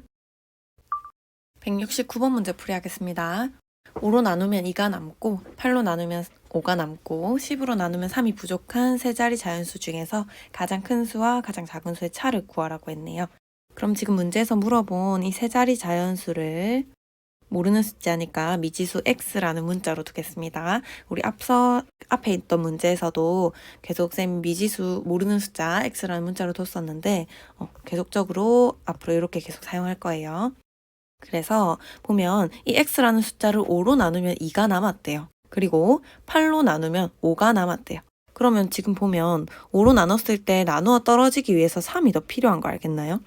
169번 문제 풀이하겠습니다. 5로 나누면 2가 남고 8로 나누면 5가 남고 10으로 나누면 3이 부족한 세 자리 자연수 중에서 가장 큰 수와 가장 작은 수의 차를 구하라고 했네요. 그럼 지금 문제에서 물어본 이 세 자리 자연수를 모르는 숫자니까 미지수 x라는 문자로 두겠습니다. 우리 앞에 있던 문제에서도 계속 쌤 미지수 모르는 숫자 x라는 문자로 뒀었는데 계속적으로 앞으로 이렇게 계속 사용할 거예요. 그래서 보면 이 x라는 숫자를 5로 나누면 2가 남았대요. 그리고 8로 나누면 5가 남았대요. 그러면 지금 보면 5로 나눴을 때 나누어 떨어지기 위해서 3이 더 필요한 거 알겠나요?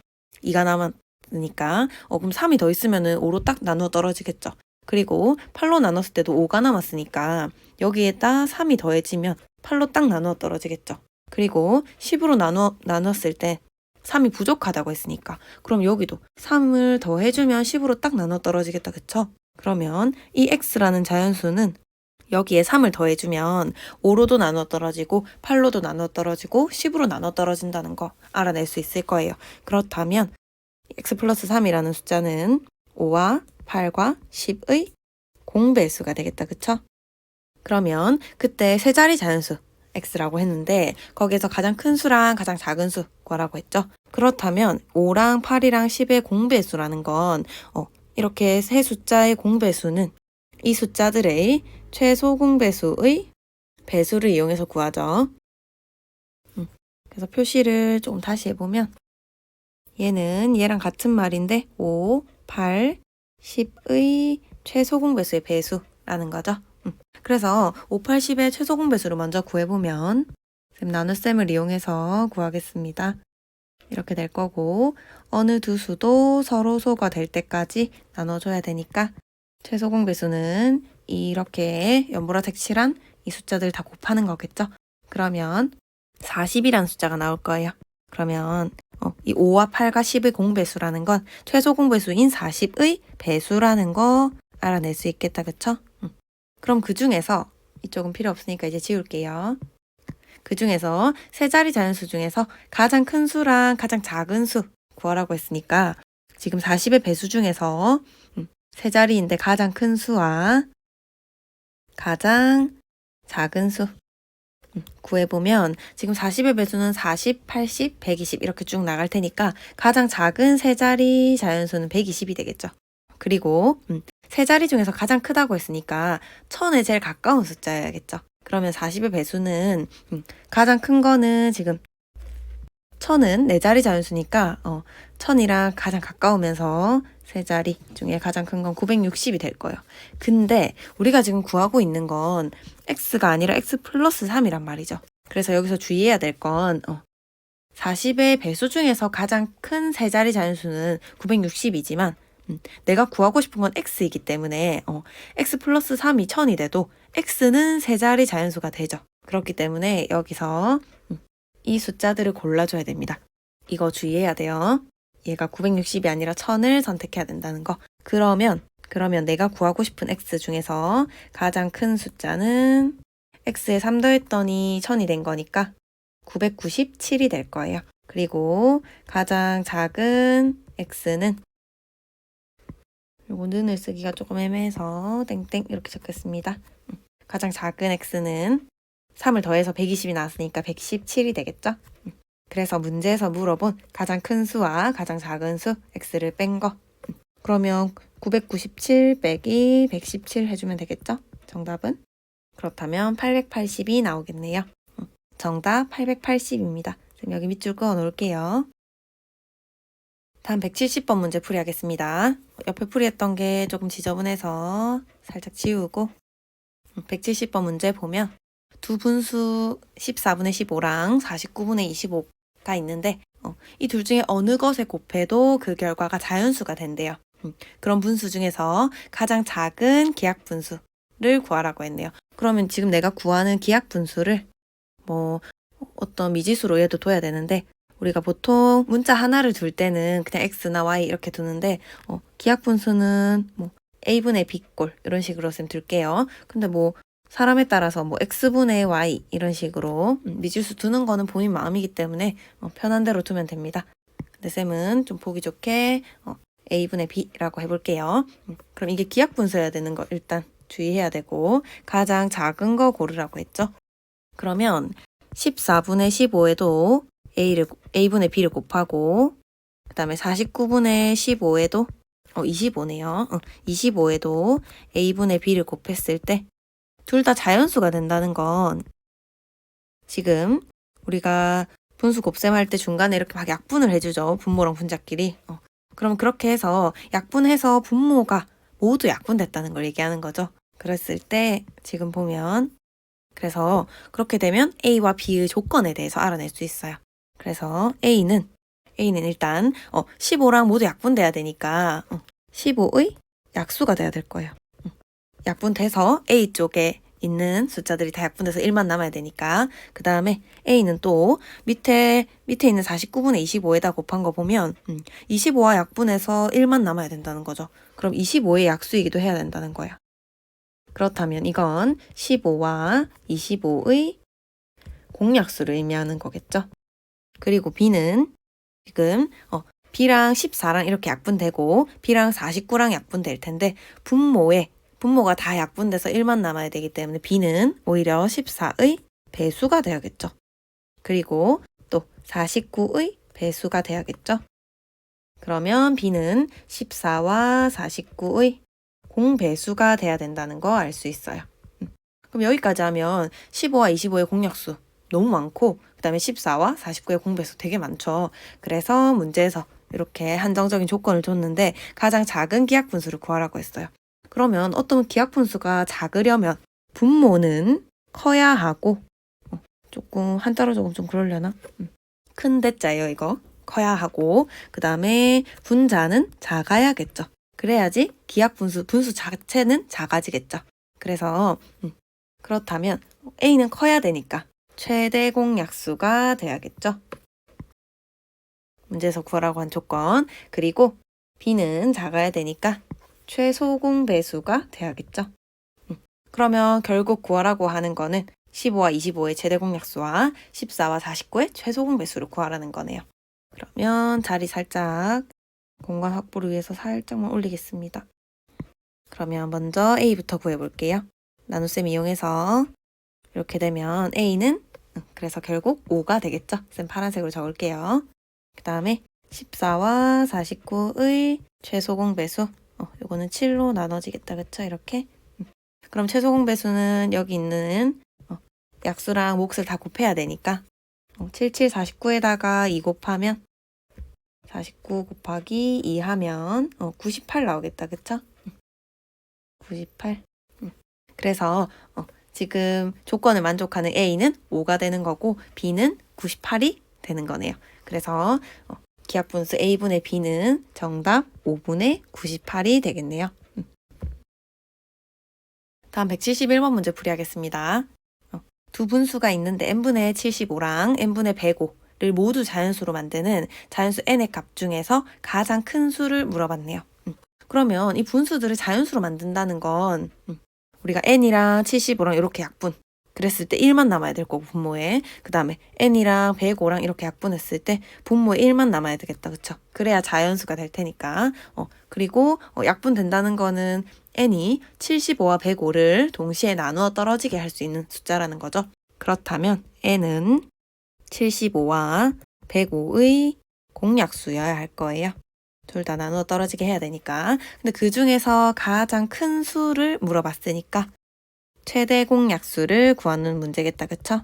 2가 남았으니까 그럼 3이 더 있으면은 5로 딱 나누어 떨어지겠죠. 그리고 8로 나눴을 때도 5가 남았으니까 여기에다 3이 더해지면 8로 딱 나누어 떨어지겠죠. 그리고 10으로 나눴을 때 3이 부족하다고 했으니까 그럼 여기도 3을 더해주면 10으로 딱 나눠 떨어지겠다, 그쵸? 그러면 이 x라는 자연수는 여기에 3을 더해주면 5로도 나눠 떨어지고 8로도 나눠 떨어지고 10으로 나눠 떨어진다는 거 알아낼 수 있을 거예요. 그렇다면 x 플러스 3이라는 숫자는 5와 8과 10의 공배수가 되겠다, 그쵸? 그러면 그때 세 자리 자연수 x라고 했는데 거기에서 가장 큰 수랑 가장 작은 수 구하라고 했죠. 그렇다면 5랑 8이랑 10의 공배수라는 건 이렇게 세 숫자의 공배수는 이 숫자들의 최소 공배수의 배수를 이용해서 구하죠. 그래서 표시를 조금 다시 해보면 얘는 얘랑 같은 말인데 5, 8, 10의 최소 공배수의 배수라는 거죠. 그래서 5, 8, 10의 최소 공배수를 먼저 구해보면 나눗셈을 이용해서 구하겠습니다. 이렇게 될 거고 어느 두 수도 서로 소가 될 때까지 나눠줘야 되니까 최소 공배수는 이렇게 연보라색 칠한 이 숫자들 다 곱하는 거겠죠? 그러면 40이라는 숫자가 나올 거예요. 그러면 이 5와 8과 10의 공배수라는 건 최소 공배수인 40의 배수라는 거 알아낼 수 있겠다, 그쵸? 그럼 그 중에서 이쪽은 필요 없으니까 이제 지울게요. 그 중에서 세 자리 자연수 중에서 가장 큰 수랑 가장 작은 수 구하라고 했으니까 지금 40의 배수 중에서 세 자리인데 가장 큰 수와 가장 작은 수 구해보면 지금 40의 배수는 40, 80, 120 이렇게 쭉 나갈 테니까 가장 작은 세 자리 자연수는 120이 되겠죠. 그리고 세 자리 중에서 가장 크다고 했으니까 1000에 제일 가까운 숫자여야겠죠. 그러면 40의 배수는 가장 큰 거는 지금 1000은 네 자리 자연수니까 1000이랑 가장 가까우면서 세 자리 중에 가장 큰 건 960이 될 거예요. 근데 우리가 지금 구하고 있는 건 x가 아니라 x 플러스 3이란 말이죠. 그래서 여기서 주의해야 될 건 40의 배수 중에서 가장 큰 세 자리 자연수는 960이지만 내가 구하고 싶은 건 x이기 때문에 x 플러스 3이 1000이 돼도 x는 세 자리 자연수가 되죠. 그렇기 때문에 여기서 이 숫자들을 골라줘야 됩니다. 이거 주의해야 돼요. 얘가 960이 아니라 1000을 선택해야 된다는 거. 그러면 내가 구하고 싶은 x 중에서 가장 큰 숫자는 x에 3 더했더니 1000이 된 거니까 997이 될 거예요. 그리고 가장 작은 x는 요거 는을 쓰기가 조금 애매해서 땡땡 이렇게 적겠습니다. 가장 작은 x는 3을 더해서 120이 나왔으니까 117이 되겠죠? 그래서 문제에서 물어본 가장 큰 수와 가장 작은 수 x를 뺀 거. 그러면 997 빼기 117 해주면 되겠죠? 정답은? 그렇다면 880이 나오겠네요. 정답 880입니다. 그럼 여기 밑줄 그어 놓을게요. 다음 170번 문제 풀이하겠습니다. 옆에 풀이했던 게 조금 지저분해서 살짝 지우고 170번 문제 보면 두 분수 14분의 15랑 49분의 25가 있는데 이 둘 중에 어느 것에 곱해도 그 결과가 자연수가 된대요. 그런 분수 중에서 가장 작은 기하 분수를 구하라고 했네요. 그러면 지금 내가 구하는 기하 분수를 뭐 어떤 미지수로 얘도 둬야 되는데 우리가 보통 문자 하나를 둘 때는 그냥 x나 y 이렇게 두는데 기하 분수는 뭐 a분의 b꼴 이런 식으로 쌤 둘게요. 근데 뭐 사람에 따라서 뭐 x분의 y 이런 식으로 미지수 두는 거는 본인 마음이기 때문에 편한 대로 두면 됩니다. 근데 쌤은 좀 보기 좋게 a분의 b라고 해볼게요. 그럼 이게 기하 분수여야 되는 거 일단 주의해야 되고 가장 작은 거 고르라고 했죠. 그러면 14분의 15에도 a분의 b를 곱하고 그 다음에 49분의 15에도 25네요. 25에도 a분의 b를 곱했을 때 둘 다 자연수가 된다는 건 지금 우리가 분수 곱셈할 때 중간에 이렇게 막 약분을 해주죠. 분모랑 분자끼리. 그럼 그렇게 해서 약분해서 분모가 모두 약분됐다는 걸 얘기하는 거죠. 그랬을 때 지금 보면 그래서 그렇게 되면 A와 B의 조건에 대해서 알아낼 수 있어요. 그래서 A는 일단 15랑 모두 약분돼야 되니까 15의 약수가 돼야 될 거예요. 약분돼서 A 쪽에 있는 숫자들이 다 약분돼서 1만 남아야 되니까 그 다음에 A는 또 밑에 있는 49분의 25에다 곱한 거 보면 25와 약분해서 1만 남아야 된다는 거죠. 그럼 25의 약수이기도 해야 된다는 거야. 그렇다면 이건 15와 25의 공약수를 의미하는 거겠죠. 그리고 B는 지금 B랑 14랑 이렇게 약분되고 B랑 49랑 약분될 텐데 분모가 다 약분돼서 1만 남아야 되기 때문에 B는 오히려 14의 배수가 되어야겠죠. 그리고 또 49의 배수가 되어야겠죠. 그러면 B는 14와 49의 공배수가 돼야 된다는 거 알 수 있어요. 그럼 여기까지 하면 15와 25의 공약수 너무 많고 그 다음에 14와 49의 공배수 되게 많죠. 그래서 문제에서 이렇게 한정적인 조건을 줬는데 가장 작은 기하분수를 구하라고 했어요. 그러면 어떤 기하분수가 작으려면 분모는 커야 하고 조금 한자로 조금 좀 그러려나? 큰 대자예요 이거. 커야 하고 그 다음에 분자는 작아야겠죠. 그래야지 기하분수 분수 자체는 작아지겠죠. 그래서 그렇다면 A는 커야 되니까 최대 공약수가 돼야겠죠. 문제에서 구하라고 한 조건. 그리고 B는 작아야 되니까 최소 공배수가 돼야겠죠. 그러면 결국 구하라고 하는 거는 15와 25의 최대 공약수와 14와 49의 최소 공배수를 구하라는 거네요. 그러면 자리 살짝 공간 확보를 위해서 살짝만 올리겠습니다. 그러면 먼저 A부터 구해볼게요. 나눗셈 이용해서 이렇게 되면 A는 그래서 결국 5가 되겠죠. 쌤 파란색으로 적을게요. 그 다음에 14와 49의 최소 공배수 요거는 7로 나눠지겠다. 그쵸? 이렇게. 그럼 최소 공배수는 여기 있는 약수랑 몫을 다 곱해야 되니까 77, 49에다가 2 곱하면 49 곱하기 2 하면 98 나오겠다. 그쵸? 98. 그래서 지금 조건을 만족하는 A는 5가 되는 거고 B는 98이 되는 거네요. 그래서 기하분수 A분의 B는 정답 5분의 98이 되겠네요. 다음 171번 문제 풀이하겠습니다. 두 분수가 있는데 n분의 75랑 n분의 105를 모두 자연수로 만드는 자연수 n의 값 중에서 가장 큰 수를 물어봤네요. 그러면 이 분수들을 자연수로 만든다는 건 우리가 n이랑 75랑 이렇게 약분 그랬을 때 1만 남아야 될 거고 분모에. 그 다음에 n이랑 105랑 이렇게 약분했을 때 분모에 1만 남아야 되겠다. 그쵸? 그래야 자연수가 될 테니까. 그리고 약분된다는 거는 n이 75와 105를 동시에 나누어 떨어지게 할 수 있는 숫자라는 거죠. 그렇다면 n은 75와 105의 공약수여야 할 거예요. 둘 다 나누어 떨어지게 해야 되니까. 근데 그 중에서 가장 큰 수를 물어봤으니까 최대 공약수를 구하는 문제겠다. 그쵸?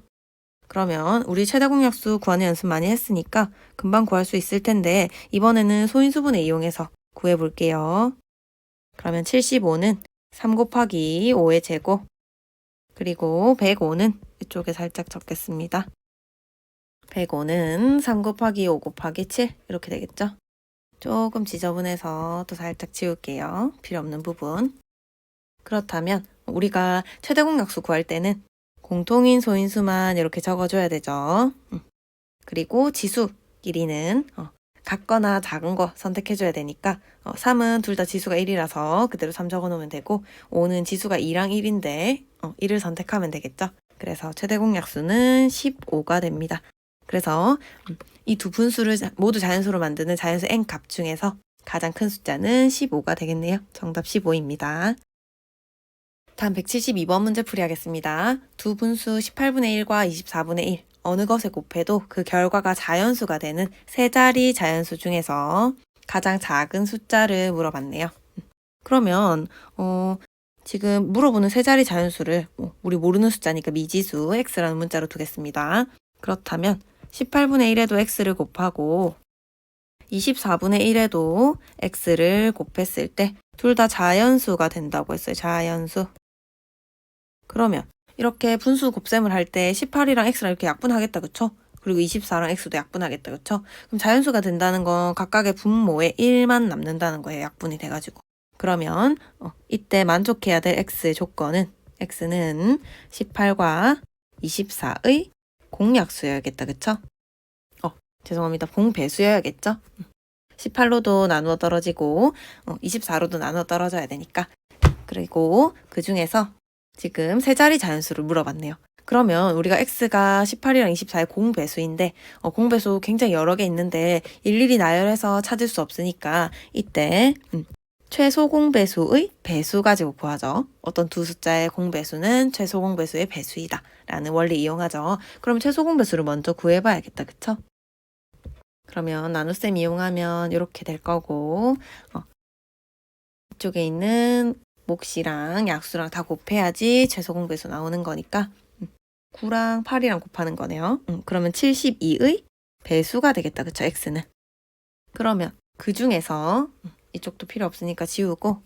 그러면 우리 최대 공약수 구하는 연습 많이 했으니까 금방 구할 수 있을 텐데 이번에는 소인수분해 이용해서 구해볼게요. 그러면 75는 3 곱하기 5의 제곱, 그리고 105는 이쪽에 살짝 적겠습니다. 105는 3 곱하기 5 곱하기 7 이렇게 되겠죠? 조금 지저분해서 또 살짝 지울게요. 필요 없는 부분. 그렇다면 우리가 최대 공약수 구할 때는 공통인 소인수만 이렇게 적어줘야 되죠. 그리고 지수끼리는 같거나 작은 거 선택해줘야 되니까 3은 둘 다 지수가 1이라서 그대로 3 적어놓으면 되고 5는 지수가 2랑 1인데 1을 선택하면 되겠죠. 그래서 최대 공약수는 15가 됩니다. 그래서 이 두 분수를 모두 자연수로 만드는 자연수 n 값 중에서 가장 큰 숫자는 15가 되겠네요. 정답 15입니다. 다음 172번 문제 풀이하겠습니다. 두 분수 18분의 1과 24분의 1 어느 것에 곱해도 그 결과가 자연수가 되는 세 자리 자연수 중에서 가장 작은 숫자를 물어봤네요. 그러면 지금 물어보는 세 자리 자연수를 우리 모르는 숫자니까 미지수 x라는 문자로 두겠습니다. 그렇다면 18분의 1에도 x를 곱하고 24분의 1에도 x를 곱했을 때 둘 다 자연수가 된다고 했어요. 자연수. 그러면 이렇게 분수 곱셈을 할 때 18이랑 x랑 이렇게 약분하겠다. 그쵸? 그리고 24랑 x도 약분하겠다. 그쵸? 그럼 자연수가 된다는 건 각각의 분모에 1만 남는다는 거예요. 약분이 돼가지고. 그러면 이때 만족해야 될 x의 조건은 x는 18과 24의 공약수여야겠다. 그쵸? 죄송합니다. 공배수여야겠죠? 18로도 나누어 떨어지고 24로도 나누어 떨어져야 되니까. 그리고 그 중에서 지금 세 자리 자연수를 물어봤네요. 그러면 우리가 x가 18이랑 24의 공배수인데 공배수 굉장히 여러 개 있는데 일일이 나열해서 찾을 수 없으니까 이때 최소 공배수의 배수 가지고 구하죠. 어떤 두 숫자의 공배수는 최소 공배수의 배수이다 라는 원리 이용하죠. 그럼 최소 공배수를 먼저 구해봐야겠다. 그쵸? 그러면 나눗셈 이용하면 이렇게 될 거고 이쪽에 있는 몫이랑 약수랑 다 곱해야지 최소 공배수 나오는 거니까 9랑 8이랑 곱하는 거네요. 그러면 72의 배수가 되겠다. 그쵸? x는. 그러면 그 중에서 이쪽도 필요 없으니까 지우고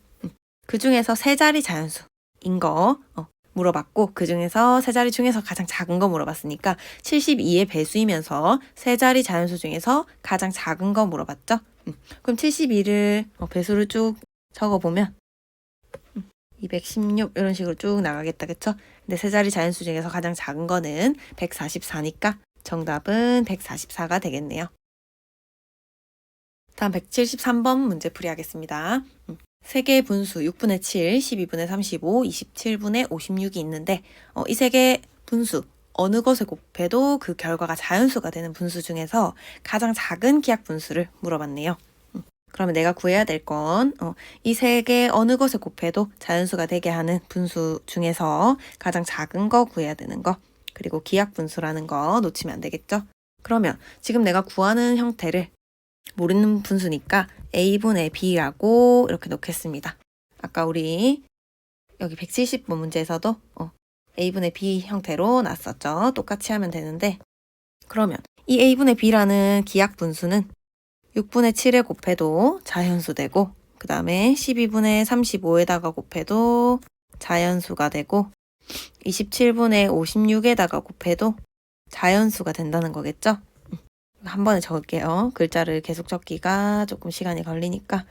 그 중에서 세 자리 자연수인 거 물어봤고 그 중에서 세 자리 중에서 가장 작은 거 물어봤으니까 72의 배수이면서 세 자리 자연수 중에서 가장 작은 거 물어봤죠? 그럼 72를 배수를 쭉 적어보면 216 이런 식으로 쭉 나가겠다. 그쵸? 근데 세 자리 자연수 중에서 가장 작은 거는 144니까 정답은 144가 되겠네요. 다음 173번 문제 풀이하겠습니다. 3개의 분수 6분의 7, 12분의 35, 27분의 56이 있는데 이 3개의 분수 어느 것에 곱해도 그 결과가 자연수가 되는 분수 중에서 가장 작은 기하 분수를 물어봤네요. 그러면 내가 구해야 될 건 이 3개 어느 것에 곱해도 자연수가 되게 하는 분수 중에서 가장 작은 거 구해야 되는 거, 그리고 기하 분수라는 거 놓치면 안 되겠죠? 그러면 지금 내가 구하는 형태를 모르는 분수니까 a분의 b라고 이렇게 놓겠습니다. 아까 우리 여기 170번 문제에서도 a분의 b 형태로 놨었죠. 똑같이 하면 되는데 그러면 이 a분의 b라는 기하 분수는 6분의 7에 곱해도 자연수 되고 그 다음에 12분의 35에다가 곱해도 자연수가 되고 27분의 56에다가 곱해도 자연수가 된다는 거겠죠? 한 번에 적을게요. 글자를 계속 적기가 조금 시간이 걸리니까.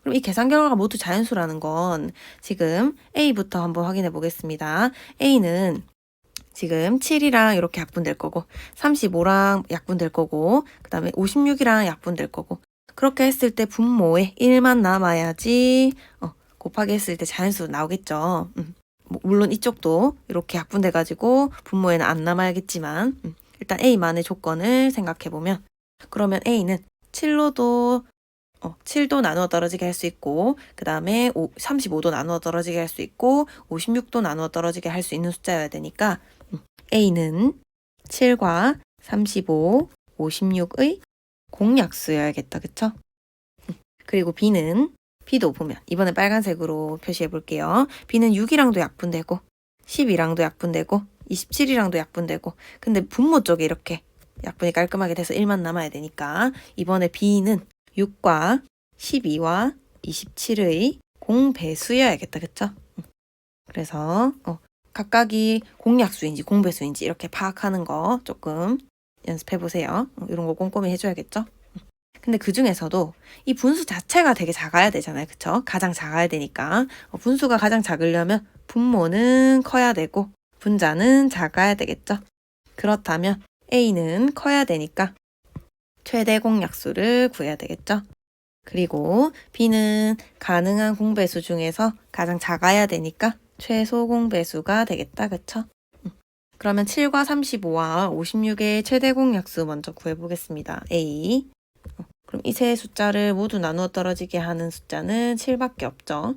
그럼 이 계산 결과가 모두 자연수라는 건 지금 A부터 한번 확인해 보겠습니다. A는 지금 7이랑 이렇게 약분될 거고 35랑 약분될 거고 그 다음에 56이랑 약분될 거고 그렇게 했을 때 분모에 1만 남아야지 곱하기 했을 때 자연수 나오겠죠. 물론 이쪽도 이렇게 약분돼가지고 분모에는 안 남아야겠지만 일단 A만의 조건을 생각해보면 그러면 A는 7도 나누어 떨어지게 할 수 있고 그 다음에 35도 나누어 떨어지게 할 수 있고 56도 나누어 떨어지게 할 수 있는 숫자여야 되니까 A는 7과 35, 56의 공약수여야겠다. 그쵸? 그리고 B도 보면 이번에 빨간색으로 표시해 볼게요. B는 6이랑도 약분되고 12랑도 약분되고 27이랑도 약분되고 근데 분모 쪽에 이렇게 약분이 깔끔하게 돼서 1만 남아야 되니까 이번에 B는 6과 12와 27의 공배수여야겠다. 그쵸? 그래서 각각이 공약수인지 공배수인지 이렇게 파악하는 거 조금 연습해 보세요. 이런 거 꼼꼼히 해줘야겠죠? 근데 그 중에서도 이 분수 자체가 되게 작아야 되잖아요. 그쵸? 가장 작아야 되니까 분수가 가장 작으려면 분모는 커야 되고 분자는 작아야 되겠죠? 그렇다면 A는 커야 되니까 최대 공약수를 구해야 되겠죠? 그리고 B는 가능한 공배수 중에서 가장 작아야 되니까 최소 공배수가 되겠다. 그쵸? 그러면 7과 35와 56의 최대 공약수 먼저 구해보겠습니다. A. 그럼 이 세 숫자를 모두 나누어 떨어지게 하는 숫자는 7밖에 없죠.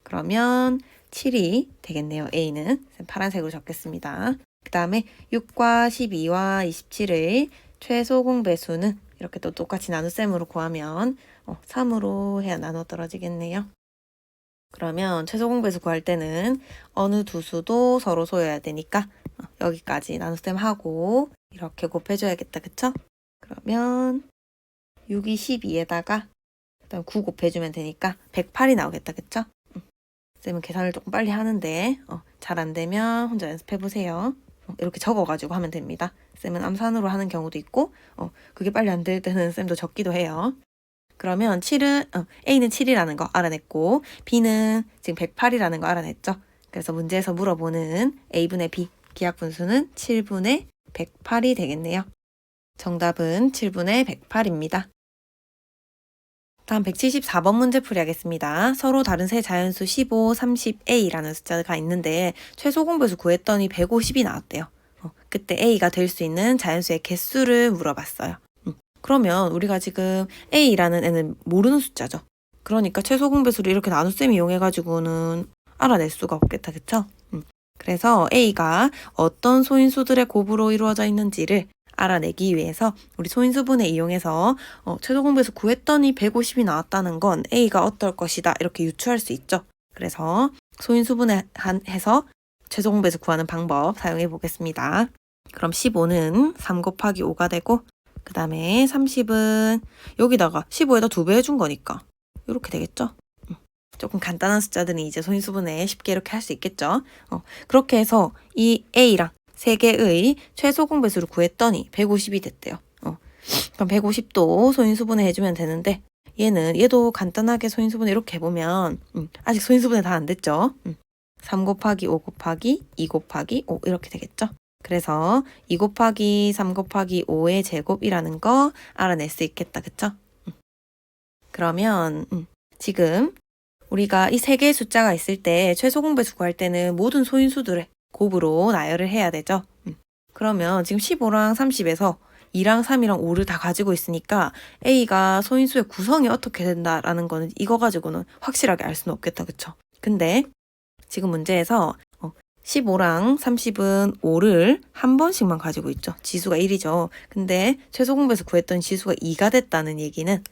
그러면 7이 되겠네요. A는 파란색으로 적겠습니다. 그 다음에 6과 12와 27의 최소 공배수는 이렇게 또 똑같이 나눗셈으로 구하면 3으로 해야 나눠 떨어지겠네요. 그러면 최소 공배수 구할 때는 어느 두 수도 서로 소여야 되니까 여기까지 나눗셈 하고 이렇게 곱해줘야겠다. 그쵸? 그러면 6이 12에다가 그다음 9 곱해주면 되니까 108이 나오겠다. 그쵸? 쌤은 계산을 조금 빨리 하는데 잘 안 되면 혼자 연습해보세요. 이렇게 적어가지고 하면 됩니다. 쌤은 암산으로 하는 경우도 있고 그게 빨리 안 될 때는 쌤도 적기도 해요. 그러면 A는 7이라는 거 알아냈고 B는 지금 108이라는 거 알아냈죠. 그래서 문제에서 물어보는 A분의 B 기하분수는 7분의 108이 되겠네요. 정답은 7분의 108입니다. 다음 174번 문제 풀이하겠습니다. 서로 다른 세 자연수 15, 30A라는 숫자가 있는데 최소 공배수 구했더니 150이 나왔대요. 그때 A가 될 수 있는 자연수의 개수를 물어봤어요. 그러면 우리가 지금 A라는 애는 모르는 숫자죠. 그러니까 최소 공배수를 이렇게 나눗셈 이용해가지고는 알아낼 수가 없겠다. 그쵸? 그래서 A가 어떤 소인수들의 곱으로 이루어져 있는지를 알아내기 위해서 우리 소인수분해 이용해서 최소 공배수 구했더니 150이 나왔다는 건 A가 어떨 것이다 이렇게 유추할 수 있죠. 그래서 소인수분해해서 최소 공배수 구하는 방법 사용해 보겠습니다. 그럼 15는 3 곱하기 5가 되고 그 다음에 30은 여기다가 15에다 2배 해준 거니까 이렇게 되겠죠. 조금 간단한 숫자들은 이제 소인수분해 쉽게 이렇게 할 수 있겠죠. 그렇게 해서 이 A랑 3개의 최소 공배수를 구했더니 150이 됐대요. 그럼 150도 소인수분해 해주면 되는데 얘도 간단하게 소인수분해 이렇게 해보면 아직 소인수분해 다 안 됐죠. 3 곱하기 5 곱하기 2 곱하기 5 이렇게 되겠죠. 그래서 2 곱하기 3 곱하기 5의 제곱이라는 거 알아낼 수 있겠다. 그쵸? 그러면 지금 우리가 이 3개의 숫자가 있을 때 최소 공배수 구할 때는 모든 소인수들의 곱으로 나열을 해야 되죠. 그러면 지금 15랑 30에서 2랑 3이랑 5를 다 가지고 있으니까 A가 소인수의 구성이 어떻게 된다라는 거는 이거 가지고는 확실하게 알 수는 없겠다. 그쵸? 근데 지금 문제에서 15랑 30은 5를 한 번씩만 가지고 있죠. 지수가 1이죠. 근데 최소 공배수 구했던 지수가 2가 됐다는 얘기는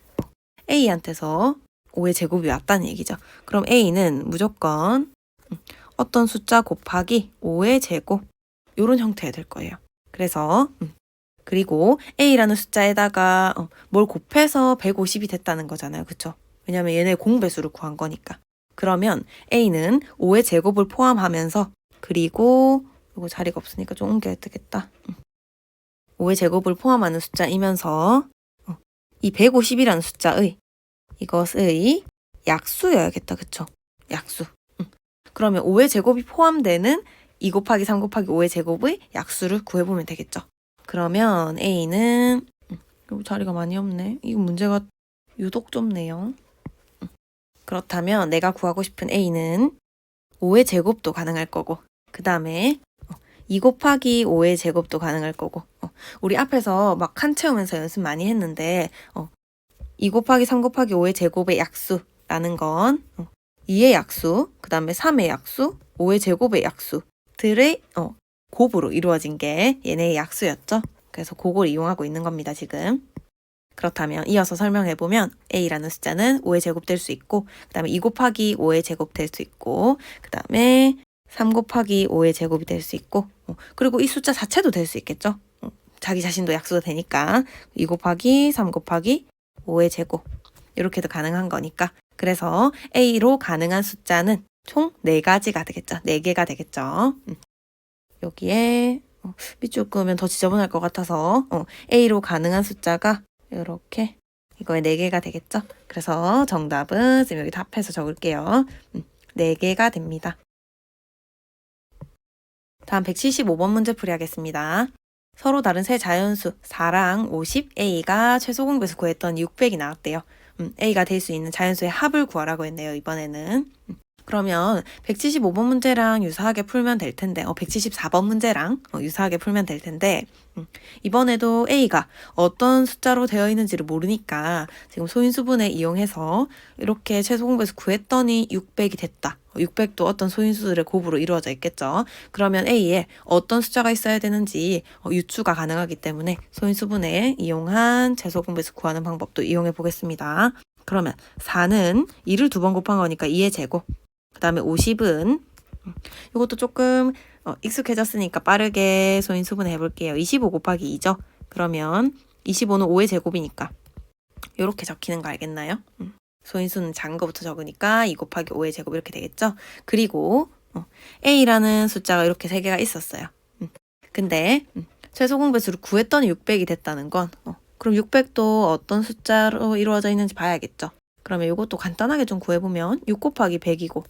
A한테서 5의 제곱이 왔다는 얘기죠. 그럼 A는 무조건 어떤 숫자 곱하기 5의 제곱 이런 형태가 될 거예요. 그래서 그리고 A라는 숫자에다가 뭘 곱해서 150이 됐다는 거잖아요. 그쵸? 왜냐면 얘네 공배수를 구한 거니까. 그러면 A는 5의 제곱을 포함하면서 그리고 이거 자리가 없으니까 좀 옮겨야 되겠다. 5의 제곱을 포함하는 숫자이면서 이 150이라는 숫자의 이것의 약수여야겠다. 그쵸? 약수. 그러면 5의 제곱이 포함되는 2 곱하기 3 곱하기 5의 제곱의 약수를 구해보면 되겠죠. 그러면 A는 여기 자리가 많이 없네. 이 문제가 유독 좁네요. 그렇다면 내가 구하고 싶은 A는 5의 제곱도 가능할 거고, 그 다음에 2 곱하기 5의 제곱도 가능할 거고, 우리 앞에서 막 칸 채우면서 연습 많이 했는데 2 곱하기 3 곱하기 5의 제곱의 약수라는 건 2의 약수, 그 다음에 3의 약수, 5의 제곱의 약수들의 곱으로 이루어진 게 얘네의 약수였죠. 그래서 그걸 이용하고 있는 겁니다, 지금. 그렇다면 이어서 설명해보면 a라는 숫자는 5의 제곱 될 수 있고, 그 다음에 2 곱하기 5의 제곱 될 수 있고, 그 다음에 3 곱하기 5의 제곱이 될 수 있고, 그리고 이 숫자 자체도 될 수 있겠죠. 자기 자신도 약수가 되니까 2 곱하기 3 곱하기 5의 제곱 이렇게도 가능한 거니까. 그래서 a로 가능한 숫자는 총 4가지가 되겠죠. 4개가 되겠죠. 여기에 밑줄 그으면 더 지저분할 것 같아서 a로 가능한 숫자가 이렇게 이거에 4개가 되겠죠. 그래서 정답은 지금 여기 답해서 적을게요. 4개가 됩니다. 다음 175번 문제 풀이하겠습니다. 서로 다른 세 자연수 4랑 50, a가 최소 공배수 구했더니 600이 나왔대요. a가 될 수 있는 자연수의 합을 구하라고 했네요, 이번에는. 그러면 175번 문제랑 유사하게 풀면 될 텐데, 174번 문제랑 유사하게 풀면 될 텐데, 이번에도 a가 어떤 숫자로 되어 있는지를 모르니까 지금 소인수분해 이용해서 이렇게 최소 공배수 구했더니 600이 됐다. 600도 어떤 소인수들의 곱으로 이루어져 있겠죠. 그러면 a에 어떤 숫자가 있어야 되는지 유추가 가능하기 때문에 소인수분해 이용한 최소 공배수 구하는 방법도 이용해 보겠습니다. 그러면 4는 2를 2번 곱한 거니까 2의 제곱. 그 다음에 50은 이것도 조금 익숙해졌으니까 빠르게 소인수분해 해볼게요. 25 곱하기 2죠. 그러면 25는 5의 제곱이니까 이렇게 적히는 거 알겠나요? 소인수는 작은 거부터 적으니까 2 곱하기 5의 제곱 이렇게 되겠죠. 그리고 a라는 숫자가 이렇게 3개가 있었어요. 근데 최소 공배수를 구했더니 600이 됐다는 건 그럼 600도 어떤 숫자로 이루어져 있는지 봐야겠죠. 그러면 이것도 간단하게 좀 구해보면 6 곱하기 100이고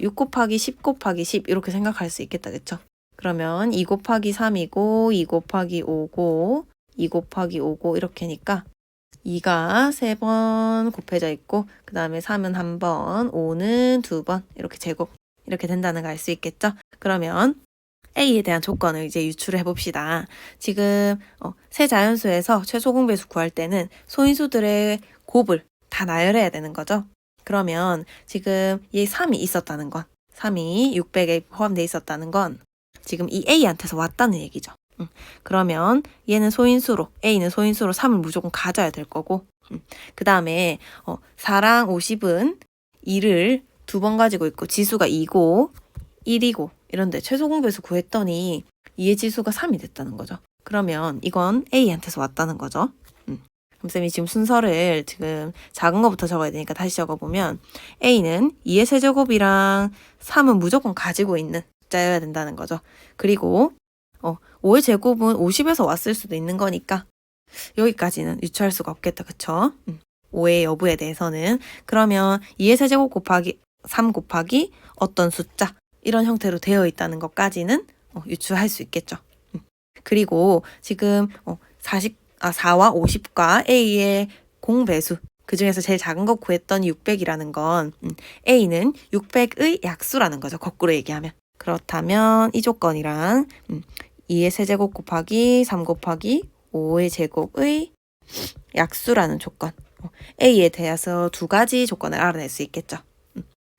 6 곱하기 10 곱하기 10 이렇게 생각할 수 있겠다, 그쵸? 그러면 2 곱하기 3이고 2 곱하기 5고 2 곱하기 5고 이렇게니까 2가 3번 곱해져 있고 그 다음에 3은 1번, 5는 2번 이렇게 제곱 이렇게 된다는 걸 알 수 있겠죠? 그러면 a에 대한 조건을 이제 유추를 해봅시다. 지금 세 자연수에서 최소 공배수 구할 때는 소인수들의 곱을 다 나열해야 되는 거죠. 그러면 지금 얘 3이 있었다는 건 3이 600에 포함되어 있었다는 건 지금 이 a한테서 왔다는 얘기죠. 그러면 얘는 소인수로 a는 소인수로 3을 무조건 가져야 될 거고 그 다음에 4랑 50은 2를 2번 가지고 있고 지수가 2고 1이고 이런데 최소 공배수 구했더니 2의 지수가 3이 됐다는 거죠. 그러면 이건 a한테서 왔다는 거죠. 그럼 쌤이 지금 순서를 지금 작은 거부터 적어야 되니까 다시 적어보면 a는 2의 세제곱이랑 3은 무조건 가지고 있는 숫자여야 된다는 거죠. 그리고 5의 제곱은 50에서 왔을 수도 있는 거니까 여기까지는 유추할 수가 없겠다. 그쵸? 5의 여부에 대해서는. 그러면 2의 세제곱 곱하기 3 곱하기 어떤 숫자 이런 형태로 되어 있다는 것까지는 유추할 수 있겠죠. 그리고 지금 4와 50과 a의 공배수 그 중에서 제일 작은 거 구했더니 600이라는 건 a는 600의 약수라는 거죠. 거꾸로 얘기하면. 그렇다면 이 조건이랑 2의 세제곱 곱하기 3 곱하기 5의 제곱의 약수라는 조건 a에 대해서 2가지 조건을 알아낼 수 있겠죠.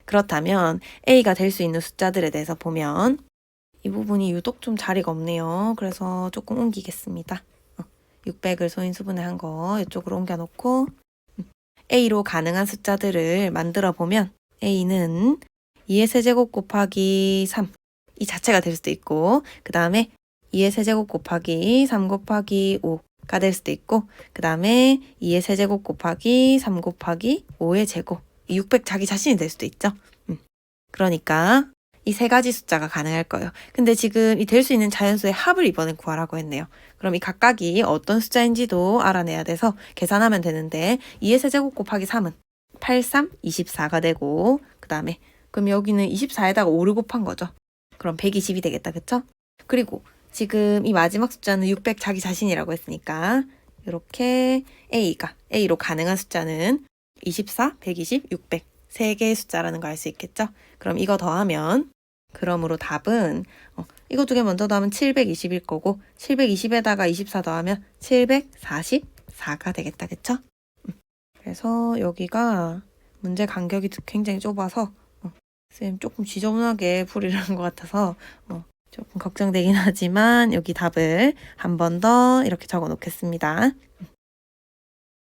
그렇다면 a가 될 수 있는 숫자들에 대해서 보면 이 부분이 유독 좀 자리가 없네요. 그래서 조금 옮기겠습니다. 600을 소인수분해 한 거 이쪽으로 옮겨놓고 a로 가능한 숫자들을 만들어 보면 a는 2의 세제곱 곱하기 3 이 자체가 될 수도 있고 그 다음에 2의 세제곱 곱하기 3 곱하기 5가 될 수도 있고 그 다음에 2의 세제곱 곱하기 3 곱하기 5의 제곱 600 자기 자신이 될 수도 있죠. 그러니까 이 3가지 숫자가 가능할 거예요. 근데 지금 이 될 수 있는 자연수의 합을 이번엔 구하라고 했네요. 그럼 이 각각이 어떤 숫자인지도 알아내야 돼서 계산하면 되는데 2의 세제곱 곱하기 3은 8, 3, 24가 되고 그 다음에 그럼 여기는 24에다가 5를 곱한 거죠. 그럼 120이 되겠다. 그쵸? 그리고 지금 이 마지막 숫자는 600 자기 자신이라고 했으니까 이렇게 a로 가능한 숫자는 24, 120, 600 3개의 숫자라는 거 알 수 있겠죠? 그럼 이거 더하면 그러므로 답은 이거 2개 먼저 더하면 720일 거고 720에다가 24 더하면 744가 되겠다. 그쵸? 그래서 여기가 문제 간격이 굉장히 좁아서 쌤 조금 지저분하게 풀이를 한 것 같아서 조금 걱정되긴 하지만 여기 답을 한 번 더 이렇게 적어 놓겠습니다.